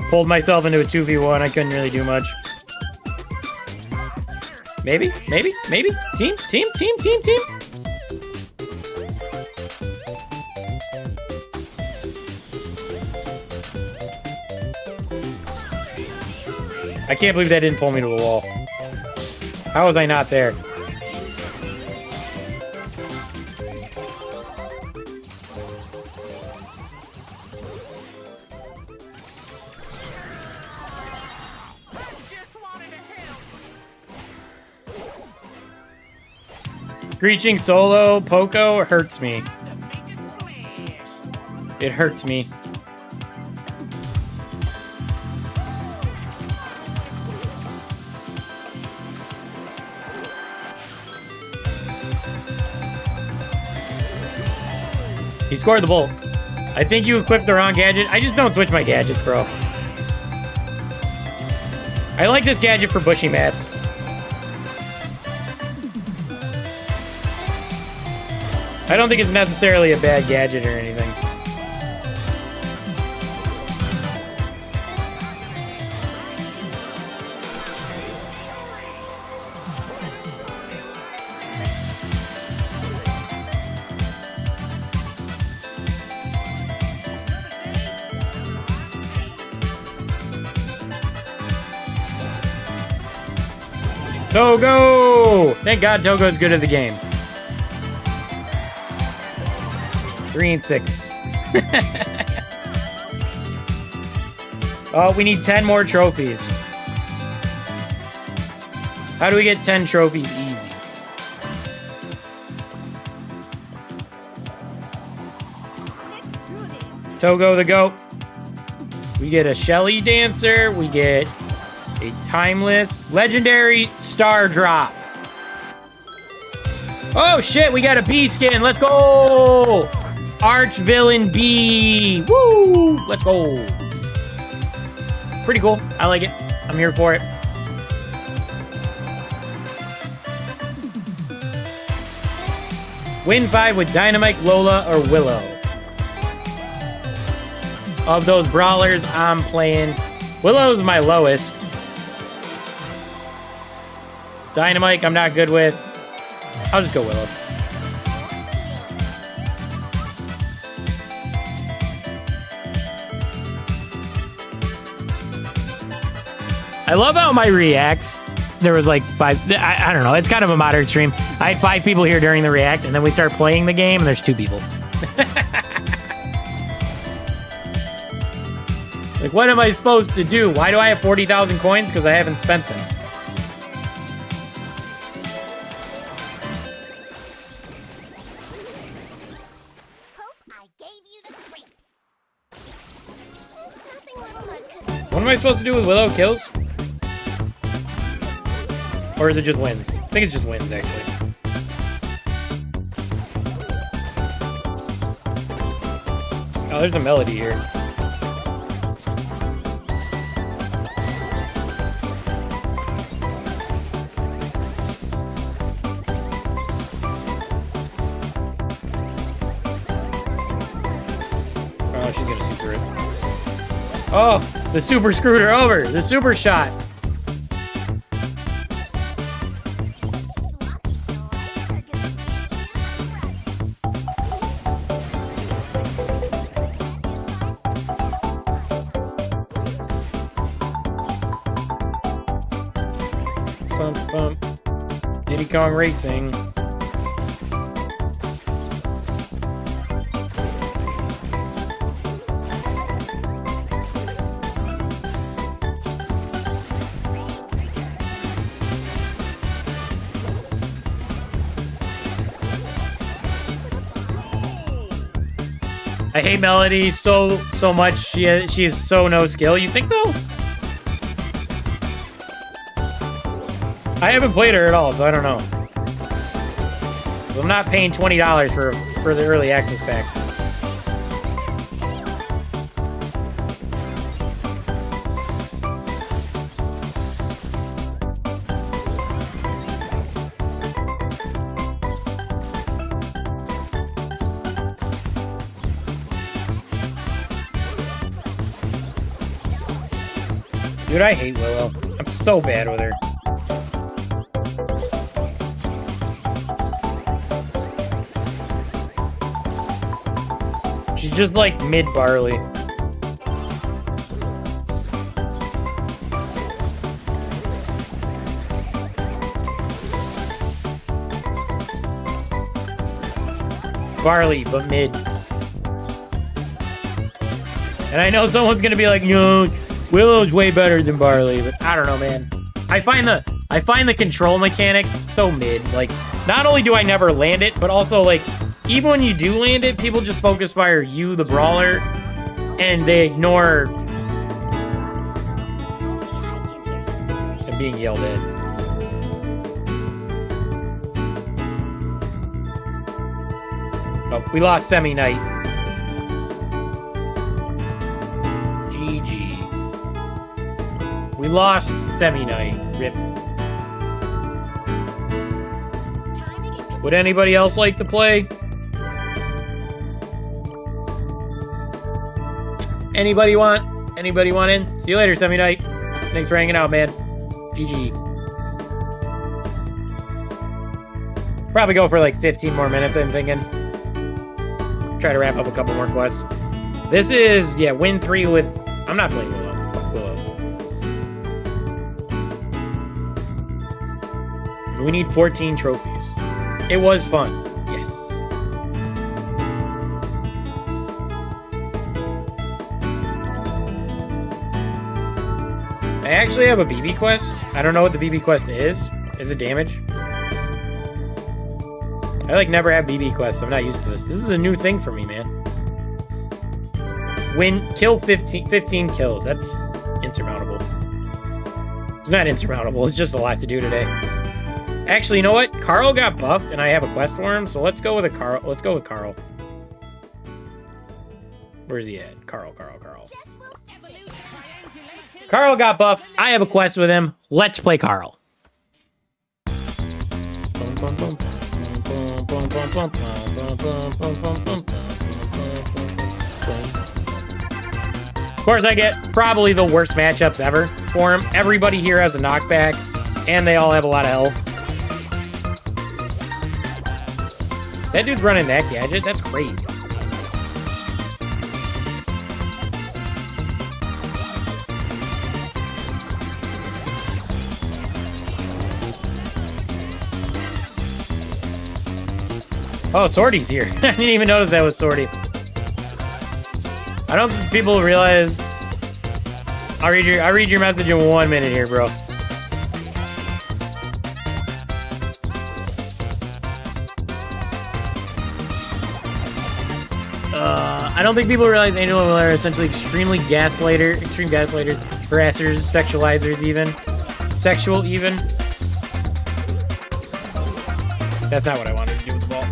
S1: Pulled myself into a 2v1. I couldn't really do much. Maybe? Maybe? Maybe? Team? Team? Team? Team? Team? I can't believe that didn't pull me to the wall. How was I not there? Screeching solo Poco hurts me. It hurts me. He scored the bolt. I think you equipped the wrong gadget. I just don't switch my gadgets, bro. I like this gadget for bushy maps. I don't think it's necessarily a bad gadget or anything. Togo! Thank God Togo's good at the game. 3 and 6. Oh, we need 10 more trophies. How do we get 10 trophies easy? Togo the goat. We get a Shelly dancer. We get a timeless legendary star drop. Oh shit, we got a B skin. Let's go! Arch villain B. Woo! Let's go. Pretty cool. I like it. I'm here for it. Win 5 with Dynamite, Lola, or Willow. Of those brawlers I'm playing, Willow's my lowest. Dynamite I'm not good with. I'll just go Willow. I love how my reacts, there was like 5, I don't know, it's kind of a moderate stream. I had 5 people here during the react, and then we start playing the game, and there's 2 people. Like, what am I supposed to do? Why do I have 40,000 coins? Because I haven't spent them. What am I supposed to do with Willow? Kills? Or is it just wins? I think it's just wins, actually. Oh, there's a melody here. Oh, she's gonna super it. Oh, the super screwed her over. The super shot. Bump, bump. Diddy Kong Racing. I hate Melody so much. She is so no skill. You think so? I haven't played her at all, so I don't know. I'm not paying $20 for the early access pack. Dude, I hate Willow. I'm so bad with her. She's just like mid-barley. Barley, but mid. And I know someone's gonna be like, no, Willow's way better than Barley, but I don't know, man. I find the control mechanics so mid. Like, not only do I never land it, but also like, even when you do land it, people just focus fire you, the brawler, and they ignore and being yelled at. Oh, we lost semi-night. GG. We lost semi-night. Rip. Would anybody else like to play? Anybody want in? See you later, semi-night. Thanks for hanging out, man. GG. Probably go for like 15 more minutes, I'm thinking. Try to wrap up a couple more quests. This is, yeah, win 3 with... I'm not playing Willow. Fuck Willow. We need 14 trophies. It was fun. Yes. I actually have a BB quest. I don't know what the BB quest is. Is it damage? I like never have BB quests. I'm not used to this. This is a new thing for me, man. Kill 15 kills. That's insurmountable. It's not insurmountable. It's just a lot to do today. Actually, you know what? Carl got buffed, and I have a quest for him. So let's go with Carl. Let's go with Carl. Where's he at? Carl. Carl got buffed. I have a quest with him. Let's play Carl. Of course, I get probably the worst matchups ever for him. Everybody here has a knockback, and they all have a lot of health. That dude's running that gadget? That's crazy. Oh, Swordy's here. I didn't even notice that was Swordy. I don't think people realize. I'll read your message in 1 minute here, bro. I don't think people realize Angel and Will are essentially extreme gaslighters, harassers, sexualizers, even. Sexual, even. That's not what I wanted to do with the ball.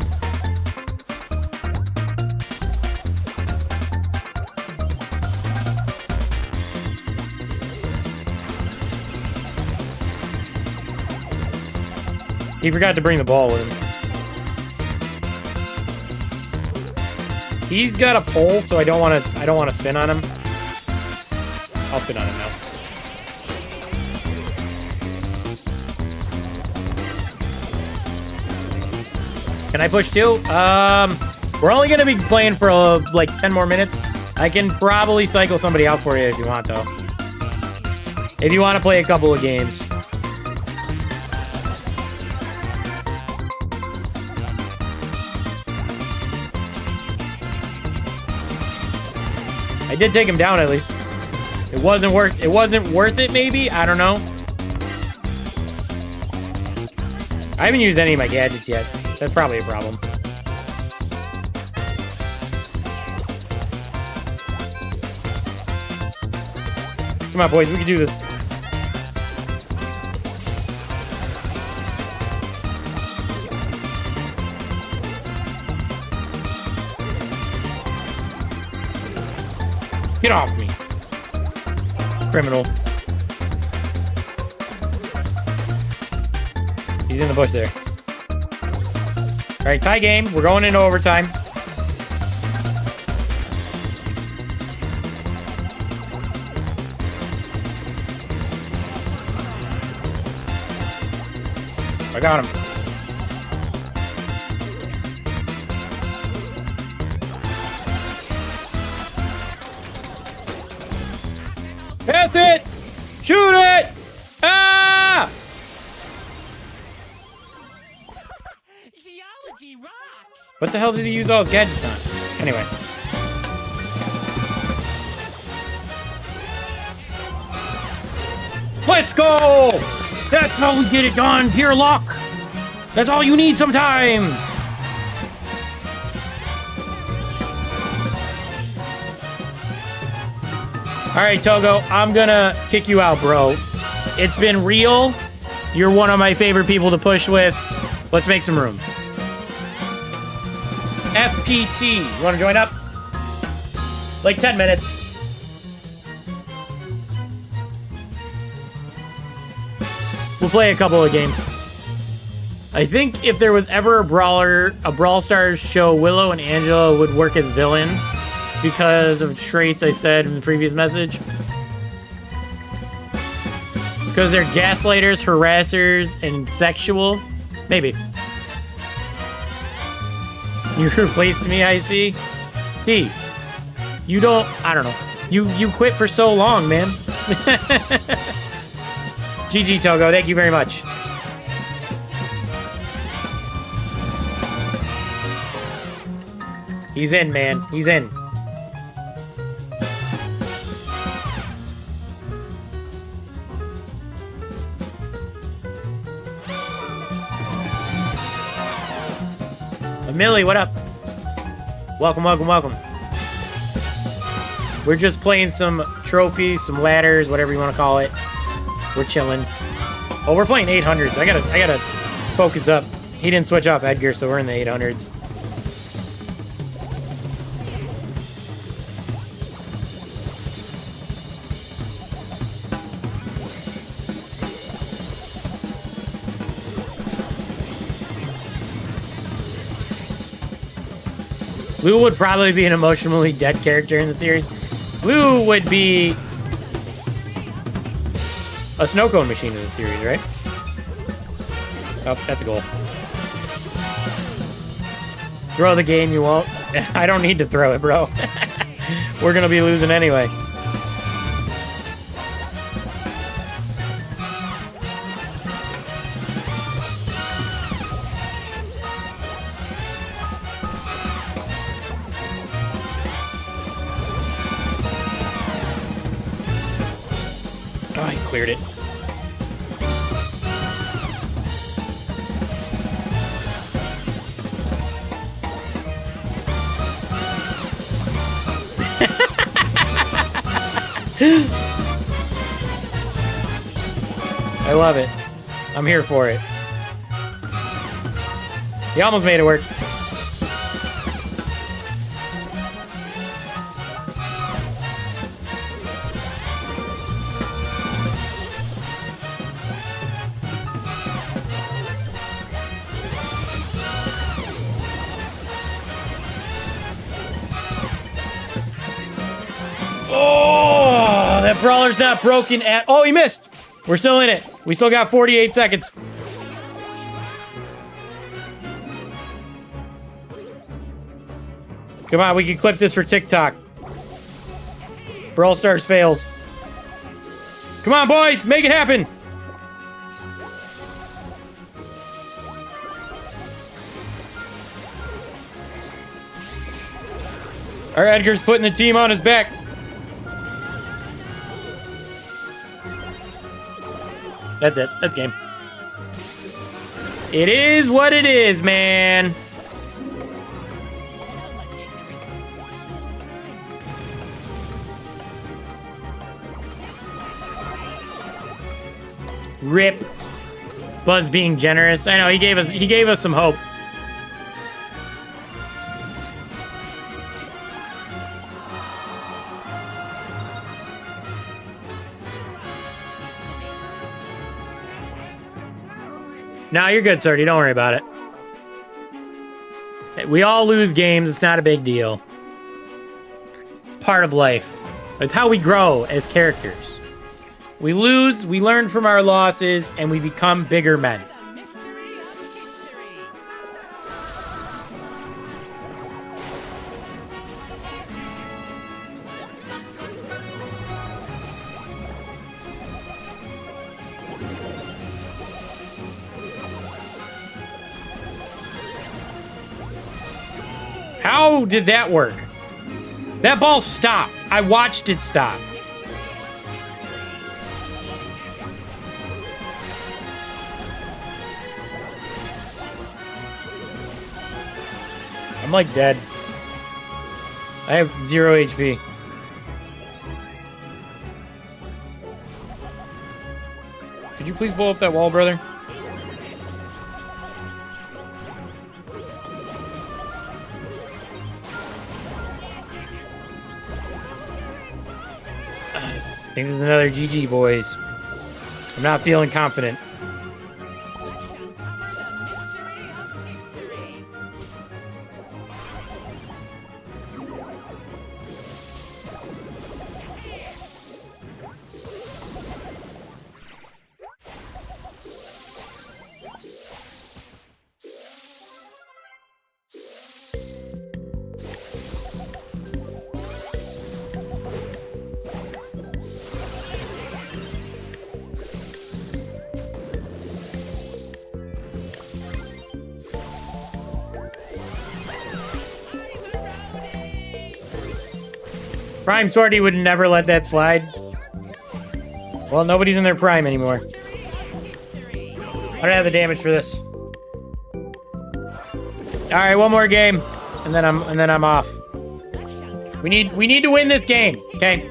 S1: He forgot to bring the ball with him. He's got a pole, so I don't want to spin on him. I'll spin on him now. Can I push too? We're only gonna be playing for like 10 more minutes. I can probably cycle somebody out for you if you want, though. If you want to play a couple of games. I did take him down at least. It wasn't worth it, maybe? I don't know. I haven't used any of my gadgets yet. That's probably a problem. Come on, boys, we can do this. Get off me. Criminal. He's in the bush there. Alright, tie game. We're going into overtime. I got him. Pass it! Shoot it! Ah!
S13: Geology rocks!
S1: What the hell did he use all his gadgets on? Anyway. Let's go! That's how we get it done, pure luck! That's all you need sometimes! Alright, Togo, I'm gonna kick you out, bro. It's been real. You're one of my favorite people to push with. Let's make some room. FPT, you wanna join up? Like 10 minutes. We'll play a couple of games. I think if there was ever a Brawl Stars show, Willow and Angela would work as villains because of traits I said in the previous message. Because they're gaslighters, harassers, and sexual. Maybe. You replaced me, I see. D. You don't... I don't know. You quit for so long, man. GG, Togo. Thank you very much. He's in, man. He's in. Millie, what up? Welcome, welcome, welcome. We're just playing some trophies, some ladders, whatever you want to call it. We're chilling. Oh, we're playing 800s. I gotta focus up. He didn't switch off Edgar, so we're in the 800s. Lou would probably be an emotionally dead character in the series. Lou would be a snow cone machine in the series, right? Oh, that's a goal. Throw the game, you won't. I don't need to throw it, bro. We're gonna be losing anyway. Cleared it. I love it. I'm here for it. You almost made it work. Brawler's not broken at... Oh, he missed! We're still in it. We still got 48 seconds. Come on, we can clip this for TikTok. Brawl Stars fails. Come on, boys! Make it happen! Our Edgar's putting the team on his back. That's it. That's game. It is what it is, man. Rip. Buzz being generous. I know he gave us some hope. No, you're good, sir. Don't worry about it. We all lose games. It's not a big deal. It's part of life. It's how we grow as characters. We lose, we learn from our losses, and we become bigger men. How did that work? That ball stopped. I watched it stop. I'm like dead. I have 0 HP. Could you please blow up that wall, brother? I think there's another GG, boys. I'm not feeling confident. Prime Swordy would never let that slide. Well, nobody's in their prime anymore. I don't have the damage for this. All right, one more game, and then I'm off. We need to win this game, okay?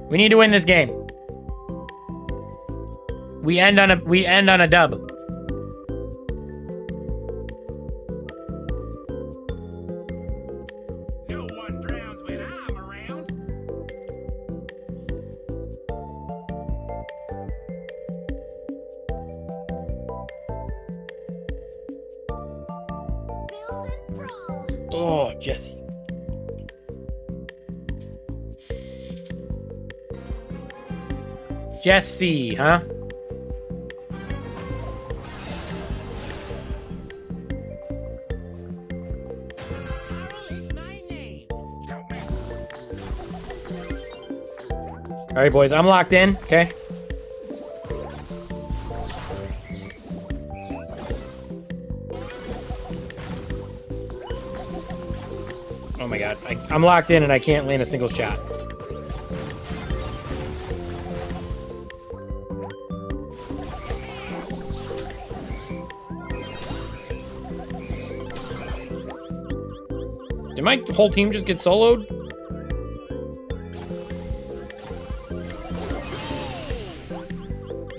S1: We need to win this game. We end on a dub. Oh, Jesse. Jesse, huh? All right, boys, I'm locked in, okay? Oh my god, I'm locked in and I can't land a single shot. Did my whole team just get soloed?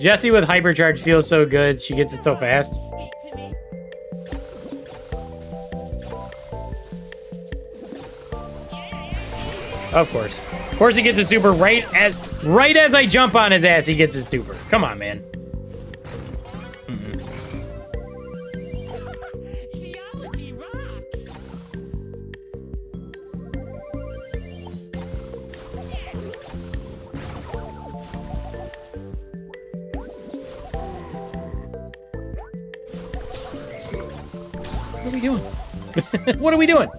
S1: Jessie with hypercharge feels so good. She gets it so fast. Of course. Of course he gets his super right as I jump on his ass, he gets his super. Come on, man. What are we doing? What are we doing?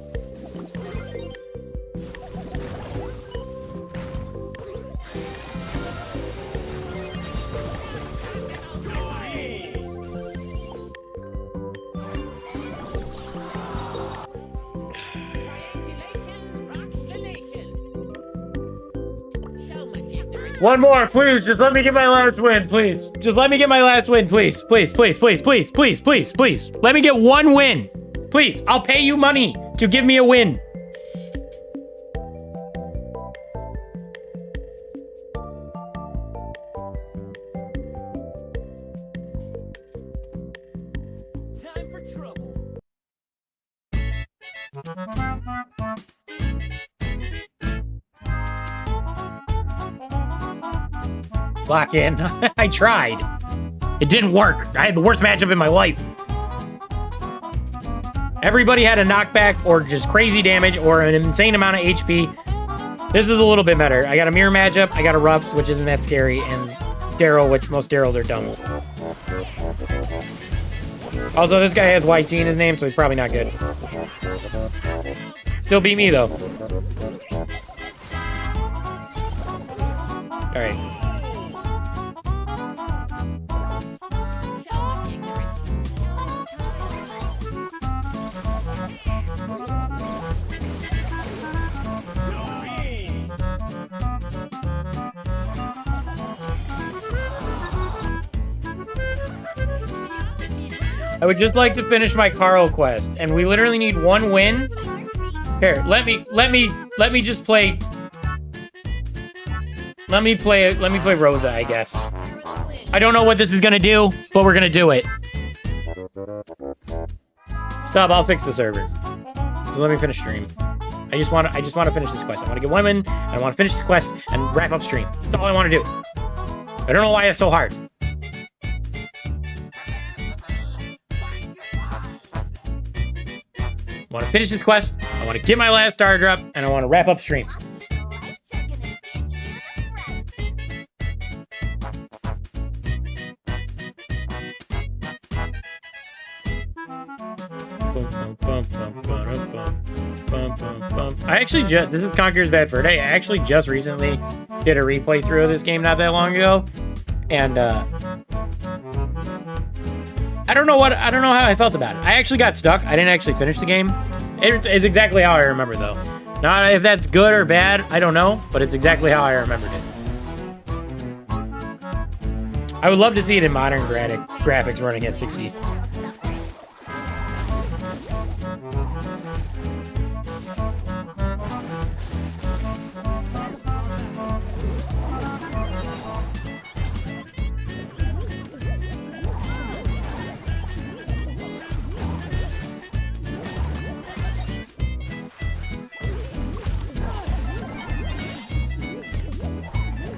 S1: One more, please. Just let me get my last win, please. Just let me get my last win, please. Please, please, please, please, please, please, please. Let me get one win. Please, I'll pay you money to give me a win.
S13: Time for trouble.
S1: Lock in. I tried. It didn't work. I had the worst matchup in my life. Everybody had a knockback or just crazy damage or an insane amount of HP. This is a little bit better. I got a mirror matchup. I got a Ruffs, which isn't that scary, and Daryl, which most Daryls are dumb. Also, this guy has YT in his name, so he's probably not good. Still beat me, though. All right. I would just like to finish my Carl quest, and we literally need one win. Here, let me just play. Let me play Rosa, I guess. I don't know what this is gonna do, but we're gonna do it. Stop, I'll fix the server. So let me finish stream. I just want to finish this quest. I want to get one win, and I want to finish this quest and wrap up stream. That's all I want to do. I don't know why it's so hard. I want to finish this quest, I want to get my last star drop, and I want to wrap up stream. I actually just, this is Conqueror's Bad Fur Day. I actually just recently did a replay through of this game not that long ago. And, I don't know how I felt about it. I actually got stuck. I didn't actually finish the game. It's exactly how I remember, though. Not if that's good or bad, I don't know, but it's exactly how I remembered it. I would love to see it in modern graphics running at 60.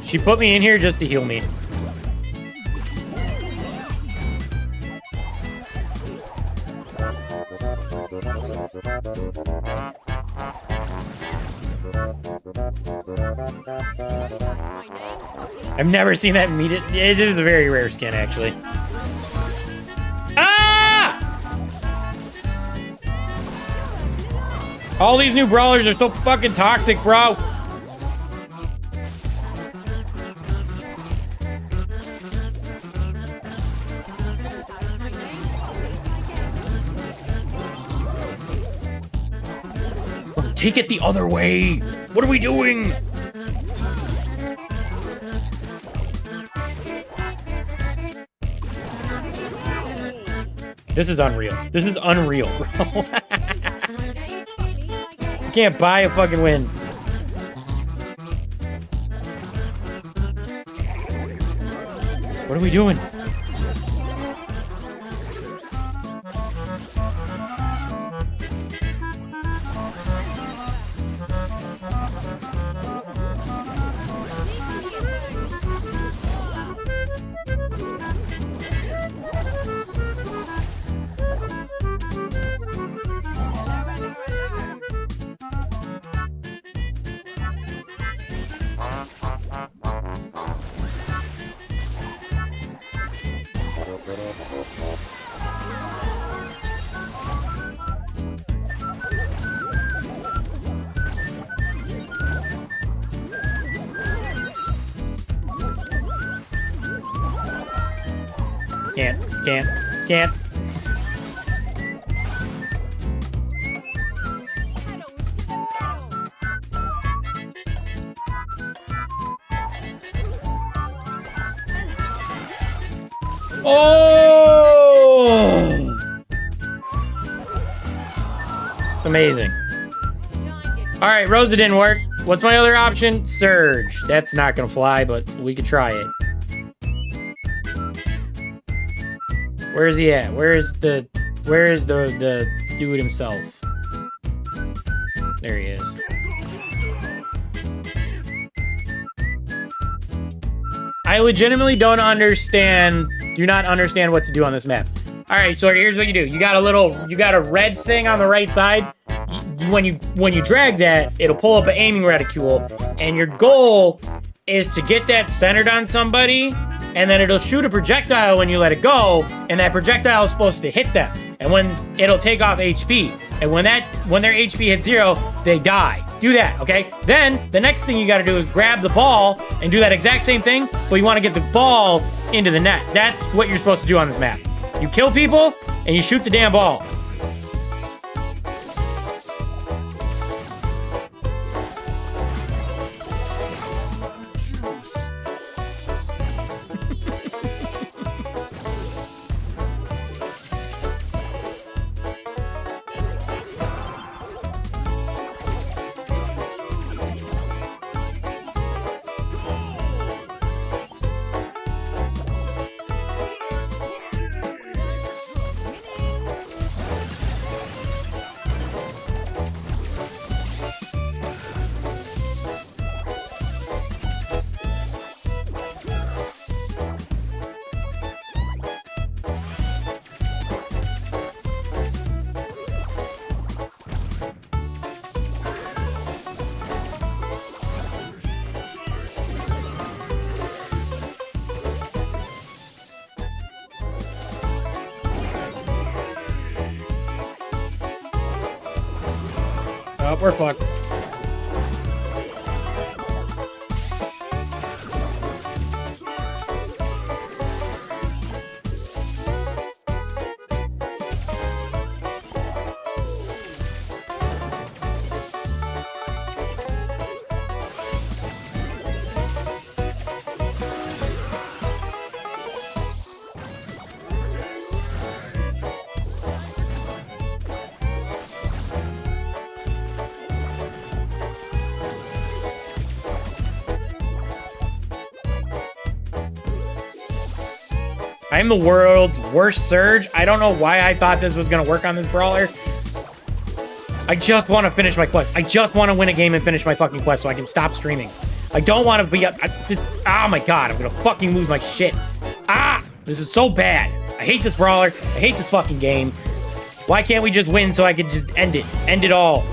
S1: She put me in here just to heal me. I've never seen that meet it. It is a very rare skin, actually. Ah! All these new brawlers are so fucking toxic, bro. Take it the other way. What are we doing? This is unreal. This is unreal, bro. You can't buy a fucking win. What are we doing? Can't. Oh! Amazing. All right, Rosa didn't work. What's my other option? Surge. That's not gonna fly, but we could try it. Where is he at? Where is the dude himself? There he is. I legitimately do not understand what to do on this map. All right, so here's what you do. You got a red thing on the right side. When you drag that, it'll pull up an aiming reticule, and your goal is to get that centered on somebody, and then it'll shoot a projectile when you let it go, and that projectile is supposed to hit them, and when it'll take off HP, and when their HP hits 0, they die. Do that, okay? Then the next thing you got to do is grab the ball and do that exact same thing, but you want to get the ball into the net. That's what you're supposed to do on this map. You kill people and you shoot the damn ball. Oh, we're fucked. I'm the world's worst Surge. I don't know why I thought this was going to work on this brawler. I just want to finish my quest. I just want to win a game and finish my fucking quest so I can stop streaming. I don't want to be up. Oh my god, I'm going to fucking lose my shit. Ah! This is so bad. I hate this brawler. I hate this fucking game. Why can't we just win so I can just end it? End it all.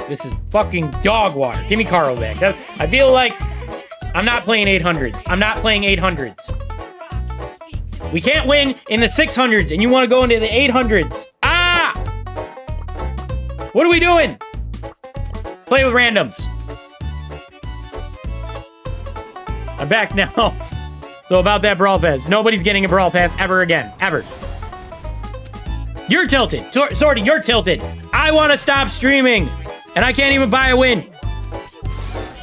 S1: This is fucking dog water. Give me Carl back. I feel like I'm not playing 800s. I'm not playing 800s. We can't win in the 600s, and you want to go into the 800s. Ah! What are we doing? Play with randoms. I'm back now. So about that Brawl Pass. Nobody's getting a Brawl Pass ever again. Ever. You're tilted. Sorty, you're tilted. I want to stop streaming. And I can't even buy a win.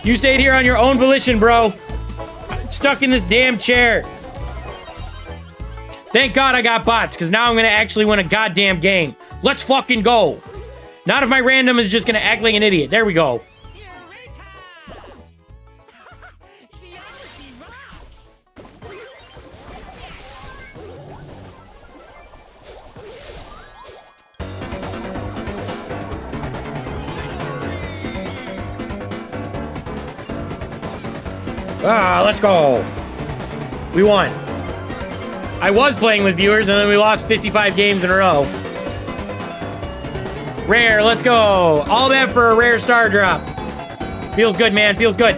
S1: You stayed here on your own volition, bro. I'm stuck in this damn chair. Thank God I got bots, because now I'm going to actually win a goddamn game. Let's fucking go. Not if my random is just going to act like an idiot. There we go. Ah, let's go. We won. I was playing with viewers, and then we lost 55 games in a row. Rare, let's go. All that for a rare star drop. Feels good, man. Feels good.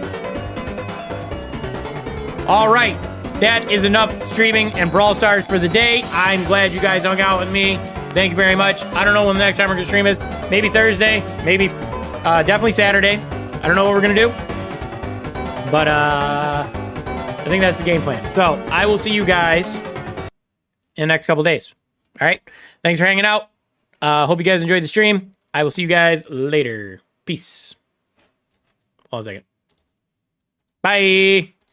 S1: All right. That is enough streaming and Brawl Stars for the day. I'm glad you guys hung out with me. Thank you very much. I don't know when the next time we're going to stream is. Maybe Thursday. Maybe definitely Saturday. I don't know what we're going to do. But, I think that's the game plan. So, I will see you guys in the next couple days. All right? Thanks for hanging out. Hope you guys enjoyed the stream. I will see you guys later. Peace. Hold on a second. Bye.